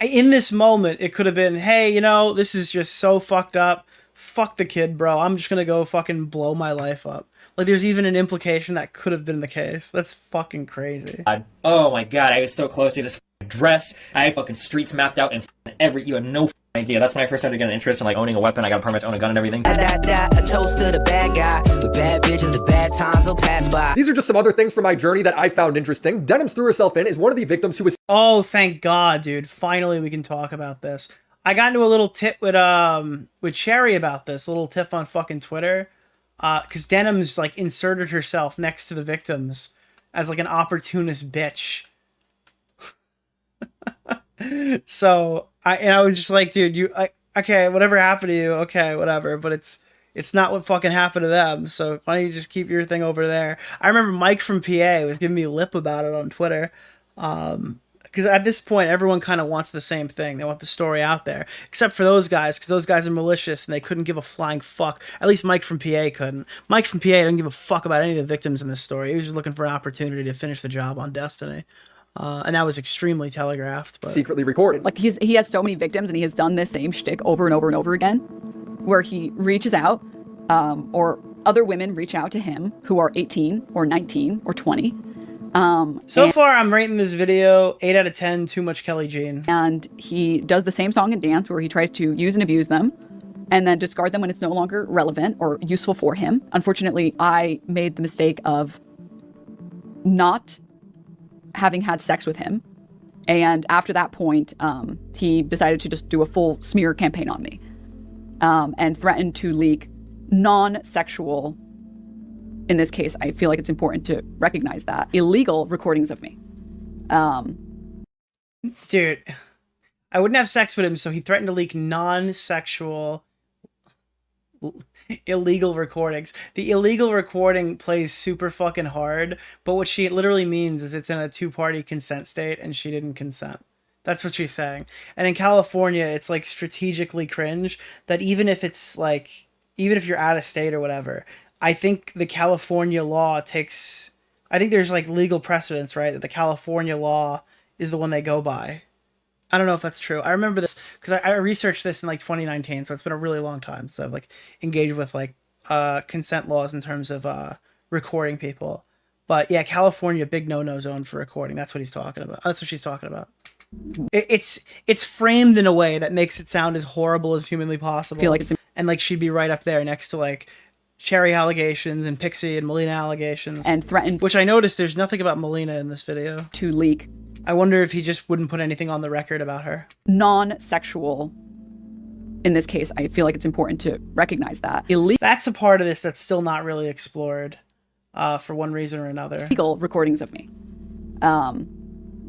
in this moment, it could have been, hey, you know, this is just so fucked up. Fuck the kid, bro. I'm just gonna go fucking blow my life up. Like, there's even an implication that could have been the case. That's fucking crazy. Oh my god, I was so close to this dress. I had fucking streets mapped out and you had no idea. That's when I first started getting interest in like owning a weapon. I got a permit to own a gun and everything. A toast to the bad guy. With bad bitches, the bad times will pass by. These are just some other things from my journey that I found interesting. Denims threw herself in as one of the victims who was— Oh, thank God, dude. Finally, we can talk about this. I got into a little tit with Cherry about this, a little tiff on fucking Twitter, because Denims like inserted herself next to the victims as like an opportunist bitch. So I was just like, dude, okay, whatever happened to you, okay, whatever, but it's not what fucking happened to them. So why don't you just keep your thing over there? I remember Mike from PA was giving me lip about it on Twitter. Because at this point, everyone kind of wants the same thing. They want the story out there, except for those guys, because those guys are malicious and they couldn't give a flying fuck. At least Mike from PA couldn't. Mike from PA didn't give a fuck about any of the victims in this story. He was just looking for an opportunity to finish the job on Destiny. And that was extremely telegraphed. But secretly recorded. Like he has so many victims and he has done this same shtick over and over and over again, where he reaches out, or other women reach out to him who are 18 or 19 or 20. So far, I'm rating this video 8 out of 10, too much Kelly Jean. And he does the same song and dance where he tries to use and abuse them and then discard them when it's no longer relevant or useful for him. Unfortunately, I made the mistake of not having had sex with him. And after that point, he decided to just do a full smear campaign on me, and threatened to leak non-sexual, in this case, I feel like it's important to recognize that, illegal recordings of me. Dude, I wouldn't have sex with him, so he threatened to leak non-sexual illegal recordings. The illegal recording plays super fucking hard, but what she literally means is it's in a two-party consent state and she didn't consent. That's what she's saying. And in California, it's like strategically cringe that even if it's like, even if you're out of state or whatever, I think the California law takes, I think there's like legal precedence, right? That the California law is the one they go by. I don't know if that's true. I remember this because I researched this in like 2019, so it's been a really long time. So I've like engaged with like consent laws in terms of recording people. But yeah, California, big no-no zone for recording. That's what he's talking about. That's what she's talking about. It's framed in a way that makes it sound as horrible as humanly possible. I feel like it's and like she'd be right up there next to like Cherry allegations and Pixie and Melina allegations. And threatened. Which I noticed there's nothing about Melina in this video. To leak. I wonder if he just wouldn't put anything on the record about her. Non-sexual. In this case, I feel like it's important to recognize that. That's a part of this that's still not really explored for one reason or another. Legal recordings of me.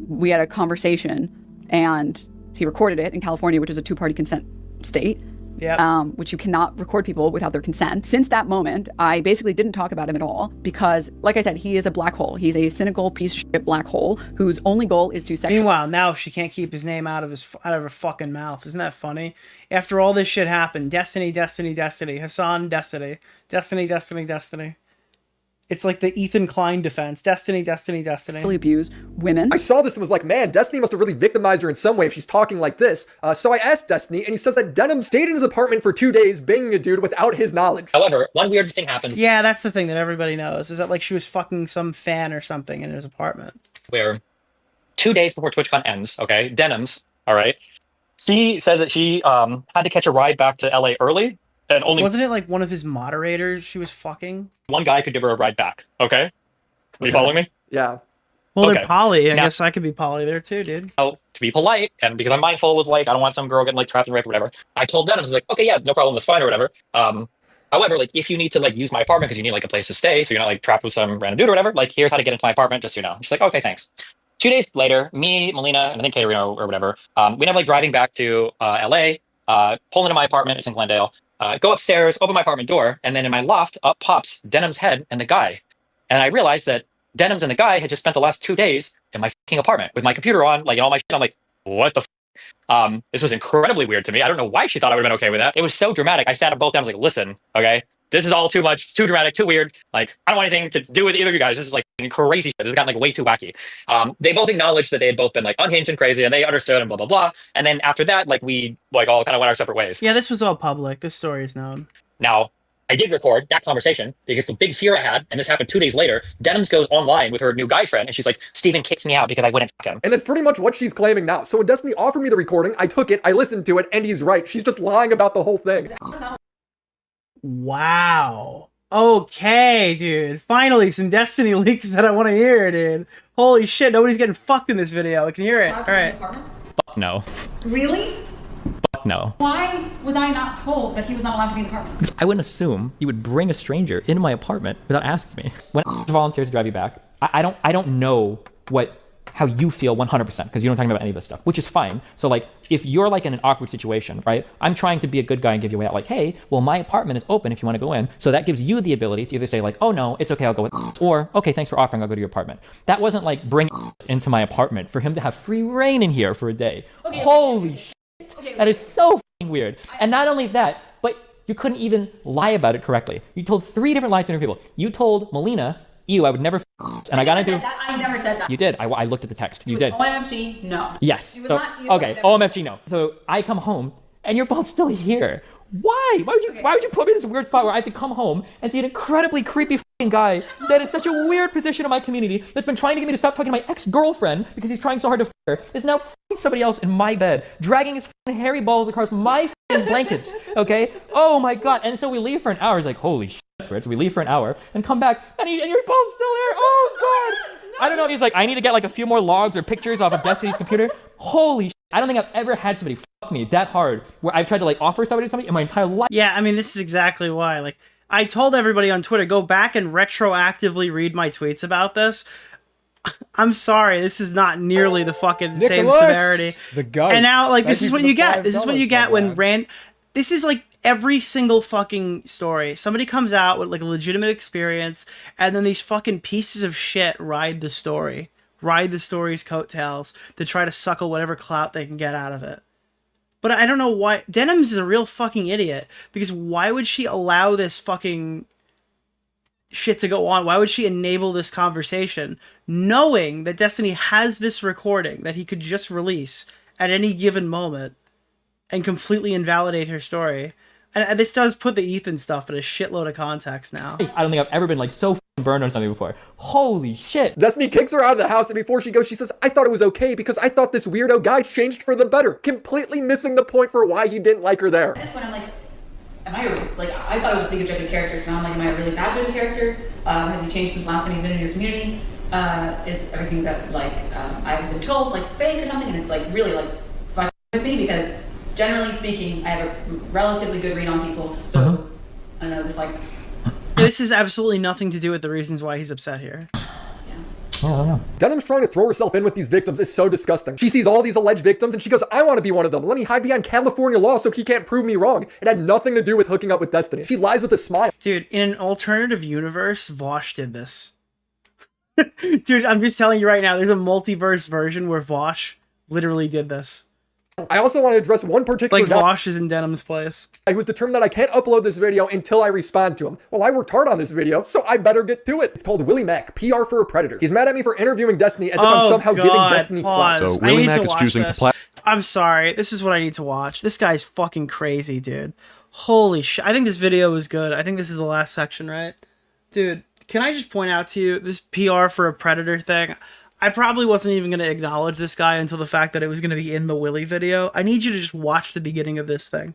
We had a conversation and he recorded it in California, which is a two-party consent state. Yeah. Which you cannot record people without their consent. Since that moment, I basically didn't talk about him at all because, like I said, he is a black hole. He's a cynical piece of shit black hole whose only goal is to sexually. Meanwhile, now she can't keep his name out of her fucking mouth. Isn't that funny? After all this shit happened, Destiny, Destiny, Destiny, Hassan, Destiny, Destiny, Destiny, Destiny. It's like the Ethan Klein defense. Destiny, Destiny, Destiny. Abuse women. I saw this and was like, man, Destiny must have really victimized her in some way if she's talking like this. So I asked Destiny, and he says that Denims stayed in his apartment for 2 days banging a dude without his knowledge. However, one weird thing happened. Yeah, that's the thing that everybody knows, is that like she was fucking some fan or something in his apartment. Where 2 days before TwitchCon ends, okay, Denims, all right, she said that she had to catch a ride back to LA early. And only wasn't it like one of his moderators she was fucking? One guy could give her a ride back. Okay, are you following me? Yeah. Well, okay. They're poly. I Now, guess I could be poly there too, dude. to be polite, and because I'm mindful of like I don't want some girl getting like trapped and raped or whatever, I told Denims, I was like, okay, yeah, no problem, that's fine or whatever. However, like if you need to like use my apartment because you need like a place to stay, so you're not like trapped with some random dude or whatever, like here's how to get into my apartment, just so you know. She's like, okay, thanks. 2 days later, me, Melina, and I think Katerina or whatever, we end up like driving back to LA, pull into my apartment, it's in Glendale. Go upstairs, open my apartment door, and then in my loft, up pops Denim's head and the guy. And I realized that Denims and the guy had just spent the last 2 days in my fucking apartment with my computer on, like, and all my shit. I'm like, what the f? This was incredibly weird to me. I don't know why she thought I would have been okay with that. It was so dramatic. I sat them both down. I was like, listen, okay, this is all too much. It's too dramatic, too weird. Like, I don't want anything to do with either of you guys. This is like crazy shit. This has gotten like way too wacky. They both acknowledged that they had both been like unhinged and crazy, and they understood and blah, blah, blah. And then after that, like we like all kind of went our separate ways. Yeah, this was all public. This story is known. Now, I did record that conversation because the big fear I had, and this happened 2 days later, Denims goes online with her new guy friend, and she's like, Steven kicked me out because I wouldn't fuck him. And that's pretty much what she's claiming now. So when Destiny offered me the recording, I took it, I listened to it, and he's right. She's just lying about the whole thing. Wow. Okay, dude. Finally, some Destiny leaks that I want to hear, dude. Holy shit, nobody's getting fucked in this video. I can hear it. All right. Fuck no. Really? Fuck no. Why was I not told that he was not allowed to be in the apartment? Because I wouldn't assume you would bring a stranger into my apartment without asking me. When I volunteers to drive you back, I don't know how you feel 100% because you don't talk about any of this stuff, which is fine. So like, if you're like in an awkward situation, right? I'm trying to be a good guy and give you a way out. Like, hey, well, my apartment is open if you want to go in. So that gives you the ability to either say like, oh no, it's okay, I'll go with, or okay, thanks for offering, I'll go to your apartment. That wasn't like bring into my apartment for him to have free reign in here for a day. Okay, holy shit, that is so fucking weird. And not only that, but you couldn't even lie about it correctly. You told 3 different lies to different people. You told Melina, I would never and I got into that. I never said that. You did. I looked at the text. You did. OMFG, no. Yes. She was So not, okay, OMFG, no. So I come home and you're both still here. Why? Why would you put me in this weird spot where I have to come home and see an incredibly creepy fucking guy that is such a weird position in my community that's been trying to get me to stop talking to my ex-girlfriend because he's trying so hard to her, is now fucking somebody else in my bed, dragging his fucking hairy balls across my fucking blankets, okay? Oh my god. And so we leave for an hour. It's like, holy shit, that's weird. So we leave for an hour and come back and you're both still there. Oh god. I don't know if he's like, I need to get like a few more logs or pictures off of Destiny's computer. Holy shit. I don't think I've ever had somebody fuck me that hard where I've tried to like offer somebody in my entire life. Yeah, I mean, this is exactly why. Like, I told everybody on Twitter, go back and retroactively read my tweets about this. I'm sorry, this is not nearly the fucking same severity. The goat. And now, like, this Thank is you what for you the get. This is what you get when $5, this is like every single fucking story. Somebody comes out with like a legitimate experience, and then these fucking pieces of shit ride the story's coattails to try to suckle whatever clout they can get out of it. But I don't know why. Denims is a real fucking idiot, because why would she allow this fucking shit to go on? Why would she enable this conversation knowing that Destiny has this recording that he could just release at any given moment and completely invalidate her story? And this does put the Ethan stuff in a shitload of context now. I don't think I've ever been like so burned on something before. Holy shit. Destiny kicks her out of the house, and before she goes, she says, I thought it was okay because I thought this weirdo guy changed for the better, completely missing the point for why he didn't like her there. At this point, I'm like, I thought it was a big objective character, so now I'm like, am I a really bad objective character? Has he changed since last time he's been in your community? Is everything that I've been told like fake or something? And it's like really like fucking with me, because generally speaking, I have a relatively good read on people. So I don't know, this has absolutely nothing to do with the reasons why he's upset here. I don't know. Denims trying to throw herself in with these victims is so disgusting. She sees all these alleged victims and she goes, I want to be one of them. Let me hide behind California law so he can't prove me wrong. It had nothing to do with hooking up with Destiny. She lies with a smile. Dude, in an alternative universe, Vosh did this. Dude, I'm just telling you right now, there's a multiverse version where Vosh literally did this. I also want to address one particular guy. Like Vosh is in Denim's place. I was determined that I can't upload this video until I respond to him. Well, I worked hard on this video, so I better get to it. It's called Willie Mac, PR for a Predator. He's mad at me for interviewing Destiny as if I'm somehow giving Destiny clout. So Willie Mac is choosing to I'm sorry, this is what I need to watch. This guy's fucking crazy, dude. Holy shit. I think this video is good. I think this is the last section, right? Dude, can I just point out to you, this PR for a Predator thing, I probably wasn't even going to acknowledge this guy until the fact that it was going to be in the Willie video. I need you to just watch the beginning of this thing.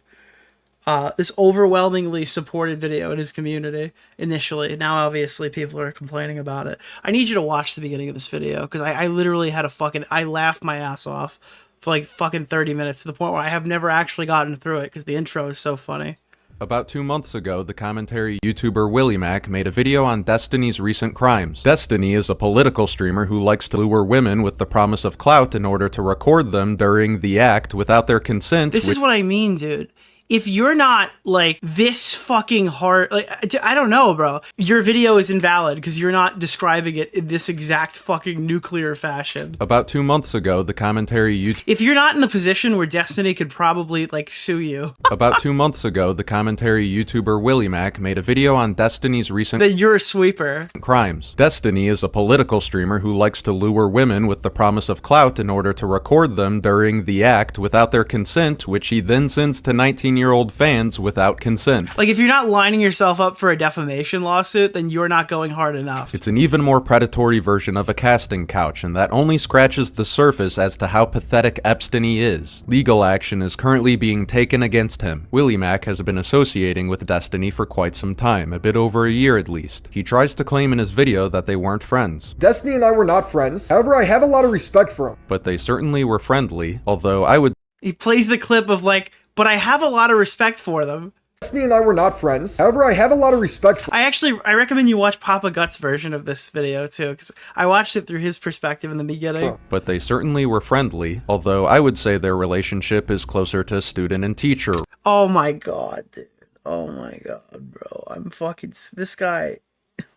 This overwhelmingly supported video in his community initially. Now, obviously, people are complaining about it. I need you to watch the beginning of this video, because I literally had I laughed my ass off for like fucking 30 minutes to the point where I have never actually gotten through it because the intro is so funny. About 2 months ago, the commentary YouTuber Willie Mac made a video on Destiny's recent crimes. Destiny is a political streamer who likes to lure women with the promise of clout in order to record them during the act without their consent. This is what I mean, dude. If you're not, like, this fucking hard... Like, I don't know, bro. Your video is invalid because you're not describing it in this exact fucking nuclear fashion. About 2 months ago, the commentary YouTube... If you're not in the position where Destiny could probably, like, sue you... About 2 months ago, the commentary YouTuber Willie Mac made a video on Destiny's recent... That you're a sweeper. ...crimes. Destiny is a political streamer who likes to lure women with the promise of clout in order to record them during the act without their consent, which he then sends to 19-year-old 13-year-old fans without consent. Like, if you're not lining yourself up for a defamation lawsuit, then you're not going hard enough. It's an even more predatory version of a casting couch, and that only scratches the surface as to how pathetic Epstein is. Legal action is currently being taken against him. Willie Mac has been associating with Destiny for quite some time, a bit over a year at least. He tries to claim in his video that they weren't friends. Destiny and I were not friends. However, I have a lot of respect for him. But they certainly were friendly, although I would... He plays the clip of like, but I have a lot of respect for them. Destiny and I were not friends. However, I have a lot of respect for... I recommend you watch Papa Gut's version of this video too, because I watched it through his perspective in the beginning. But they certainly were friendly, although I would say their relationship is closer to student and teacher. Oh my god, dude. Oh my god, bro. I'm fucking... This guy...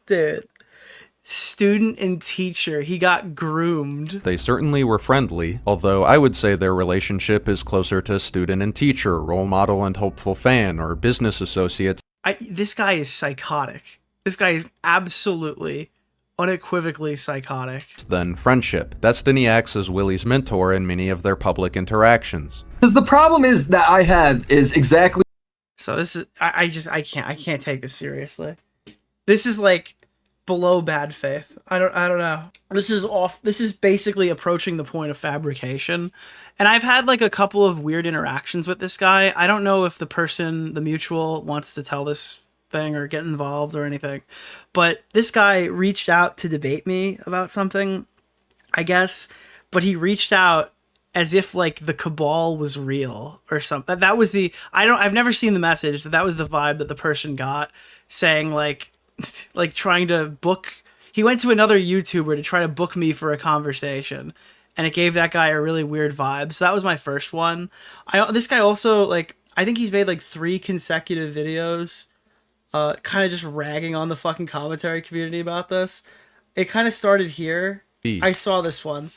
Dude. Student and teacher. He got groomed. They certainly were friendly, although I would say their relationship is closer to student and teacher, role model and hopeful fan, or business associates. This guy is psychotic. This guy is absolutely, unequivocally psychotic. Than friendship. Destiny acts as Willie's mentor in many of their public interactions. Because the problem is that I have is exactly... So this is... I can't take this seriously. This is like... below bad faith. I don't know. This is basically approaching the point of fabrication. And I've had like a couple of weird interactions with this guy. I don't know if the mutual wants to tell this thing or get involved or anything. But this guy reached out to debate me about something, I guess, but he reached out as if like the cabal was real or something. That was I've never seen the message, but that was the vibe that the person got, saying like trying to book. He went to another YouTuber to try to book me for a conversation, and it gave that guy a really weird vibe. So that was my first one. This guy also, like, I think he's made like 3 consecutive videos kind of just ragging on the fucking commentary community about this. It kind of started here. I saw this one.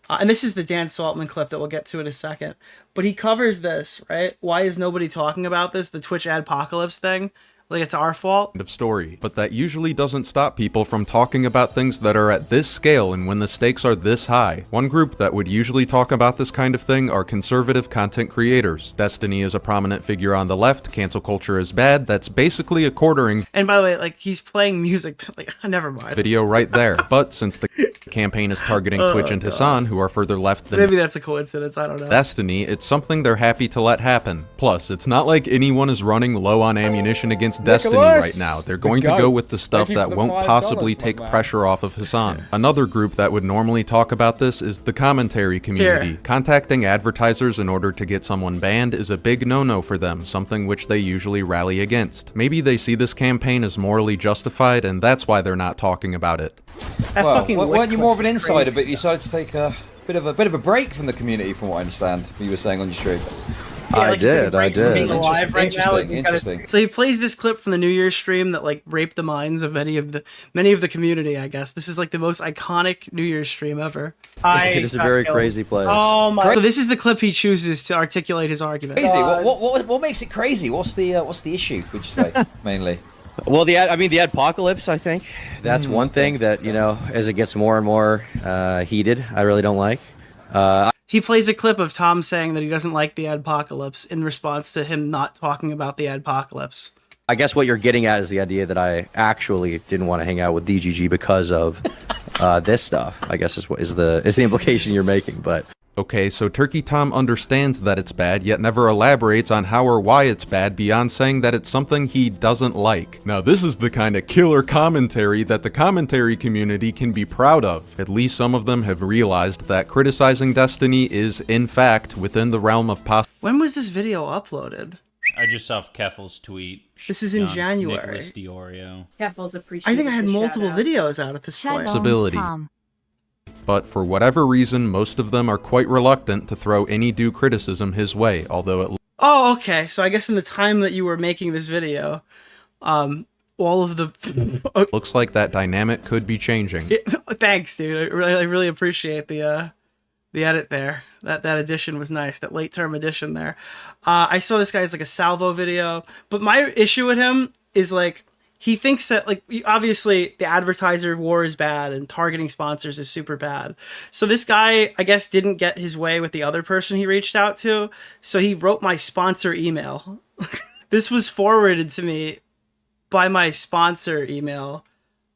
And this is the Dan Saltman clip that we'll get to in a second. But he covers this, right? Why is nobody talking about this? The Twitch adpocalypse thing. Like it's our fault. Of story, but that usually doesn't stop people from talking about things that are at this scale and when the stakes are this high. One group that would usually talk about this kind of thing are conservative content creators. Destiny is a prominent figure on the left, cancel culture is bad, that's basically a quartering. And by the way, like he's playing music, like never mind. Video right there. But since the campaign is targeting Twitch and Hassan, who are further left than maybe that's a coincidence, I don't know. Destiny, it's something they're happy to let happen. Plus, it's not like anyone is running low on ammunition against Destiny right now. They're going to go with the stuff that won't possibly take pressure off of Hassan. Another group that would normally talk about this is the commentary community. Contacting advertisers in order to get someone banned is a big no-no for them, something which they usually rally against. Maybe they see this campaign as morally justified, and that's why they're not talking about it. Well, weren't you more of an insider, but you decided to take a bit of a break from the community, from what I understand, what you were saying on your stream? Yeah, I like did. Interesting. So he plays this clip from the New Year's stream that like raped the minds of many of the community, I guess. This is like the most iconic New Year's stream ever. It is a very crazy place. Oh my! So this is the clip he chooses to articulate his argument. Crazy. What makes it crazy? What's the issue? Would you say mainly? Well, the adpocalypse, I think that's one thing that, you know, as it gets more and more heated, I really don't like. He plays a clip of Tom saying that he doesn't like the adpocalypse in response to him not talking about the adpocalypse. I guess what you're getting at is the idea that I actually didn't want to hang out with DGG because of this stuff, I guess is the implication you're making, but... Okay, so Turkey Tom understands that it's bad, yet never elaborates on how or why it's bad beyond saying that it's something he doesn't like. Now this is the kind of killer commentary that the commentary community can be proud of. At least some of them have realized that criticizing Destiny is, in fact, within the realm of possible. When was this video uploaded? I just saw Keffel's tweet. This is in January. Nicholas DeOrio. Keffel's appreciated. I think I had multiple videos out at this point. Possibility. But for whatever reason, most of them are quite reluctant to throw any due criticism his way, although it... Oh, okay. So I guess in the time that you were making this video, all of the... looks like that dynamic could be changing. Thanks, dude. I really appreciate the edit there. That edition was nice. That late term edition there. I saw this guy as like a salvo video, but my issue with him is like, he thinks that, like, obviously the advertiser war is bad and targeting sponsors is super bad. So this guy, I guess, didn't get his way with the other person he reached out to. So he wrote my sponsor email. This was forwarded to me by my sponsor email,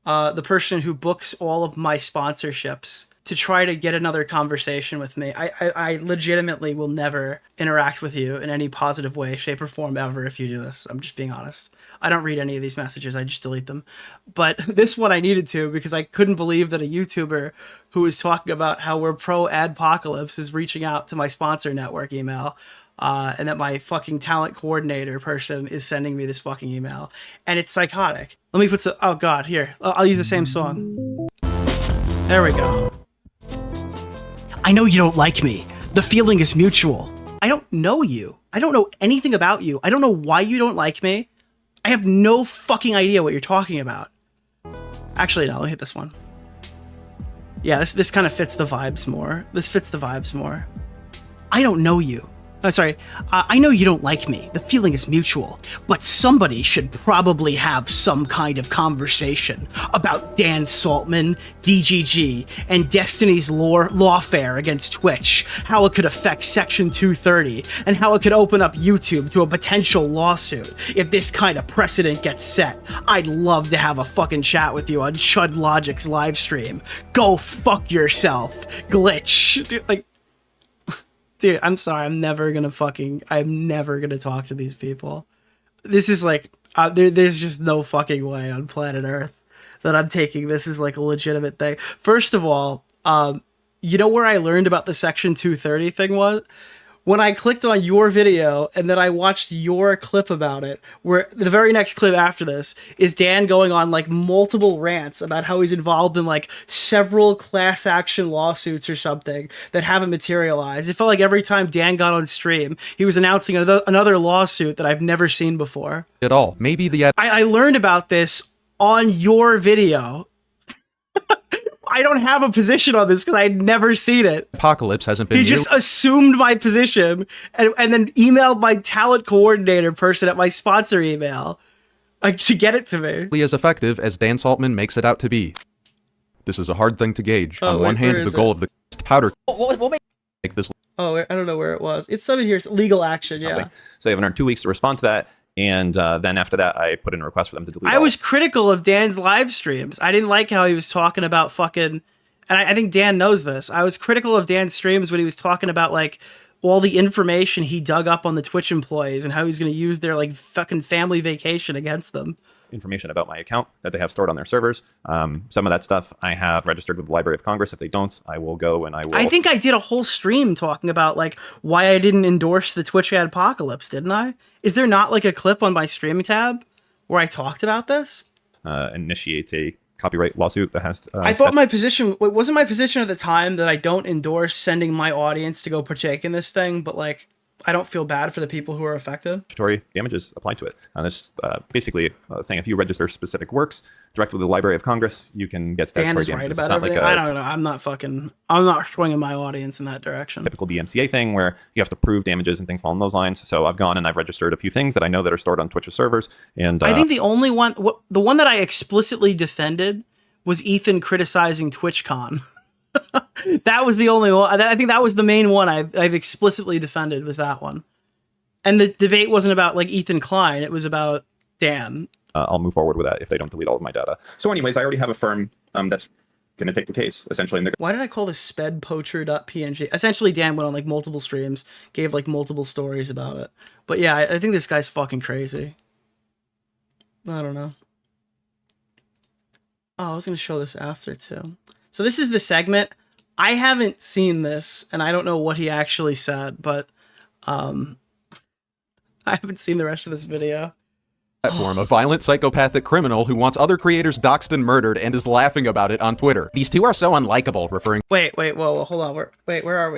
the person who books all of my sponsorships, to try to get another conversation with me. I legitimately will never interact with you in any positive way, shape, or form ever if you do this. I'm just being honest. I don't read any of these messages. I just delete them. But this one I needed to, because I couldn't believe that a YouTuber who was talking about how we're pro-adpocalypse is reaching out to my sponsor network email, and that my fucking talent coordinator person is sending me this fucking email. And it's psychotic. Let me put some... Oh, God. Here. I'll use the same song. There we go. I know you don't like me. The feeling is mutual. I don't know you. I don't know anything about you. I don't know why you don't like me. I have no fucking idea what you're talking about. Actually, no, let me hit this one. Yeah, this kind of fits the vibes more. This fits the vibes more. I don't know you. Oh, sorry. I know you don't like me. The feeling is mutual. But somebody should probably have some kind of conversation about Dan Saltman, DGG, and Destiny's lawfare against Twitch, how it could affect Section 230, and how it could open up YouTube to a potential lawsuit if this kind of precedent gets set. I'd love to have a fucking chat with you on Chud Logic's live stream. Go fuck yourself, Glitch. Dude, I'm sorry. I'm never gonna talk to these people. This is like, there's just no fucking way on planet Earth that I'm taking this as like a legitimate thing. First of all, you know where I learned about the Section 230 thing was? When I clicked on your video and then I watched your clip about it, where the very next clip after this is Dan going on like multiple rants about how he's involved in like several class action lawsuits or something that haven't materialized. It felt like every time Dan got on stream, he was announcing another lawsuit that I've never seen before. At all. Maybe the... I learned about this on your video. I don't have a position on this because I'd never seen it. Apocalypse hasn't been... He just assumed my position and then emailed my talent coordinator person at my sponsor email to get it to me. ...as effective as Dan Saltman makes it out to be. This is a hard thing to gauge. On one hand, the goal of the powder... We'll make this... Oh, I don't know where it was. It's something here. It's legal action, yeah. So they have another 2 weeks to respond to that. And then after that, I put in a request for them to delete I was critical of Dan's live streams. I didn't like how he was talking about fucking... And I think Dan knows this. I was critical of Dan's streams when he was talking about, like, all the information he dug up on the Twitch employees and how he's going to use their, like, fucking family vacation against them. Information about my account that they have stored on their servers. Some of that stuff I have registered with the Library of Congress. If they don't, I will go and I will... I think I did a whole stream talking about, like, why I didn't endorse the Twitch apocalypse, didn't I? Is there not, like, a clip on my streaming tab where I talked about this? Initiate a copyright lawsuit that has... I thought my position... Wasn't my position at the time that I don't endorse sending my audience to go partake in this thing, but, like... I don't feel bad for the people who are affected. Statutory damages applied to it. This basically a thing. If you register specific works direct with the Library of Congress, you can get statutory damages. Right about everything. I don't know. I'm not swinging my audience in that direction. Typical DMCA thing where you have to prove damages and things along those lines. So I've gone and I've registered a few things that I know that are stored on Twitch's servers. And I think the only one, the one that I explicitly defended was Ethan criticizing TwitchCon. That was the only one. I think that was the main one I've explicitly defended, was that one. And the debate wasn't about like Ethan Klein. It was about Dan. I'll move forward with that if they don't delete all of my data. So anyways, I already have a firm that's going to take the case, essentially. Why did I call this spedpoacher.png? Essentially, Dan went on like multiple streams, gave like multiple stories about it. But yeah, I think this guy's fucking crazy. I don't know. Oh, I was going to show this after too. So this is the segment. I haven't seen this, and I don't know what he actually said, but I haven't seen the rest of this video. Platform, a violent psychopathic criminal who wants other creators doxed and murdered and is laughing about it on Twitter. These two are so unlikable, referring... Wait, whoa, hold on. Where are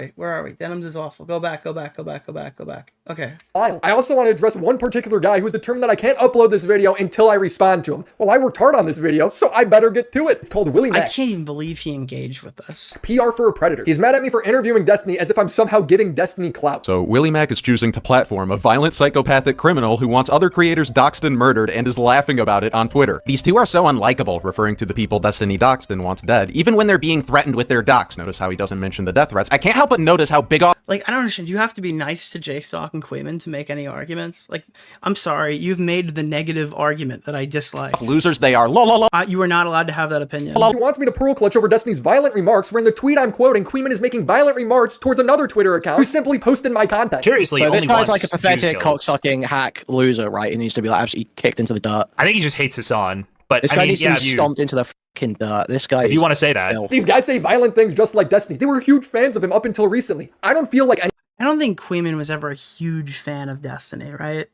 we? Denims is awful. Go back. Okay. I also want to address one particular guy who's determined that I can't upload this video until I respond to him. Well, I worked hard on this video, so I better get to it. It's called Willie Mac. I can't even believe he engaged with this. PR for a predator. He's mad at me for interviewing Destiny as if I'm somehow giving Destiny clout. So Willie Mac is choosing to platform a violent psychopathic criminal who wants other creators doxed and murdered and is laughing about it on Twitter. These two are so unlikable, referring to the people Destiny doxed and wants dead, even when they're being threatened with their dox. Notice how he doesn't mention the death threats. I can't help but notice how big off... Like, I don't understand. You have to be nice to J-Stock and Queeman to make any arguments. Like, I'm sorry, you've made the negative argument that I dislike. Losers they are. You are not allowed to have that opinion. He wants me to pearl clutch over Destiny's violent remarks, where in the tweet I'm quoting, Queeman is making violent remarks towards another Twitter account who simply posted my content. Seriously, so this guy's like a pathetic cocksucking hack loser, right? He needs to be like absolutely kicked into the dirt. I think he just hates Hassan. But this guy needs to be stomped into the fucking dirt. This guy. If you want to say that, these guys say violent things just like Destiny. They were huge fans of him up until recently. I don't feel like I don't think Queeman was ever a huge fan of Destiny, right?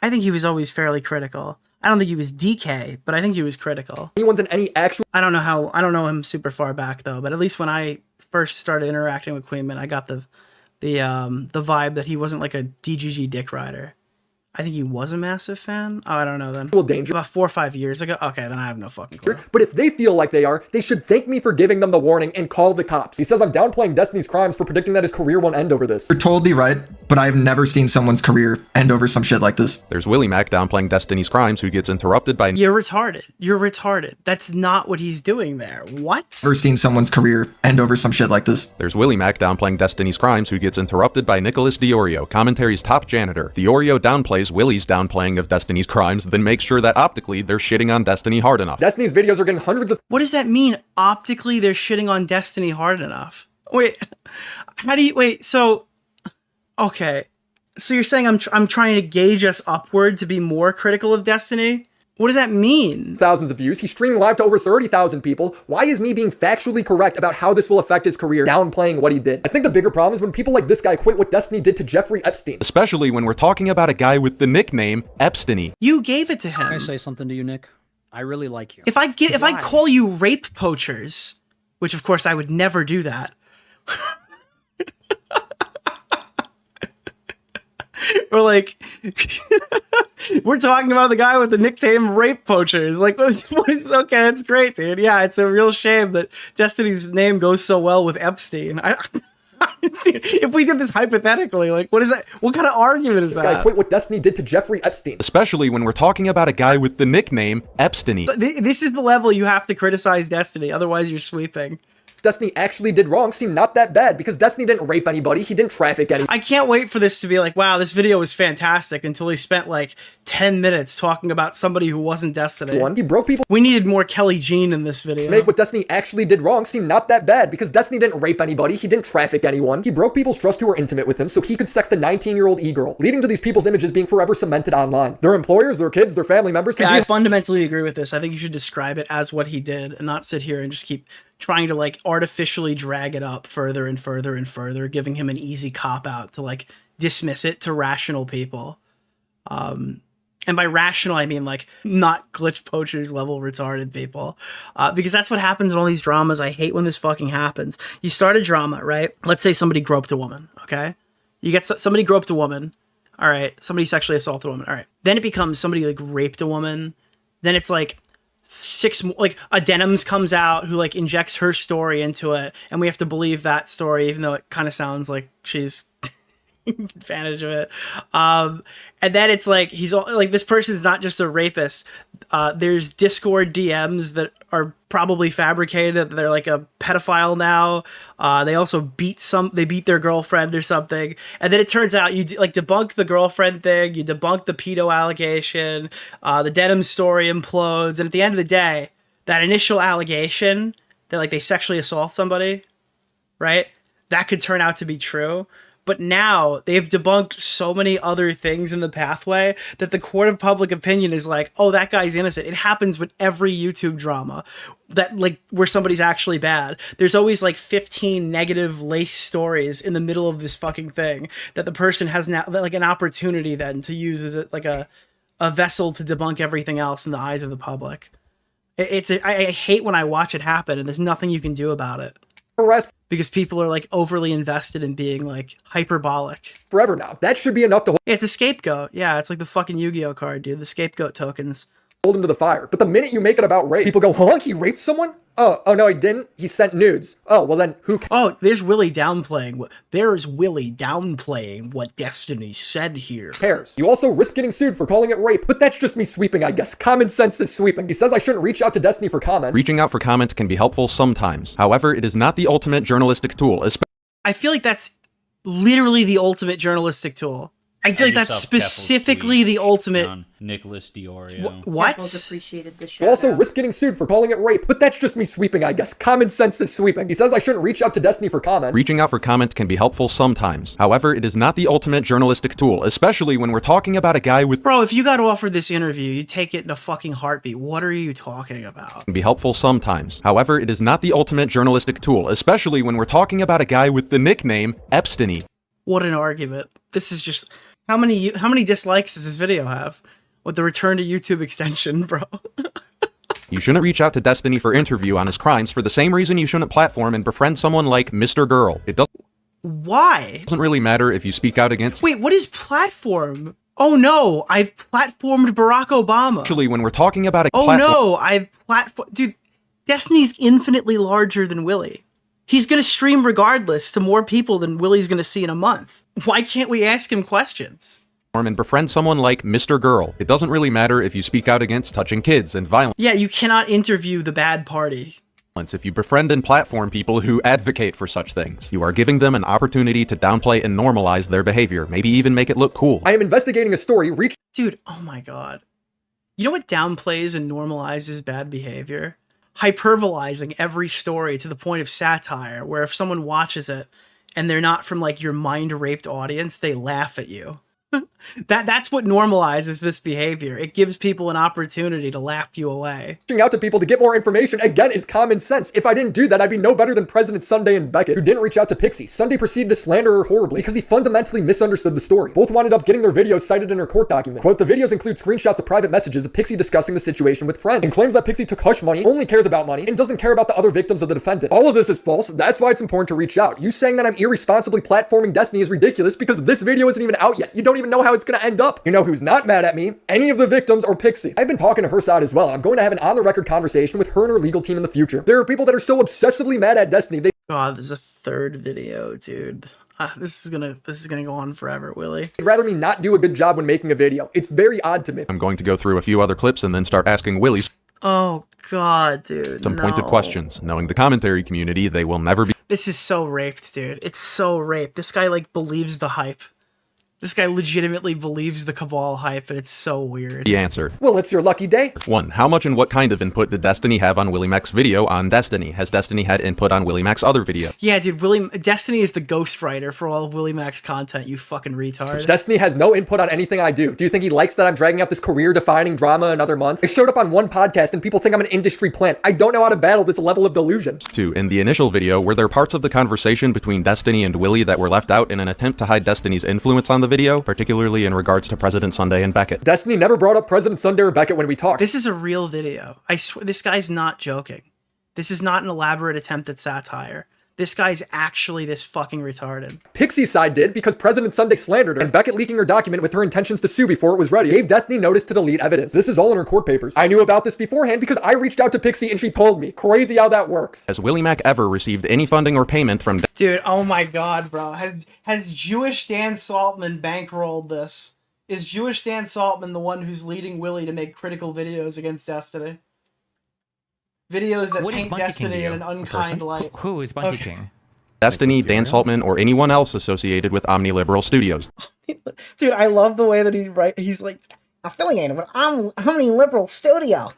I think he was always fairly critical. I don't think he was DK, but I think he was critical. Anyone's in any actual. I don't know him super far back though, but at least when I first started interacting with Queeman, I got the vibe that he wasn't like a DGG dick rider. I think he was a massive fan. Oh, I don't know then. Well, danger. About 4 or 5 years ago. Okay, then I have no fucking clue. But if they feel like they are, they should thank me for giving them the warning and call the cops. He says I'm downplaying Destiny's crimes for predicting that his career won't end over this. You're totally right, but I've never seen someone's career end over some shit like this. There's Willie Mac downplaying Destiny's crimes who gets interrupted by... You're retarded. You're retarded. That's not what he's doing there. What? Never seen someone's career end over some shit like this. There's Willie Mac downplaying Destiny's crimes who gets interrupted by Nicholas DeOrio, commentary's top janitor. DeOrio downplays Willie's downplaying of Destiny's crimes, then makes sure that optically they're shitting on Destiny hard enough. Destiny's videos are getting hundreds of... What does that mean? Optically, they're shitting on Destiny hard enough? Wait, how do you... Wait, so... Okay. So you're saying I'm trying to gauge us upward to be more critical of Destiny? What does that mean? Thousands of views. He's streaming live to over 30,000 people. Why is me being factually correct about how this will affect his career downplaying what he did? I think the bigger problem is when people like this guy quit what Destiny did to Jeffrey Epstein. Especially when we're talking about a guy with the nickname Epsteiny. You gave it to him. Can I say something to you, Nick? I really like you. If I call you rape poachers, which of course I would never do that. Or like, we're talking about the guy with the nickname Rape Poachers. Like, okay, that's great, dude. Yeah, it's a real shame that Destiny's name goes so well with Epstein. Dude, if we did this hypothetically, like, what is that? What kind of argument is that? This guy quit what Destiny did to Jeffrey Epstein. Especially when we're talking about a guy with the nickname Epsteiny. This is the level you have to criticize Destiny, otherwise you're sweeping. Destiny actually did wrong seem not that bad because Destiny didn't rape anybody. He didn't traffic anybody. I can't wait for this to be like, wow, this video was fantastic until he spent like 10 minutes talking about somebody who wasn't Destiny. He broke people. We needed more Kelly Jean in this video. Make what Destiny actually did wrong seem not that bad because Destiny didn't rape anybody. He didn't traffic anyone. He broke people's trust who were intimate with him so he could sex the 19-year-old e-girl, leading to these people's images being forever cemented online. Their employers, their kids, their family members. Yeah, I fundamentally agree with this. I think you should describe it as what he did and not sit here and just keep trying to like artificially drag it up further and further and further, giving him an easy cop out to like dismiss it to rational people. And by rational, I mean like not glitch poachers level retarded people, because that's what happens in all these dramas. I hate when this fucking happens. You start a drama, right? Let's say somebody groped a woman. Okay. You get somebody groped a woman. All right. Somebody sexually assaulted a woman. All right. Then it becomes somebody like raped a woman. Then it's like a Denims comes out who like injects her story into it, and we have to believe that story, even though it kind of sounds like she's advantage of it. And then it's like he's like, this person's not just a rapist. There's Discord DMs that are probably fabricated. They're like a pedophile now. They also beat their girlfriend or something. And then it turns out you like debunk the girlfriend thing. You debunk the pedo allegation. The Denims story implodes. And at the end of the day, that initial allegation that like they sexually assault somebody, right? That could turn out to be true. But now they've debunked so many other things in the pathway that the court of public opinion is like, oh, that guy's innocent. It happens with every YouTube drama that like where somebody's actually bad. There's always like 15 negative lace stories in the middle of this fucking thing that the person has now like an opportunity then to use as like a vessel to debunk everything else in the eyes of the public. I hate when I watch it happen and there's nothing you can do about it. Because people are like overly invested in being like hyperbolic. Forever now. That should be enough to hold. It's a scapegoat. Yeah, it's like the fucking Yu-Gi-Oh card, dude. The scapegoat tokens. Hold him to the fire. But the minute you make it about rape, people go, huh? He raped someone? Oh no, he didn't. He sent nudes. Oh, well then who? Oh, there's Willie downplaying. There's Willie downplaying what Destiny said here. Cares. You also risk getting sued for calling it rape, but that's just me sweeping, I guess. Common sense is sweeping. He says I shouldn't reach out to Destiny for comment. Reaching out for comment can be helpful sometimes. However, it is not the ultimate journalistic tool. I feel like that's literally the ultimate journalistic tool. I feel like that's specifically the ultimate. Nicholas DeOrio. What? Appreciated the You also risk getting sued for calling it rape, but that's just me sweeping, I guess. Common sense is sweeping. He says I shouldn't reach out to Destiny for comment. Reaching out for comment can be helpful sometimes. However, it is not the ultimate journalistic tool, especially when we're talking about a guy with— Bro, if you got offered this interview, you take it in a fucking heartbeat. What are you talking about? Can be helpful sometimes. However, it is not the ultimate journalistic tool, especially when we're talking about a guy with the nickname Epsteiny. What an argument. This is just... How many dislikes does this video have? With the return to YouTube extension, bro. You shouldn't reach out to Destiny for interview on his crimes for the same reason you shouldn't platform and befriend someone like Mr. Girl. It Why? doesn't really matter if you speak out against— Wait, what is platform? Oh no, I've platformed Barack Obama. Actually, when we're talking about a no, I've Dude, Destiny's infinitely larger than Willie. He's gonna stream regardless to more people than Willie's gonna see in a month. Why can't we ask him questions? And befriend someone like Mr. Girl. It doesn't really matter if you speak out against touching kids and violence. Yeah, you cannot interview the bad party. If you befriend and platform people who advocate for such things, you are giving them an opportunity to downplay and normalize their behavior, maybe even make it look cool. I am investigating a story Dude, oh my god. You know what downplays and normalizes bad behavior? Hyperbolizing every story to the point of satire, where if someone watches it and they're not from like your mind-raped audience, they laugh at you. That's what normalizes this behavior. It gives people an opportunity to laugh you away. Reaching out to people to get more information, again, is common sense. If I didn't do that, I'd be no better than President Sunday and Beckett, who didn't reach out to Pixie. Sunday proceeded to slander her horribly because he fundamentally misunderstood the story. Both wound up getting their videos cited in her court document. Quote, the videos include screenshots of private messages of Pixie discussing the situation with friends, and claims that Pixie took hush money, only cares about money, and doesn't care about the other victims of the defendant. All of this is false. That's why it's important to reach out. You saying that I'm irresponsibly platforming Destiny is ridiculous because this video isn't even out yet. You don't even know how it's gonna end up. You know who's not mad at me? Any of the victims or Pixie. I've been talking to her side as well. I'm going to have an on-the-record conversation with her and her legal team in the future. There are people that are so obsessively mad at Destiny. God, there's a third video, dude. This is gonna go on forever, Willie. They'd rather me not do a good job when making a video. It's very odd to me. I'm going to go through a few other clips and then start asking Willie Oh god, dude. some pointed questions. Knowing the commentary community, they will never be— This is so raped, dude. It's so raped. This guy like believes the hype. This guy legitimately believes the Cabal hype, and it's so weird. the answer. Well, it's your lucky day. 1. How much and what kind of input did Destiny have on Willie Mac's video on Destiny? Has Destiny had input on Willie Mac's other video? Yeah, dude, Destiny is the ghostwriter for all of Willie Mac's content, you fucking retard. Destiny has no input on anything I do. Do you think he likes that I'm dragging out this career-defining drama another month? I showed up on one podcast and people think I'm an industry plant. I don't know how to battle this level of delusion. 2. In the initial video, were there parts of the conversation between Destiny and Willie that were left out in an attempt to hide Destiny's influence on the video, particularly in regards to President Sunday and Beckett? Destiny never brought up President Sunday or Beckett when we talked. This is a real video. I swear, this guy's not joking. This is not an elaborate attempt at satire. This guy's actually this fucking retarded. Pixie's side did because President Sunday slandered her, and Beckett leaking her document with her intentions to sue before it was ready gave Destiny notice to delete evidence. This is all in her court papers. I knew about this beforehand because I reached out to Pixie and she told me. Crazy how that works. Has Willie Mac ever received any funding or payment from— Dude, oh my god, bro. Has Jewish Dan Saltman bankrolled this? Is Jewish Dan Saltman the one who's leading Willie to make critical videos against Destiny? Videos that paint Destiny in an unkind light. Who is Bunty King? Destiny, Dan Saltman, or anyone else associated with OmniLiberal Studios? Dude, I love the way that he's like affiliated with OmniLiberal Studio.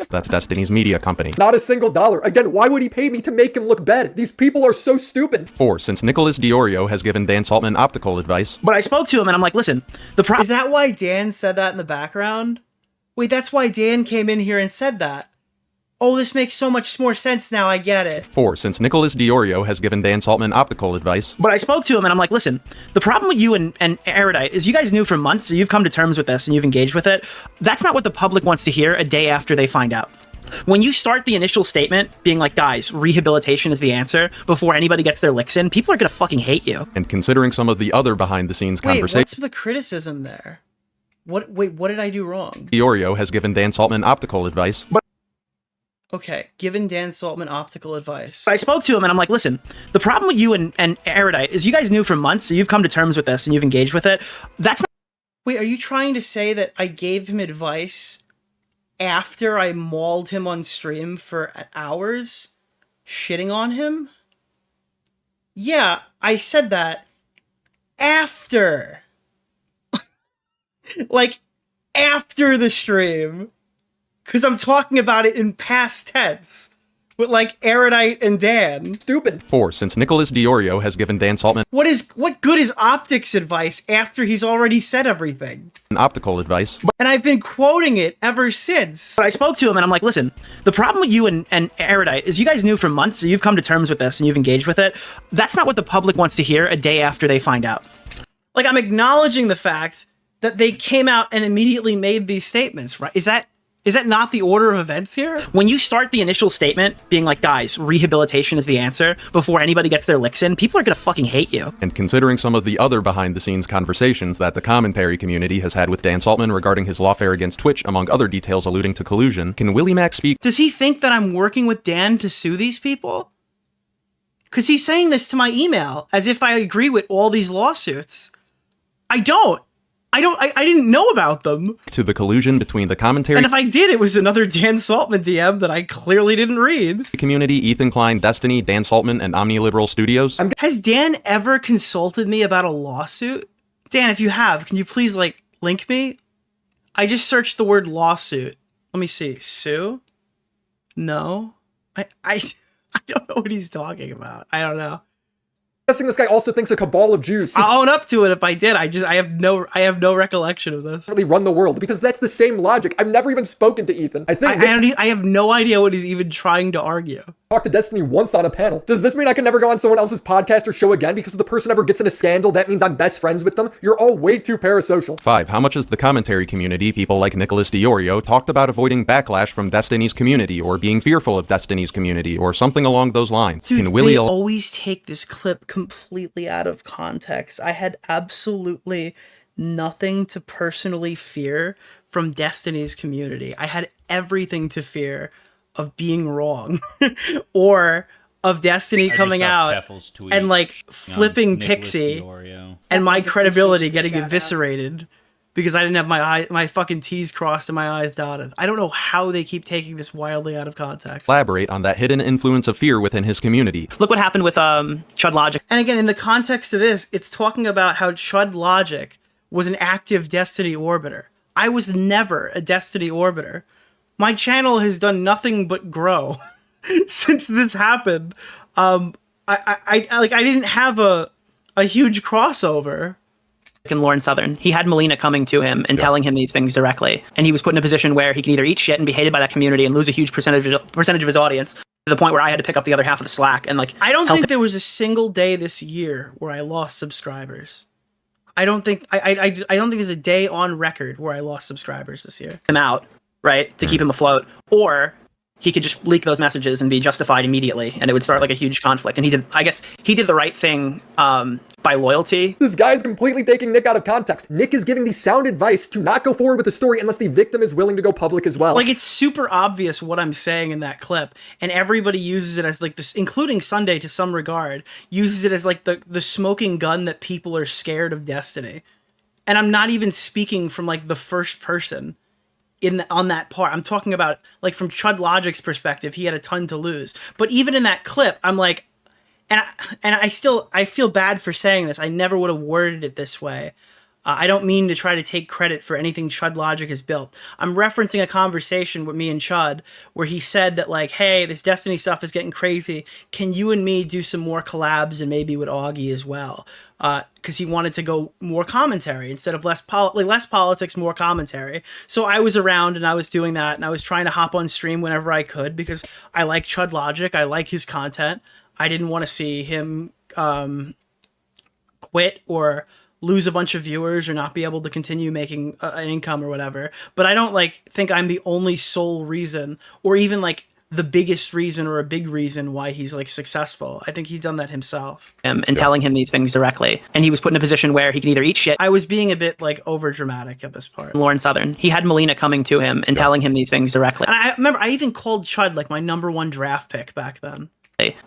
That's Destiny's media company. Not a single dollar. Again, why would he pay me to make him look bad? These people are so stupid. 4. Since Nicholas DeOrio has given Dan Saltman optical advice. But I spoke to him and I'm like, listen, is that why Dan said that in the background? Wait, that's why Dan came in here and said that. Oh, this makes so much more sense now, I get it. 4. Since Nicholas DeOrio has given Dan Saltman optical advice. But I spoke to him and I'm like, listen, the problem with you and Erudite is you guys knew for months, so you've come to terms with this and you've engaged with it. That's not what the public wants to hear a day after they find out. When you start the initial statement being like, guys, rehabilitation is the answer, before anybody gets their licks in, people are gonna fucking hate you. And considering some of the other behind-the-scenes conversations— What's the criticism there? What did I do wrong? DeOrio has given Dan Saltman optical advice. Okay, given Dan Saltman optical advice. I spoke to him and I'm like, listen, the problem with you and Erudite is you guys knew for months, so you've come to terms with this and you've engaged with it. That's not— Wait, are you trying to say that I gave him advice after I mauled him on stream for hours, shitting on him? Yeah, I said that after. Like, after the stream. Because I'm talking about it in past tense. With, like, Erudite and Dan. Stupid. 4. Since Nicholas DeOrio has given Dan Saltman What good is optics advice after he's already said everything? optical advice, And I've been quoting it ever since. I spoke to him and I'm like, listen, the problem with you and Erudite is you guys knew for months, so you've come to terms with this and you've engaged with it. That's not what the public wants to hear a day after they find out. Like, I'm acknowledging the fact that they came out and immediately made these statements, right? Is that not the order of events here? When you start the initial statement being like, guys, rehabilitation is the answer before anybody gets their licks in, people are gonna fucking hate you. and considering some of the other behind-the-scenes conversations that the commentary community has had with Dan Saltman regarding his lawfare against Twitch, among other details alluding to collusion, can Willie Mac speak? Does he think that I'm working with Dan to sue these people? Because he's saying this to my email as if I agree with all these lawsuits. I don't. I didn't know about them. To the collusion between the commentary And if I did, it was another Dan Saltman DM that I clearly didn't read. community, Ethan Klein, Destiny, Dan Saltman, and Omniliberal Studios. Has Dan ever consulted me about a lawsuit? Dan, if you have, can you please, like, link me? I just searched the word lawsuit. Let me see. Sue? No. I don't know what he's talking about. I don't know. Guessing this guy also thinks a cabal of Jews I'll own up to it if I did. I have no recollection of this. really run the world, because that's the same logic. I've never even spoken to Ethan. I think I have no idea what he's even trying to argue. talked to Destiny once on a panel. Does this mean I can never go on someone else's podcast or show again because if the person ever gets in a scandal, that means I'm best friends with them? You're all way too parasocial. 5. How much has the commentary community, people like Nicholas DeOrio, talked about avoiding backlash from Destiny's community, or being fearful of Destiny's community, or something along those lines? Dude, Can Willie they always take this clip completely out of context. I had absolutely nothing to personally fear from Destiny's community. I had everything to fear of being wrong or of Destiny coming out and like flipping Pixie and my credibility getting eviscerated because I didn't have my fucking T's crossed and my I's dotted. I don't know how they keep taking this wildly out of context. elaborate on that hidden influence of fear within his community? Look what happened with Chud Logic. And again, in the context of this, it's talking about how Chud Logic was an active Destiny orbiter. I was never a Destiny orbiter. My channel has done nothing but grow since this happened. I didn't have a huge crossover. And Lauren Southern, he had Melina coming to him and telling him these things directly, and he was put in a position where he can either eat shit and be hated by that community and lose a huge percentage of his audience, to the point where I had to pick up the other half of the slack. And like, I don't think there was a single day this year where I lost subscribers. I don't think there's a day on record where I lost subscribers this year. Him out, right, to keep him afloat, or he could just leak those messages and be justified immediately, and it would start like a huge conflict. And I guess he did the right thing by loyalty. This guy's completely taking Nick out of context. Nick is giving the sound advice to not go forward with the story unless the victim is willing to go public as well. Like, it's super obvious what I'm saying in that clip, and everybody uses it as like this, including Sunday to some regard, uses it as like the smoking gun that people are scared of Destiny. And I'm not even speaking from like the first person on that part. I'm talking about like from Chud Logic's perspective, he had a ton to lose. But even in that clip, I'm like, I feel bad for saying this. I never would have worded it this way. I don't mean to try to take credit for anything Chud Logic has built. I'm referencing a conversation with me and Chud where he said that like, hey, this Destiny stuff is getting crazy. Can you and me do some more collabs and maybe with Augie as well? Because he wanted to go more commentary instead of less politics, more commentary. So I was around and I was doing that, and I was trying to hop on stream whenever I could because I like Chud Logic. I like his content. I didn't want to see him quit or lose a bunch of viewers or not be able to continue making an income or whatever. But I don't like think I'm the only sole reason or even like the biggest reason or a big reason why he's like successful. I think he's done that himself. And telling him these things directly. And he was put in a position where he can either eat shit. I was being a bit like over dramatic at this part. Lauren Southern, he had Melina coming to him and telling him these things directly. And I remember I even called Chud like my #1 draft pick back then.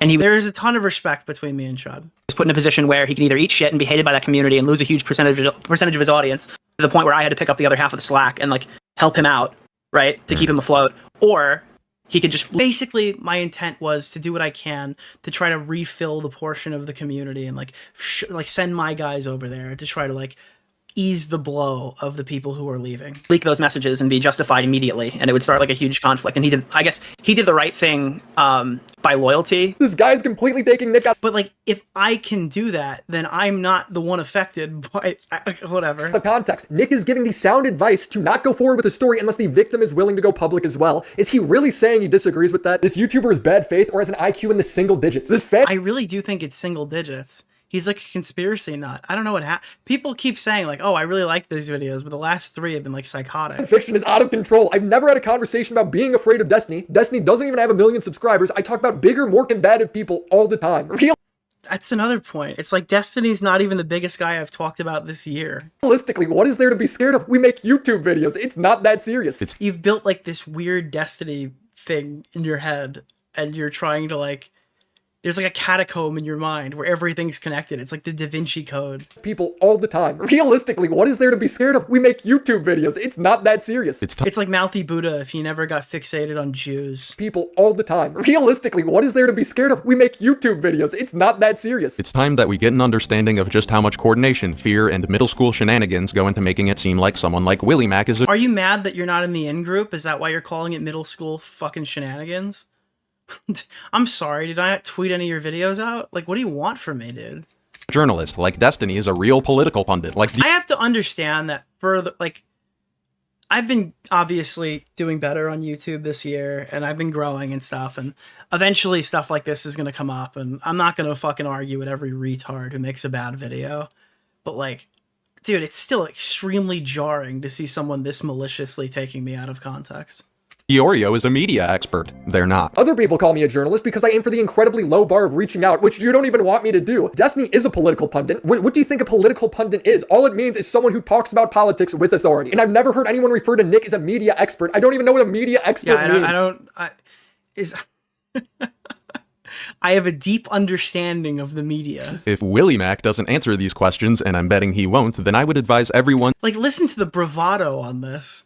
And there is a ton of respect between me and Chud. He was put in a position where he can either eat shit and be hated by that community and lose a huge percentage of his audience, to the point where I had to pick up the other half of the slack and like help him out, right, to keep him afloat, or he could just basically, my intent was to do what I can to try to refill the portion of the community and like send my guys over there to try to like ease the blow of the people who are leaving. Leak those messages and be justified immediately, and it would start like a huge conflict. And he did, I guess, he did the right thing by loyalty. This guy's completely taking Nick out. But like, if I can do that, then I'm not the one affected by whatever. The context. Nick is giving the sound advice to not go forward with the story unless the victim is willing to go public as well. Is he really saying he disagrees with that? This YouTuber is bad faith or has an IQ in the single digits? I really do think it's single digits. He's like a conspiracy nut. I don't know what happened. People keep saying like, oh, I really like these videos, but the last 3 have been like psychotic. Fiction is out of control. I've never had a conversation about being afraid of Destiny. Destiny doesn't even have 1 million subscribers. I talk about bigger, more combative people all the time. That's another point. It's like Destiny's not even the biggest guy I've talked about this year. Realistically, what is there to be scared of? We make YouTube videos. It's not that serious. You've built like this weird Destiny thing in your head, and you're trying to like, there's like a catacomb in your mind where everything's connected. It's like the Da Vinci Code. People all the time. Realistically, what is there to be scared of? We make YouTube videos. It's not that serious. It's like Mouthy Buddha if he never got fixated on Jews. People all the time. Realistically, what is there to be scared of? We make YouTube videos. It's not that serious. It's time that we get an understanding of just how much coordination, fear, and middle school shenanigans go into making it seem like someone like Willie Mac is Are you mad that you're not in the in-group? Is that why you're calling it middle school fucking shenanigans? I'm sorry, did I not tweet any of your videos out? Like, what do you want from me, dude? journalist. Like Destiny is a real political pundit. Like I have to understand that for the, like, I've been obviously doing better on YouTube this year, and I've been growing and stuff, and eventually stuff like this is going to come up, and I'm not going to fucking argue with every retard who makes a bad video. But like, dude, it's still extremely jarring to see someone this maliciously taking me out of context. DeOrio is a media expert. They're not. Other people call me a journalist because I aim for the incredibly low bar of reaching out, which you don't even want me to do. Destiny is a political pundit. What do you think a political pundit is? All it means is someone who talks about politics with authority. And I've never heard anyone refer to Nick as a media expert. I don't even know what a media expert means. I have a deep understanding of the media. If Willie Mac doesn't answer these questions, and I'm betting he won't, then I would advise everyone... Like, listen to the bravado on this.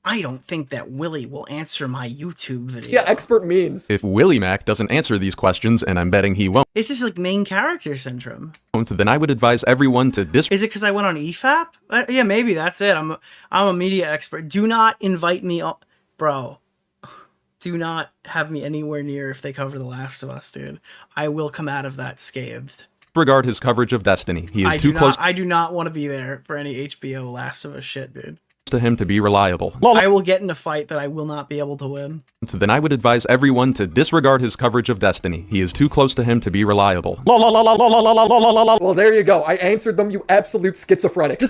I don't think that Willie will answer my YouTube video. Yeah, expert means. If Willie Mac doesn't answer these questions, and I'm betting he won't... It's just like main character syndrome. Then I would advise everyone to Is it because I went on EFAP? Yeah, maybe that's it. I'm a media expert. Do not invite me on... Bro. Do not have me anywhere near if they cover The Last of Us, dude. I will come out of that scathed. Disregard his coverage of Destiny. He is too close... I do not want to be there for any HBO Last of Us shit, dude. ...to him to be reliable. I will get in a fight that I will not be able to win. Then I would advise everyone to disregard his coverage of Destiny. He is too close to him to be reliable. Well, there you go. I answered them, you absolute schizophrenic.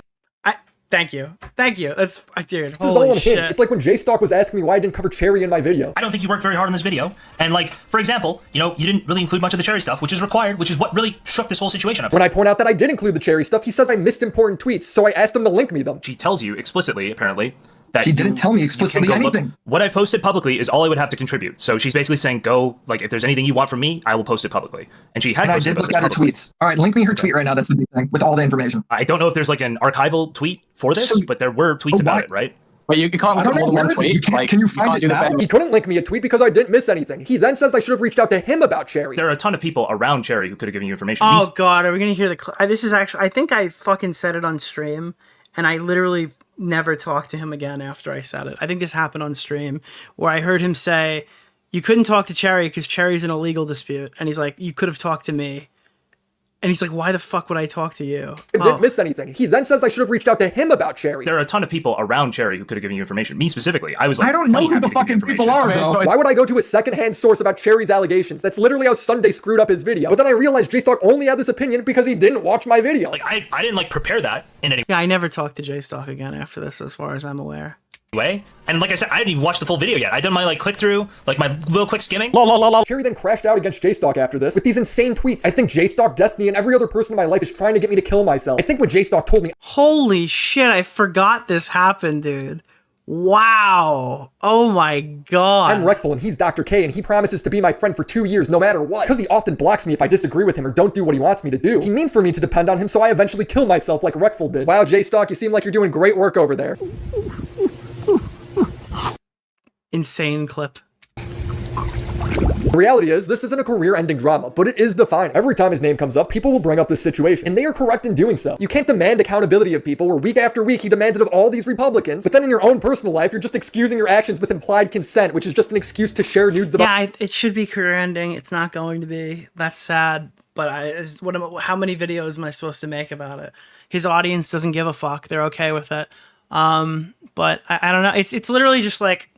Thank you. Thank you. That's, dude, this is all unhinged. It's like when J-Stock was asking me why I didn't cover Cherry in my video. I don't think you worked very hard on this video. And like, for example, you know, you didn't really include much of the Cherry stuff, which is required, which is what really shook this whole situation up. When I point out that I did include the Cherry stuff, he says I missed important tweets, so I asked him to link me them. She tells you explicitly, apparently, that she didn't tell me explicitly anything. What I've posted publicly is all I would have to contribute. So she's basically saying, go, like, if there's anything you want from me, I will post it publicly. And she had posted it. And I did look at her tweets. All right, link me her tweet right now. That's the big thing, with all the information. I don't know if there's like an archival tweet for this, but there were tweets about it, right? But you can't look at more than one tweet. Can you find it now? He couldn't link me a tweet because I didn't miss anything. He then says I should have reached out to him about Cherry. There are a ton of people around Cherry who could have given you information. Oh God, are we gonna hear the? This is actually. I think I fucking said it on stream, and I literally never talked to him again after I said it. I think this happened on stream where I heard him say, "You couldn't talk to Cherry because Cherry's in a legal dispute," and he's like, "You could have talked to me." And he's like, why the fuck would I talk to you? I didn't miss anything. He then says I should have reached out to him about Cherry. There are a ton of people around Cherry who could have given you information. Me specifically, I was like, I don't know who the fucking people are, bro. Why would I go to a secondhand source about Cherry's allegations? That's literally how Sunday screwed up his video. But then I realized J-Stock only had this opinion because he didn't watch my video. Like, I didn't like prepare that in any Yeah, I never talked to J-Stock again after this, as far as I'm aware. way. And like I said, I didn't even watch the full video yet. I done my like click through, like my little quick skimming. Cherry then crashed out against J-Stock after this with these insane tweets. I think J-Stock, Destiny, and every other person in my life is trying to get me to kill myself. I think what J-Stock told me. Holy shit, I forgot this happened, dude. Wow. Oh my God. I'm Reckful and he's Dr. K and he promises to be my friend for 2 years no matter what. Because he often blocks me if I disagree with him or don't do what he wants me to do. He means for me to depend on him so I eventually kill myself like Reckful did. Wow, J-Stock, you seem like you're doing great work over there. Insane clip. The reality is, this isn't a career-ending drama, but it is defining. Every time his name comes up, people will bring up this situation, and they are correct in doing so. You can't demand accountability of people where week after week he demands it of all these Republicans, but then in your own personal life, you're just excusing your actions with implied consent, which is just an excuse to share nudes about— Yeah, it should be career-ending. It's not going to be. That's sad, but how many videos am I supposed to make about it? His audience doesn't give a fuck. They're okay with it. But I don't know. It's literally just like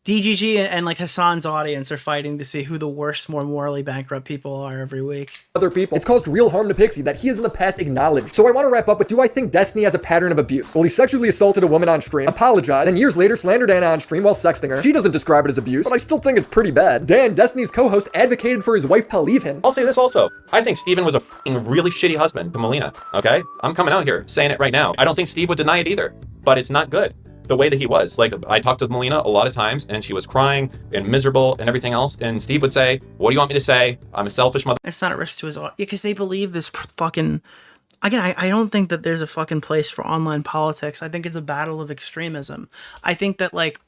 DGG and like Hassan's audience are fighting to see who the worst, more morally bankrupt people are every week. Other people. It's caused real harm to Pixie that he has in the past acknowledged. So I want to wrap up with, do I think Destiny has a pattern of abuse? Well, he sexually assaulted a woman on stream, apologized, and years later slandered Anna on stream while sexting her. She doesn't describe it as abuse, but I still think it's pretty bad. Dan, Destiny's co-host, advocated for his wife to leave him. I'll say this also. I think Steven was a f***ing really shitty husband to Melina, okay? I'm coming out here saying it right now. I don't think Steve would deny it either, but it's not good. The way that he was. Like, I talked to Melina a lot of times, and she was crying and miserable and everything else, and Steve would say, what do you want me to say? I'm a selfish mother. It's not a risk to his audience, because they believe this fucking... Again, I don't think that there's a fucking place for online politics. I think it's a battle of extremism. I think that, like,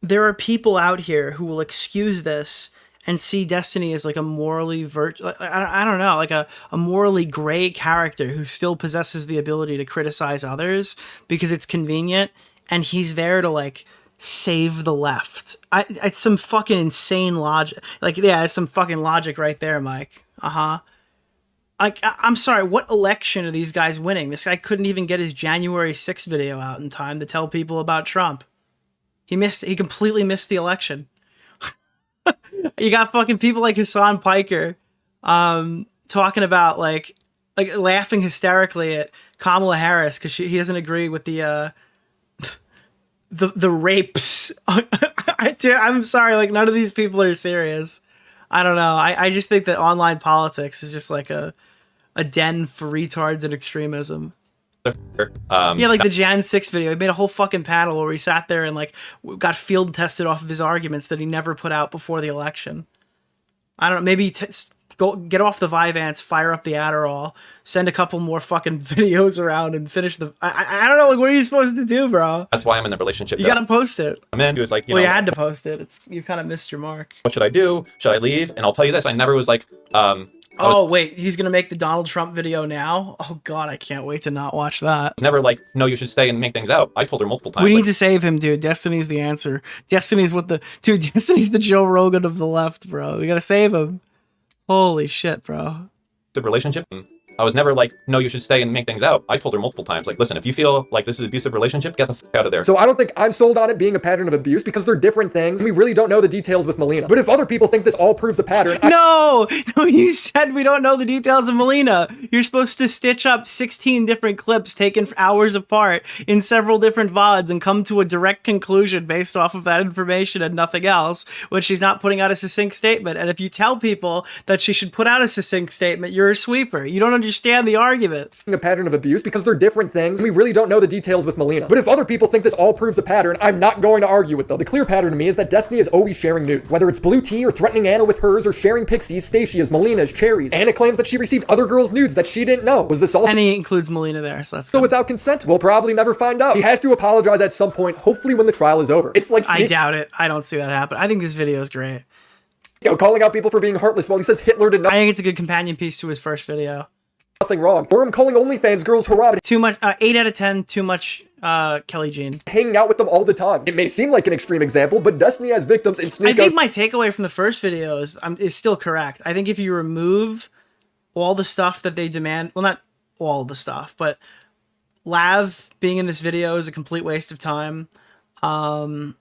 there are people out here who will excuse this and see Destiny as like a morally I don't know, like a morally gray character who still possesses the ability to criticize others because it's convenient, and he's there to like save the left. It's some fucking insane logic. Like, yeah, it's some fucking logic right there, Mike. I'm sorry, what election are these guys winning? This guy couldn't even get his January 6th video out in time to tell people about Trump. He completely missed the election. You got fucking people like Hassan Piker talking about like laughing hysterically at Kamala Harris because he doesn't agree with the rapes. I'm sorry, like none of these people are serious. I don't know. I just think that online politics is just like a den for retards and extremism. Yeah, like the Jan 6 video. He made a whole fucking panel where he sat there and like got field tested off of his arguments that he never put out before the election. I don't know. Maybe go get off the Vyvanse, fire up the Adderall, send a couple more fucking videos around, and finish the. I don't know. Like, what are you supposed to do, bro? That's why I'm in the relationship. You gotta post it. I'm in. He was like, you you had to post it. You kind of missed your mark. What should I do? Should I leave? And I'll tell you this: I never was like, Oh wait, he's gonna make the Donald Trump video now? Oh god, I can't wait to not watch that. Never like, no, you should stay and make things out. I told her multiple times. We need to save him, dude. Destiny's the answer. Destiny's Destiny's the Joe Rogan of the left, bro. We gotta save him. Holy shit, bro. The relationship. I was never like, no, you should stay and make things out. I told her multiple times, like, listen, if you feel like this is an abusive relationship, get the fuck out of there. So I don't think I'm sold on it being a pattern of abuse because they're different things. We really don't know the details with Melina. But if other people think this all proves a pattern, No, you said we don't know the details of Melina. You're supposed to stitch up 16 different clips taken hours apart in several different VODs and come to a direct conclusion based off of that information and nothing else when she's not putting out a succinct statement. And if you tell people that she should put out a succinct statement, you're a sweeper. You don't understand the argument. A pattern of abuse because they're different things. We really don't know the details with Melina. But if other people think this all proves a pattern, I'm not going to argue with them. The clear pattern to me is that Destiny is always sharing nudes. Whether it's blue tea or threatening Anna with hers or sharing Pixie's, Stacey's, Melina's, Cherry's. Anna claims that she received other girls' nudes that she didn't know. Was this also— And he includes Melina there, so that's good. So without consent? We'll probably never find out. He has to apologize at some point, hopefully when the trial is over. It's like I doubt it. I don't see that happen. I think this video is great. Calling out people for being heartless while he says Hitler did not— I think it's a good companion piece to his first video. Nothing wrong. Or him calling OnlyFans girls harassed. Too much, 8 out of 10, too much Kelly Jean. Hanging out with them all the time. It may seem like an extreme example, but Destiny has victims in sneak— I think my takeaway from the first video is still correct. I think if you remove all the stuff that they demand, well, not all the stuff, but Lav being in this video is a complete waste of time. Kelly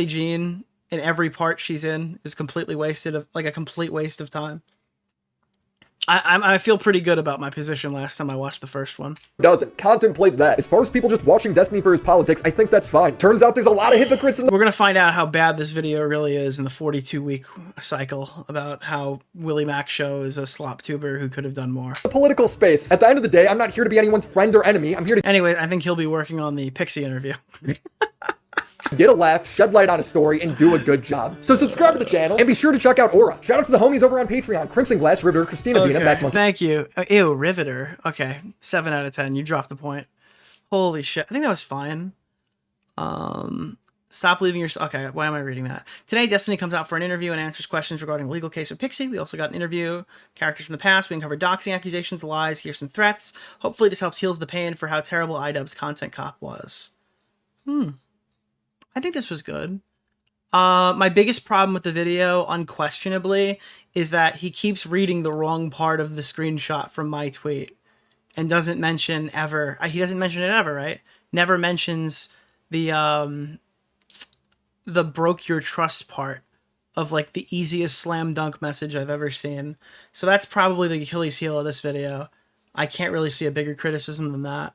Jean in every part she's in is completely wasted of like a complete waste of time. I feel pretty good about my position last time I watched the first one. Doesn't contemplate that. As far as people just watching Destiny for his politics, I think that's fine. Turns out there's a lot of hypocrites in the— We're gonna find out how bad this video really is in the 42-week cycle about how Willie Mac show is a slop tuber who could have done more. The political space. At the end of the day, I'm not here to be anyone's friend or enemy. I'm here to— Anyway, I think he'll be working on the Pixie interview. get a laugh, shed light on a story, and do a good job. So subscribe to the channel, and be sure to check out Aura. Shout out to the homies over on Patreon, Crimson Glass, Riveter, Christina Vina, Backmonkey. Thank you. Ew, Riveter. Okay, 7 out of 10. You dropped the point. Holy shit. I think that was fine. Stop leaving your... Okay, why am I reading that? Today, Destiny comes out for an interview and answers questions regarding the legal case of Pixie. We also got an interview, characters from the past. We uncovered doxing accusations, lies, hear some threats. Hopefully this helps heals the pain for how terrible iDubbbz's content cop was. I think this was good. My biggest problem with the video, unquestionably, is that he keeps reading the wrong part of the screenshot from my tweet and doesn't mention ever... He doesn't mention it ever, right? Never mentions the broke your trust part of like the easiest slam dunk message I've ever seen. So that's probably the Achilles heel of this video. I can't really see a bigger criticism than that.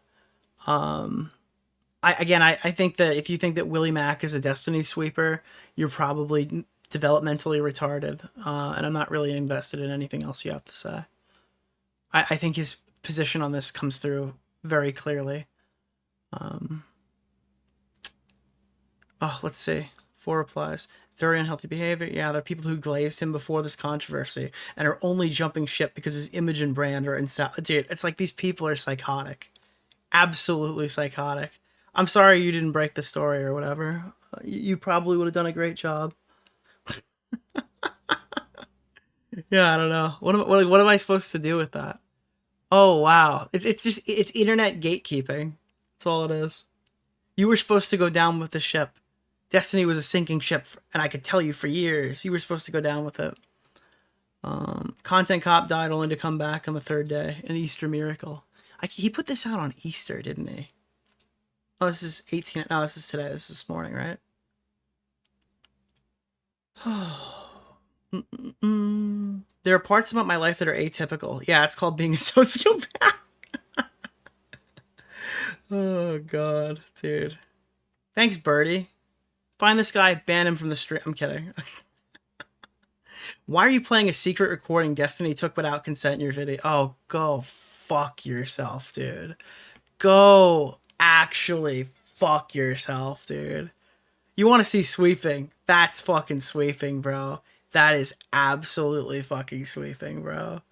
I think that if you think that Willie Mac is a Destiny sweeper, you're probably developmentally retarded. And I'm not really invested in anything else you have to say. I think his position on this comes through very clearly. Let's see. 4 replies. Very unhealthy behavior. Yeah, there are people who glazed him before this controversy and are only jumping ship because his image and brand are dude, it's like these people are psychotic. Absolutely psychotic. I'm sorry you didn't break the story or whatever. You probably would have done a great job. Yeah, I don't know. What am I supposed to do with that? Oh, wow. It's internet gatekeeping. That's all it is. You were supposed to go down with the ship. Destiny was a sinking ship, and I could tell you for years. You were supposed to go down with it. Content cop died only to come back on the 3rd day. An Easter miracle. He put this out on Easter, didn't he? Oh, this is 18. No, this is today. This is this morning, right? There are parts about my life that are atypical. Yeah, it's called being a sociopath. Oh, God, dude. Thanks, Birdie. Find this guy, ban him from the stream. I'm kidding. Why are you playing a secret recording Destiny took without consent in your video? Oh, go fuck yourself, dude. Go actually fuck yourself, dude. You want to see sweeping? That's fucking sweeping, bro. That is absolutely fucking sweeping, bro.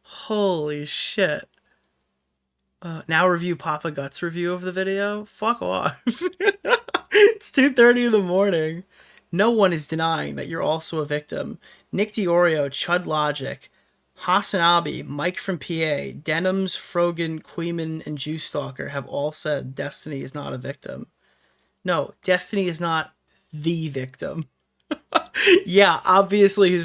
Holy shit. Now review Papa Guts review of the video? Fuck off. It's 2:30 in the morning. No one is denying that you're also a victim. Nick DeOrio, Chud Logic, Hasanabi, Mike from PA, Denims, Frogan, Queeman, and Juice Stalker have all said Destiny is not a victim. No, Destiny is not the victim. Yeah, obviously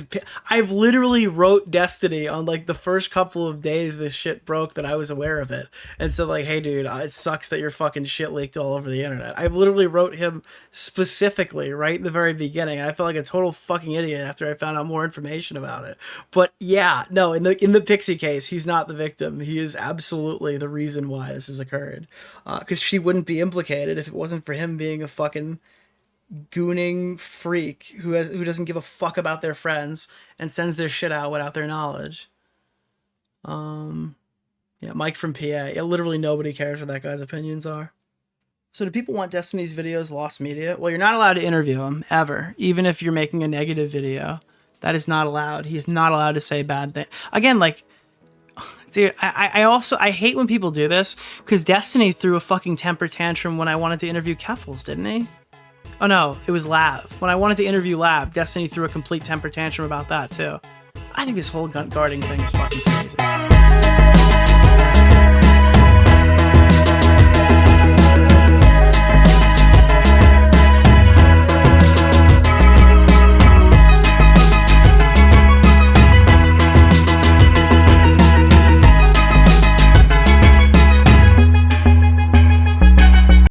I've literally wrote Destiny on like the first couple of days this shit broke that I was aware of it. And so like, hey dude, it sucks that your fucking shit leaked all over the internet. I've literally wrote him specifically right in the very beginning. I felt like a total fucking idiot after I found out more information about it. But yeah, no, in the Pixie case, he's not the victim. He is absolutely the reason why this has occurred. Because she wouldn't be implicated if it wasn't for him being a fucking gooning freak who doesn't give a fuck about their friends and sends their shit out without their knowledge. Yeah, Mike from PA. Yeah, literally nobody cares what that guy's opinions are. So do people want Destiny's videos lost media? Well, you're not allowed to interview him ever, even if you're making a negative video. That is not allowed. He is not allowed to say bad things. Again, like, dude, I hate when people do this because Destiny threw a fucking temper tantrum when I wanted to interview Keffals, didn't he? Oh no, it was Lav. When I wanted to interview Lav, Destiny threw a complete temper tantrum about that too. I think this whole gun guarding thing is fucking crazy.